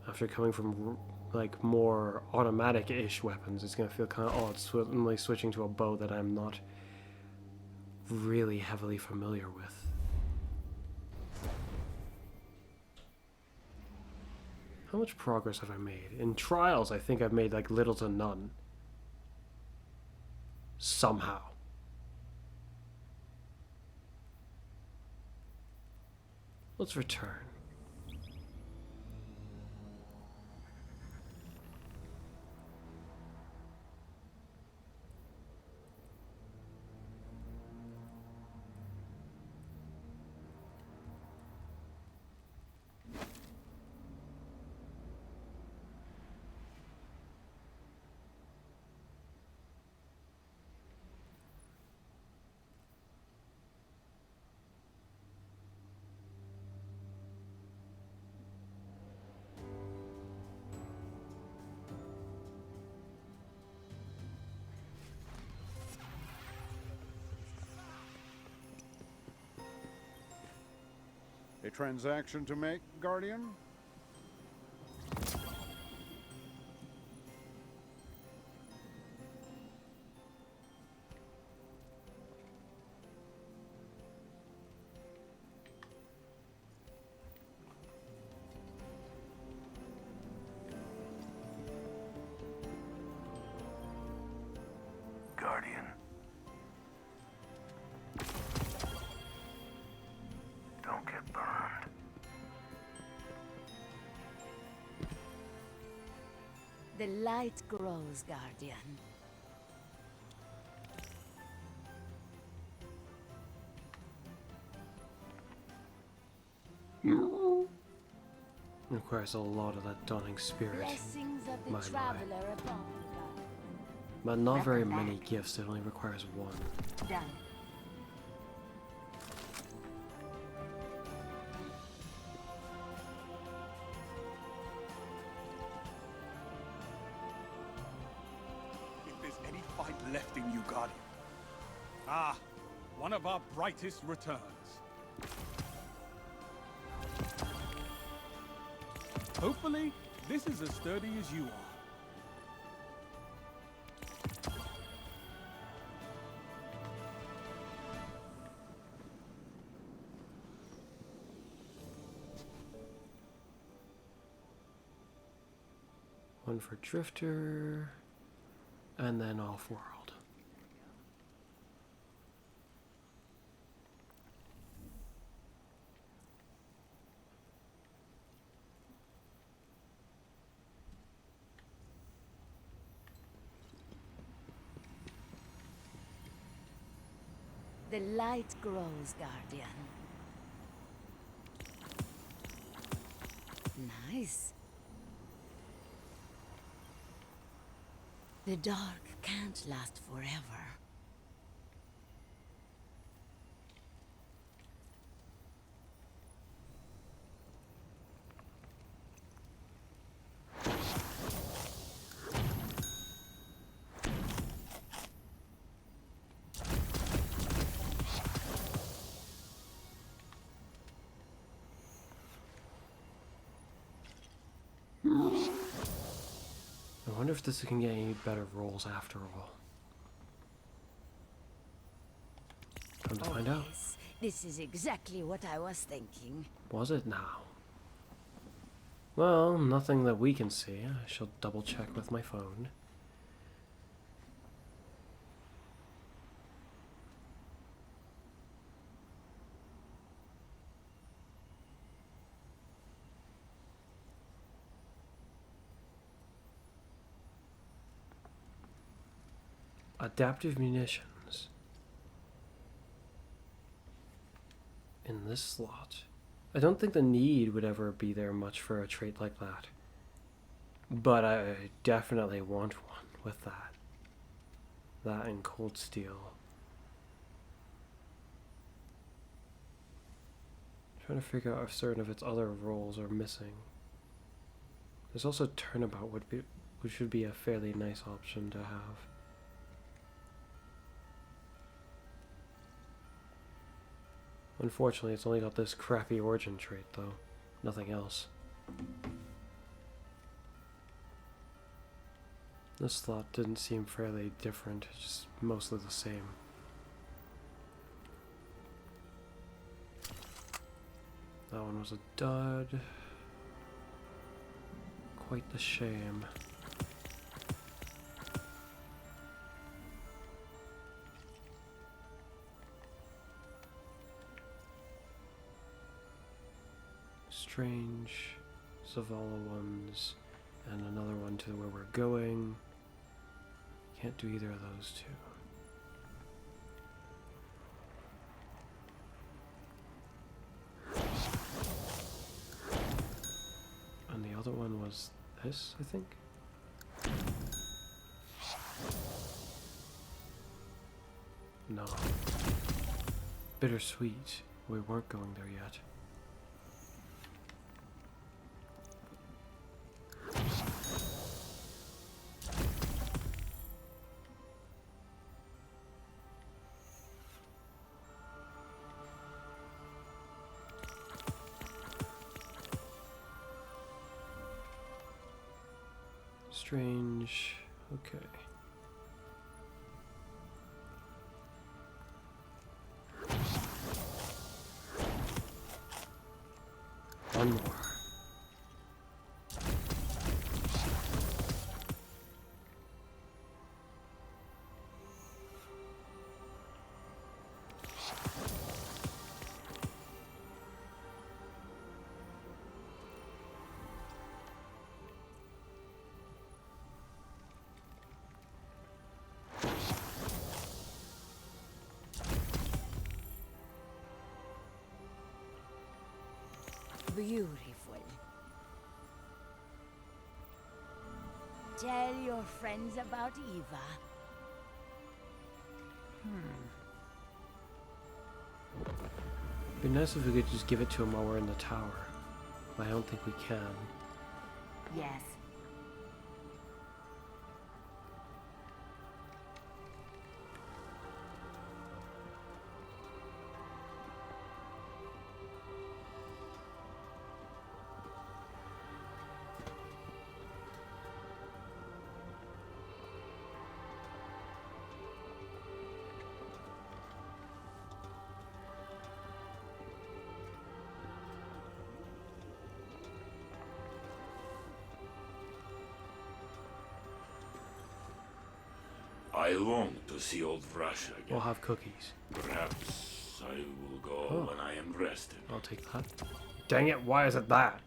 Speaker 1: After coming from, like, more automatic-ish weapons, it's gonna feel kind of odd suddenly switching to a bow that I'm not really heavily familiar with. How much progress have I made? In trials, I think I've made, like, little to none. Somehow. Let's return.
Speaker 10: A transaction to make, Guardian?
Speaker 5: Guardian. Don't get burned.
Speaker 7: The light grows, Guardian.
Speaker 1: Requires a lot of that dawning spirit.
Speaker 7: Blessings of the
Speaker 1: My.
Speaker 7: traveler upon you, Guardian.
Speaker 1: But not very
Speaker 7: Welcome
Speaker 1: many
Speaker 7: back.
Speaker 1: gifts, it only requires one.
Speaker 7: Done.
Speaker 6: If there's any fight left in you, Guardian. Ah, one of our brightest returns. Hopefully, this is as sturdy as you are.
Speaker 1: One for Drifter, and then Off-World.
Speaker 7: The light grows, Guardian. Nice. The dark can't last forever.
Speaker 1: I wonder if this can get any better rolls after all. Time to find out.
Speaker 7: Yes, this is exactly what I was thinking.
Speaker 1: Was it now? Well, nothing that we can see. I shall double check with my phone. Adaptive munitions. In this slot. I don't think the need would ever be there much for a trait like that. But I definitely want one with that. That and cold steel. Trying to figure out if certain of its other roles are missing. There's also turnabout which would be a fairly nice option to have. Unfortunately, it's only got this crappy origin trait, though. Nothing else. This slot didn't seem fairly different, just mostly the same. That one was a dud. Quite the shame. Strange, Zavala ones, and another one to where we're going. Can't do either of those two. And the other one was this, I think? No. Bittersweet. We weren't going there yet. Strange. Okay. One more.
Speaker 7: Beautiful. Tell your friends about Eva.
Speaker 1: Be nice if we could just give it to him while we're in the tower. But I don't think we can.
Speaker 7: Yes.
Speaker 5: I long to see old Russia again.
Speaker 1: We'll have cookies.
Speaker 5: Perhaps I will go when I am rested.
Speaker 1: I'll take that. Dang it, why is it that?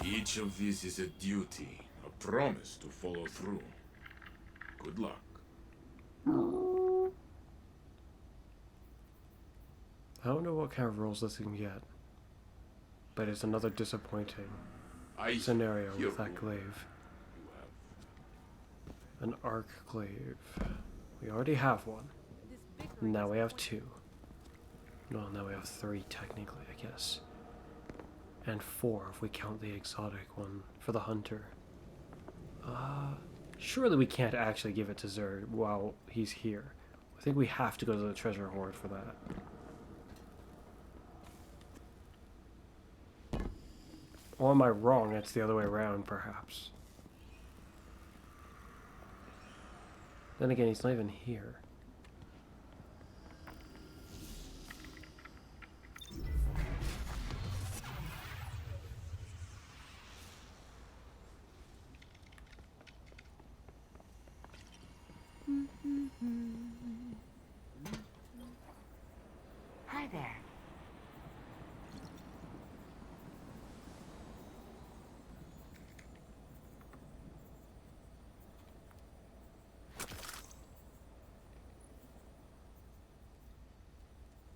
Speaker 9: Each of these is a duty, a promise to follow through. Good luck.
Speaker 1: I don't know what kind of rolls this can get. But it's another disappointing scenario with that glaive. An arc glaive. We already have one. Now we have two. No, now we have three technically, I guess. And four if we count the exotic one for the hunter. Surely we can't actually give it to Zerd while he's here. I think we have to go to the treasure hoard for that. Or am I wrong? It's the other way around, perhaps. Then again, he's not even here.
Speaker 7: Hi there.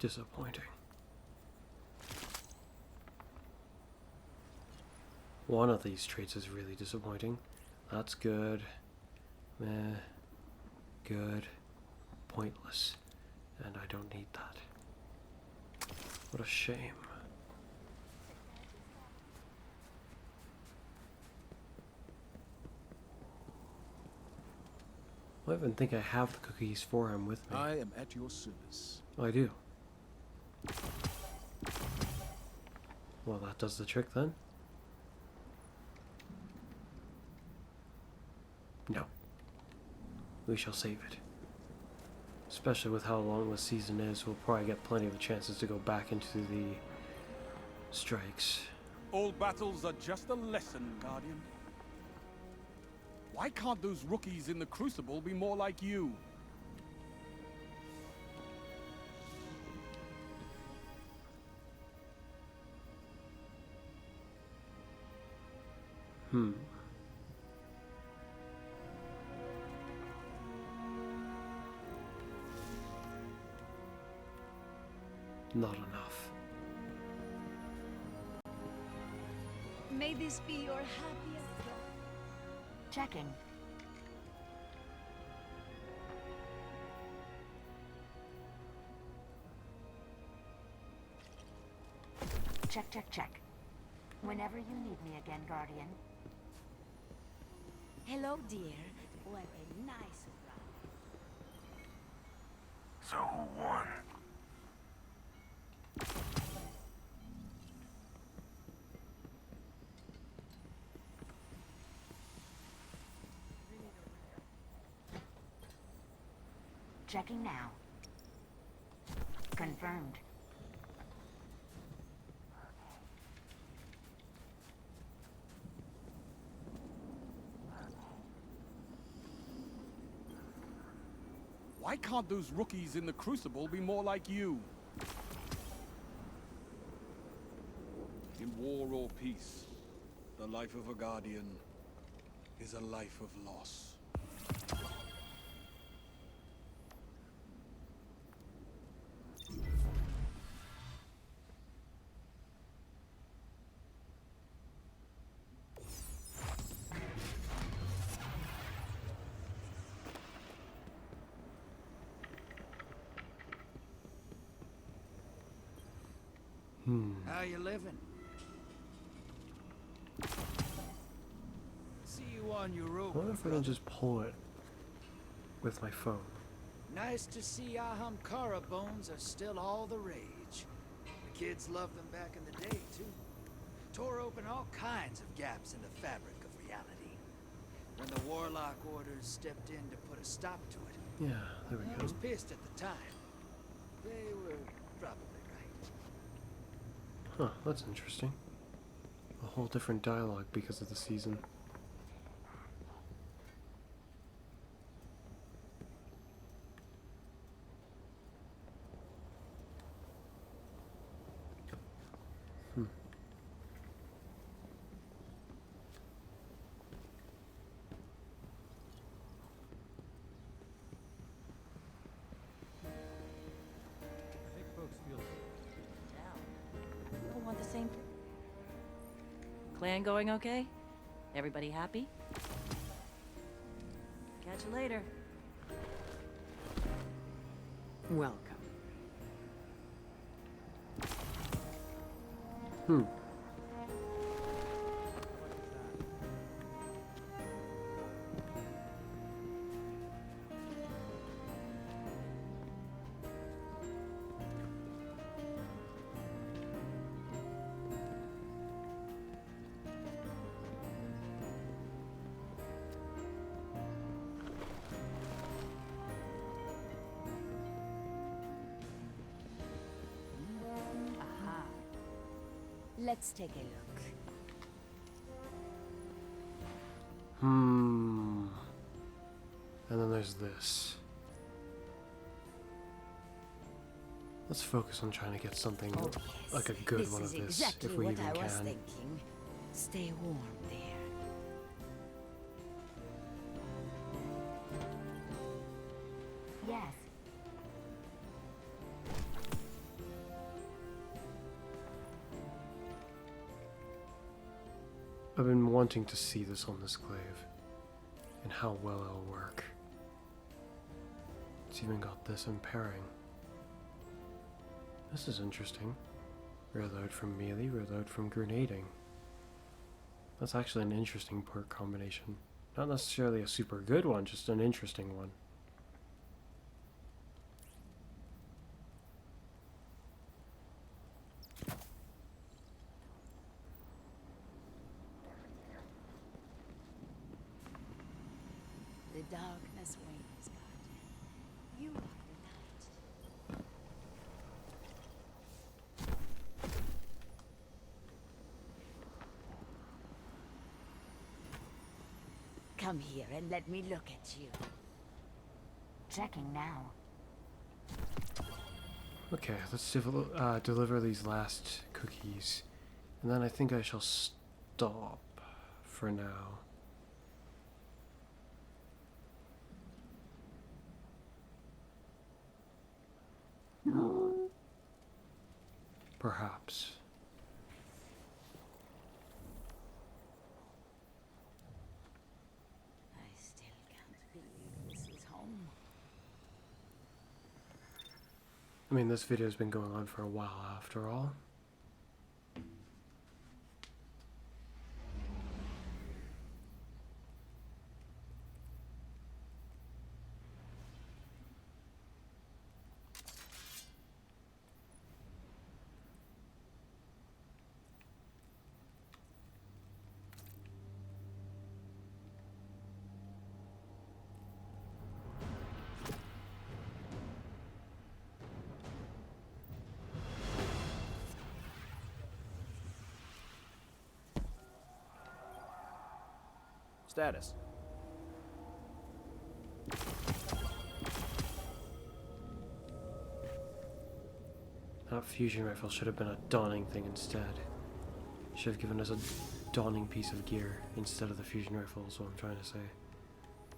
Speaker 1: Disappointing. One of these traits is really disappointing. That's good. Meh. Good. Pointless. And I don't need that. What a shame. I don't even think I have the cookies for him with me.
Speaker 6: I am at your service.
Speaker 1: Oh, I do. Well, that does the trick then. No. We shall save it. Especially with how long the season is, we'll probably get plenty of chances to go back into the strikes.
Speaker 6: All battles are just a lesson, Guardian. Why can't those rookies in the Crucible be more like you?
Speaker 1: Hmm. Not enough.
Speaker 7: May this be your happiest.
Speaker 3: Checking. Check, check, check. Whenever you need me again, Guardian.
Speaker 7: Hello, dear. What a nice surprise.
Speaker 5: So who won?
Speaker 3: Checking now. Confirmed.
Speaker 6: Why can't those rookies in the Crucible be more like you? In war or peace, the life of a Guardian is a life of loss.
Speaker 2: How you living? See you on your road.
Speaker 1: I wonder if I can just pull it with my phone.
Speaker 2: Nice to see Ahamkara bones are still all the rage. The kids loved them back in the day, too. Tore open all kinds of gaps in the fabric of reality. When the Warlock orders stepped in to put a stop to it,
Speaker 1: Yeah, there we
Speaker 2: I
Speaker 1: go.
Speaker 2: was pissed at the time. They were probably right.
Speaker 1: Huh, that's interesting. A whole different dialogue because of the season. Hmm.
Speaker 11: I think folks feel
Speaker 3: Down. You don't want the same. Clan going okay? Everybody happy? Catch you later.
Speaker 7: Welcome.
Speaker 1: Hmm.
Speaker 7: Aha. Let's take a look.
Speaker 1: Hmm. And then there's this. Let's focus on trying to get something
Speaker 7: Oh, yes.
Speaker 1: like a good
Speaker 7: this
Speaker 1: one
Speaker 7: is
Speaker 1: of this,
Speaker 7: exactly
Speaker 1: if we
Speaker 7: what
Speaker 1: even
Speaker 7: I was
Speaker 1: can.
Speaker 7: thinking. Stay warm there.
Speaker 3: Yes.
Speaker 1: I've been wanting to see this on this glaive, and how well it'll work. It's even got this in pairing. This is interesting. Reload from melee, reload from grenading. That's actually an interesting perk combination. Not necessarily a super good one, just an interesting one.
Speaker 7: The darkness wanes, Guardian. You are the light. Come here and let me look at you.
Speaker 3: Checking now.
Speaker 1: Okay, let's deliver these last cookies. And then I think I shall stop for now. Perhaps.
Speaker 7: I still can't believe this is home.
Speaker 1: I mean, this video's been going on for a while after all.
Speaker 11: Status.
Speaker 1: That fusion rifle should have been a dawning thing instead. Should have given us a dawning piece of gear instead of the fusion rifle, is what I'm trying to say.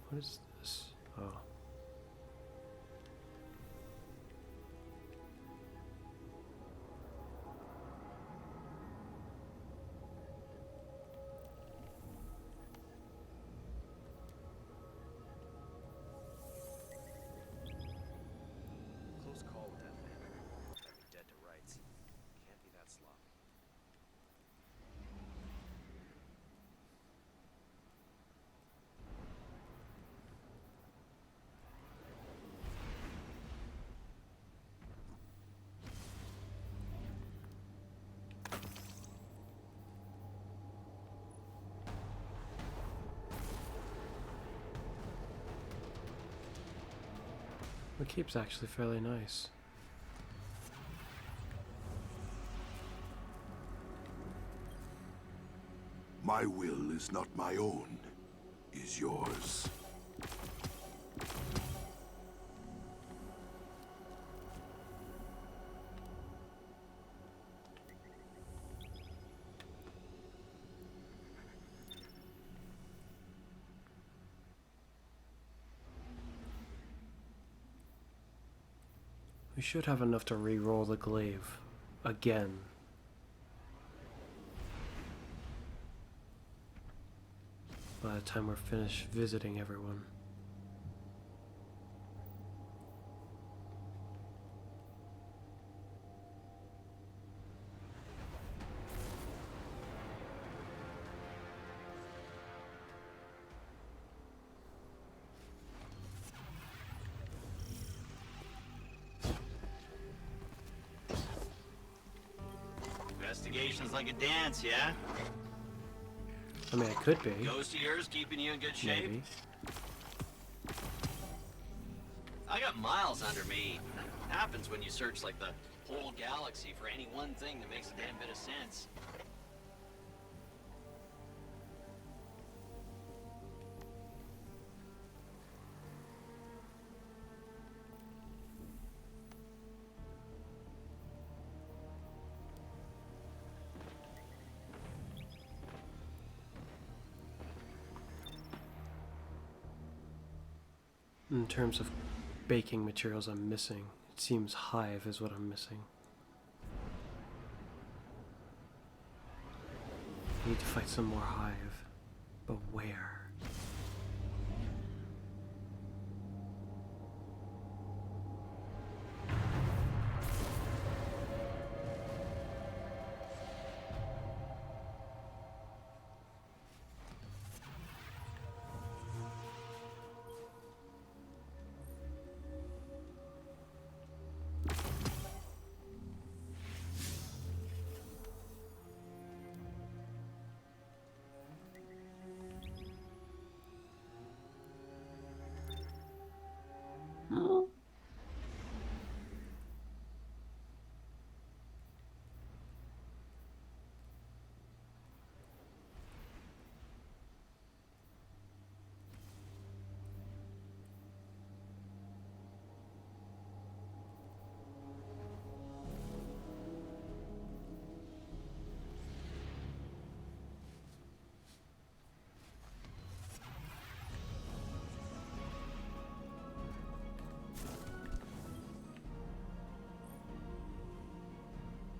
Speaker 1: What is this? Oh.
Speaker 11: Close call with that man. I'd be dead to rights. Can't be that sloppy.
Speaker 1: The keep's actually fairly nice.
Speaker 12: My will is not my own, is yours.
Speaker 1: We should have enough to re-roll the glaive again. By the time we're finished visiting everyone.
Speaker 4: Investigation's like a dance, yeah?
Speaker 1: I mean, it could be.
Speaker 4: Ghost of yours keeping you in good shape?
Speaker 1: Maybe.
Speaker 4: I got miles under me. Happens when you search like the whole galaxy for any one thing that makes a damn bit of sense.
Speaker 1: In terms of baking materials I'm missing, it seems hive is what I'm missing. I need to fight some more hive. But where?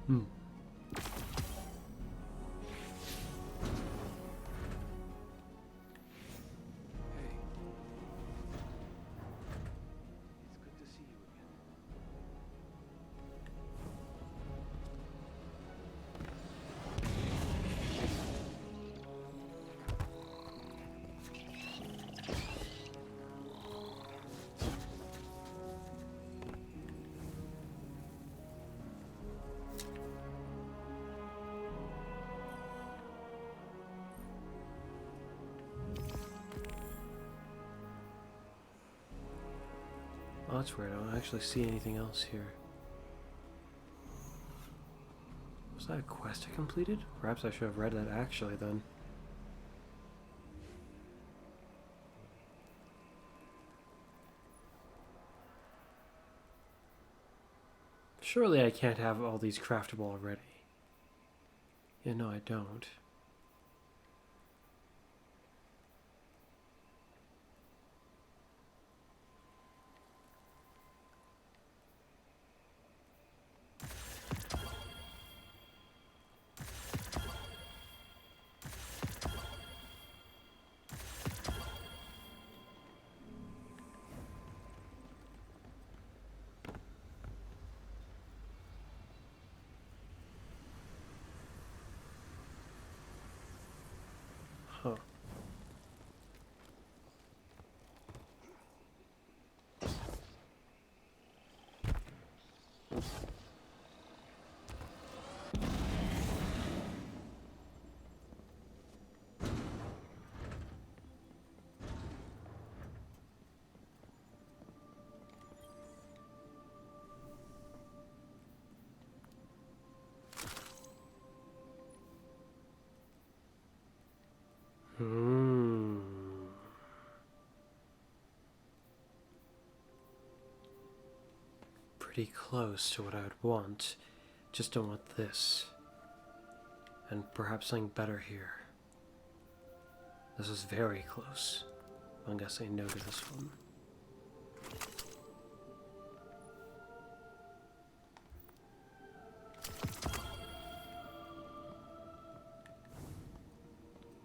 Speaker 1: Hmm.
Speaker 11: Hey. It's good to see you again.
Speaker 1: Oh, that's weird. I don't actually see anything else here. Was that a quest I completed? Perhaps I should have read that actually then. Surely I can't have all these craftable already. Yeah, no, I don't. Huh. Hmm. Pretty close to what I would want. Just don't want this. And perhaps something better here. This is very close. I'm gonna say no to this one.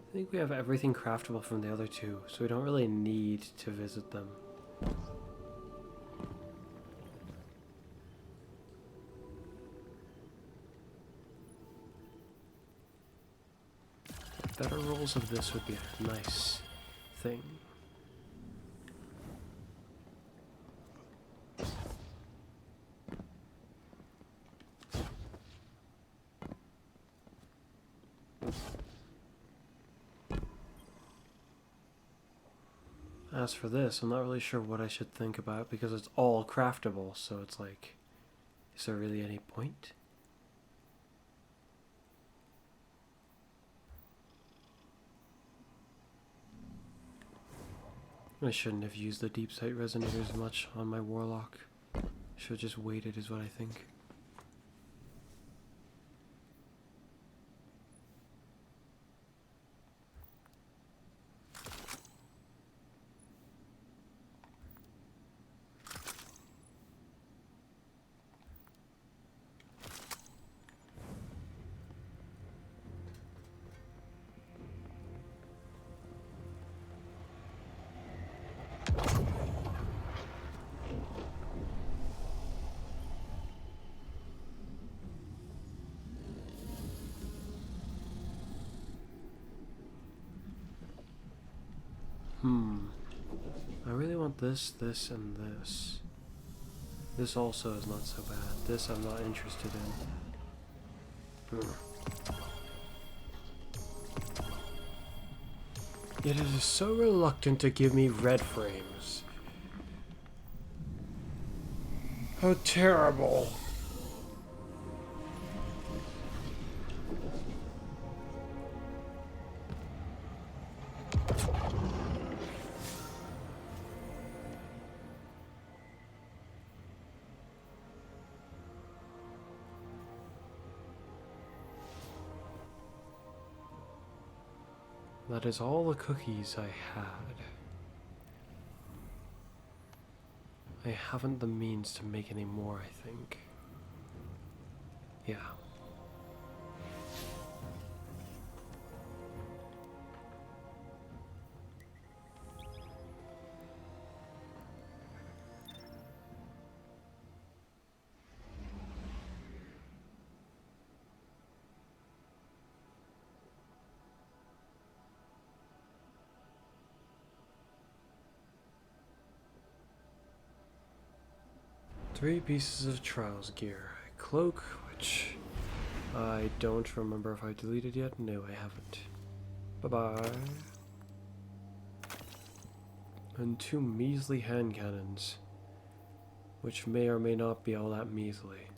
Speaker 1: I think we have everything craftable from the other two, so we don't really need to visit them. Better rolls of this would be a nice thing. As for this, I'm not really sure what I should think about because it's all craftable, so it's like, is there really any point? I shouldn't have used the deep sight resonators much on my warlock. Should have just waited is what I think. I really want this, this, and this. This also is not so bad. This I'm not interested in. Yet it is so reluctant to give me red frames. How terrible. That is all the cookies I had. I haven't the means to make any more, I think. Yeah, 3 pieces of trials gear. A cloak, which I don't remember if I deleted yet. No, I haven't. Bye-bye. And 2 measly hand cannons, which may or may not be all that measly.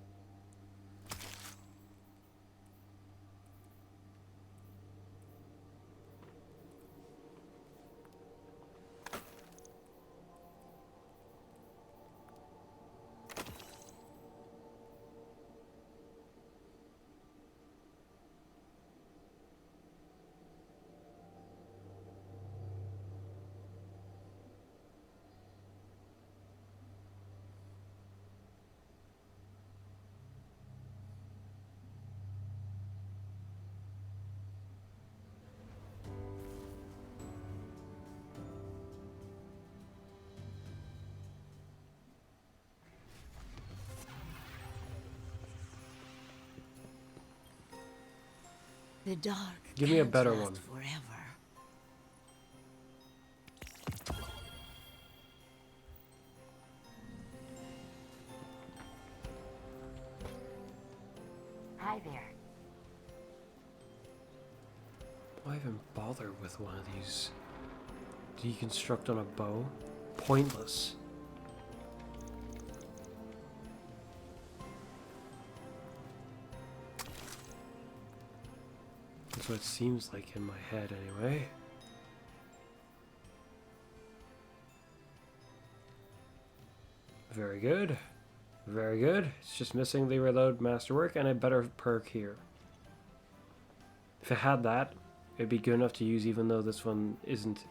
Speaker 7: The dark
Speaker 1: Give me a
Speaker 7: can't
Speaker 1: better
Speaker 7: last
Speaker 1: one.
Speaker 7: forever. Hi there.
Speaker 1: Why even bother with one of these? Deconstruct on a bow? Pointless. That's what it seems like in my head anyway. Very good. Very good. It's just missing the reload masterwork and a better perk here. If it had that, it'd be good enough to use even though this one isn't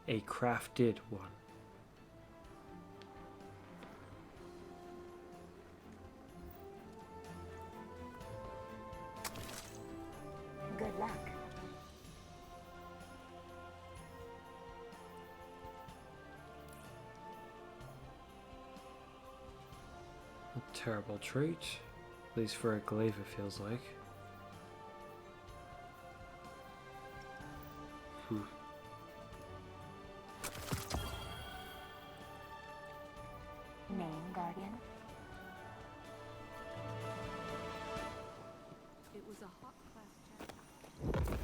Speaker 1: a crafted one.
Speaker 7: Good luck.
Speaker 1: A terrible trait. At least for a glaive it feels like.
Speaker 7: Name, Guardian?
Speaker 8: It was a hot class chat.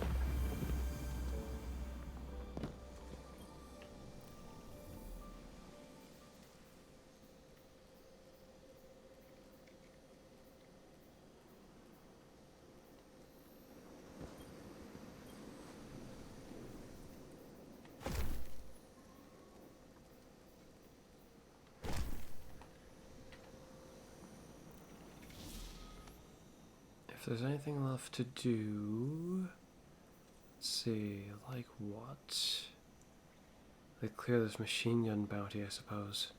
Speaker 1: If there's anything left to do, let's see, like what? Like clear this machine gun bounty, I suppose.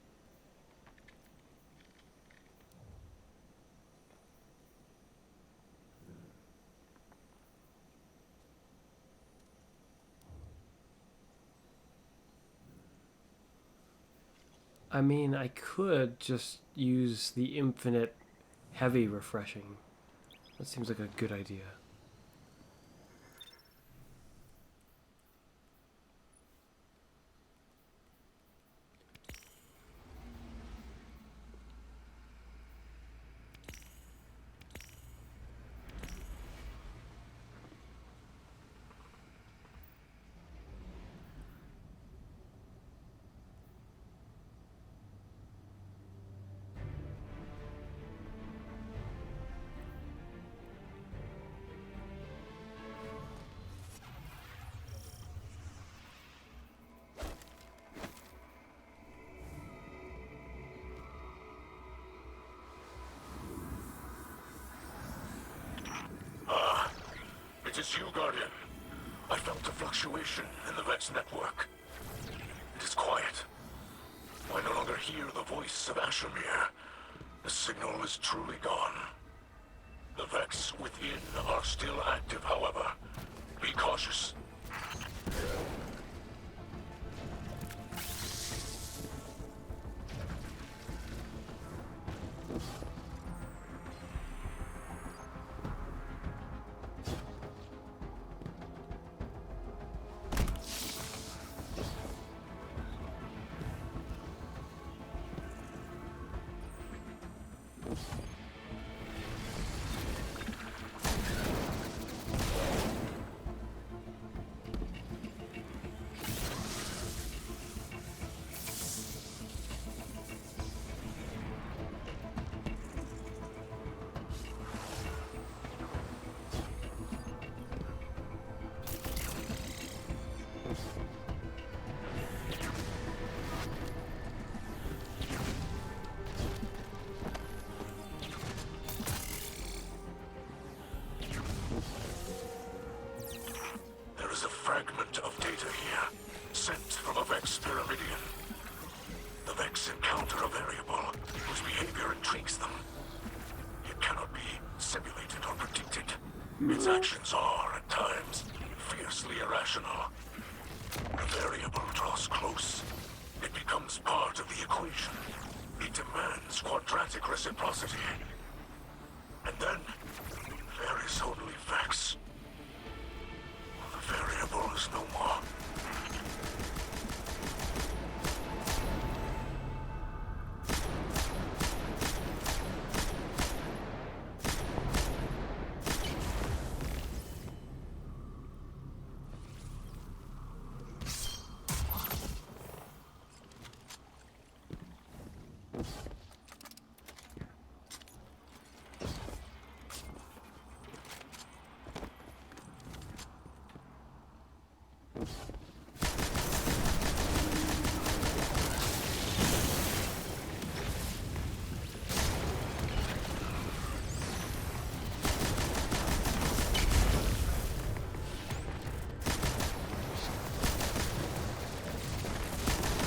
Speaker 1: I mean, I could just use the infinite heavy refreshing. That seems like a good idea.
Speaker 12: It is you, Guardian. I felt a fluctuation in the Vex network. It is quiet. I no longer hear the voice of Ashermere. The signal is truly gone. The Vex within are still active, however. Be cautious. There is a fragment of data here, sent from a Vex Pyramidion. The Vex encounter a variable whose behavior intrigues them. It cannot be simulated or predicted. Its actions are, at times, fiercely irrational. The variable draws close. It becomes part of the equation. It demands quadratic reciprocity. And then, there is only Vex. The variable is no more.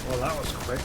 Speaker 1: Well, that was quick.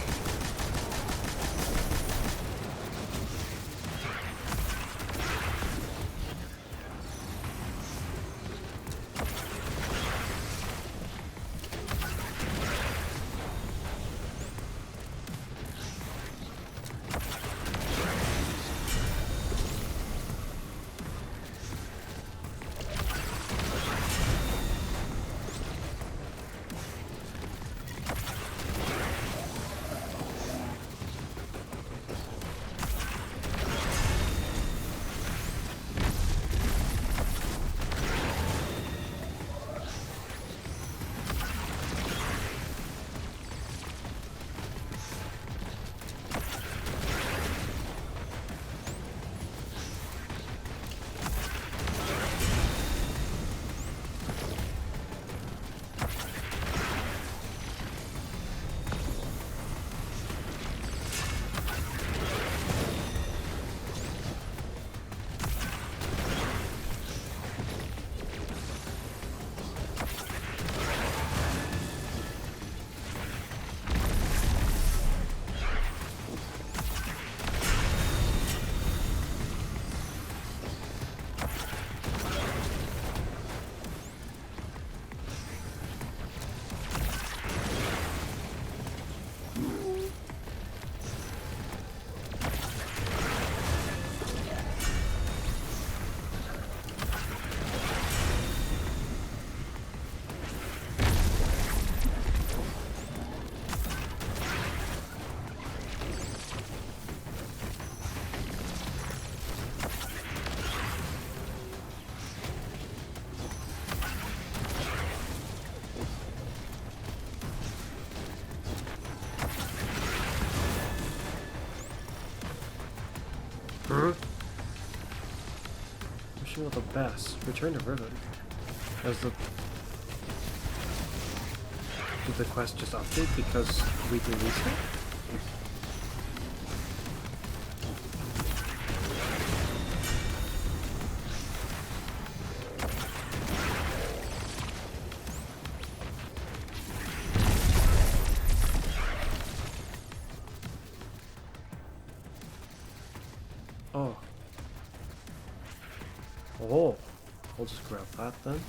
Speaker 1: Wishing all the best. Return to Riven. Did the quest just update because we released it? Oh. Oh. We'll just grab that then.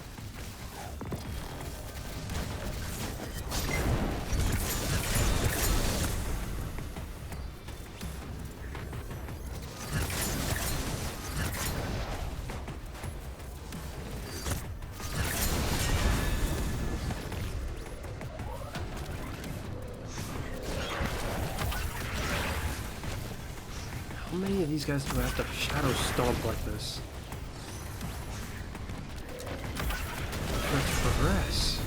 Speaker 1: How many of these guys do I have to shadow stomp like this? Let's progress.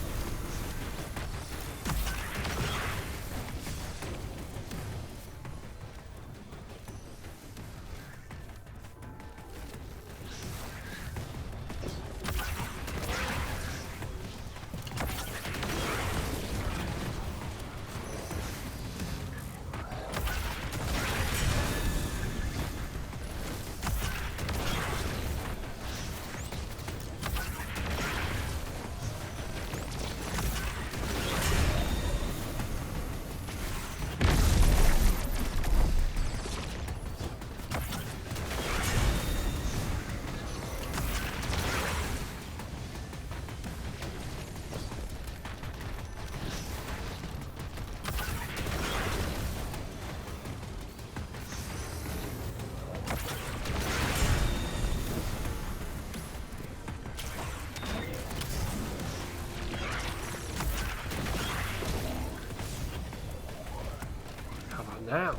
Speaker 1: Now.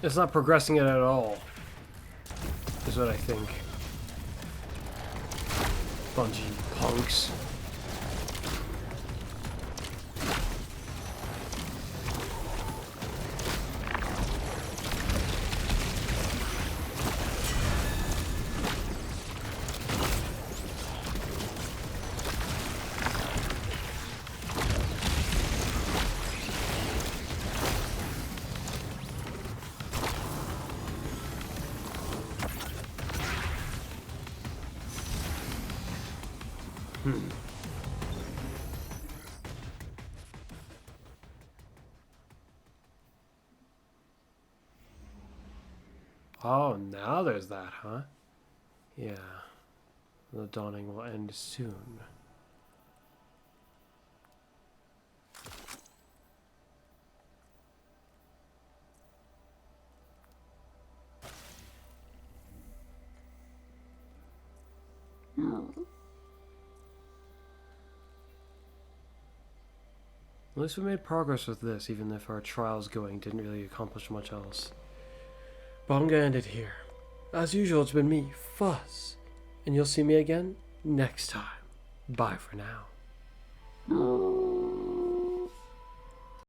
Speaker 1: It's not progressing it at all, is what I think. Bungie punks. Oh, now there's that, huh? Yeah. The dawning will end soon. At least we made progress with this, even if our trials going didn't really accomplish much else. But I'm gonna end it here. As usual, it's been me, Fuzz. And you'll see me again next time. Bye for now.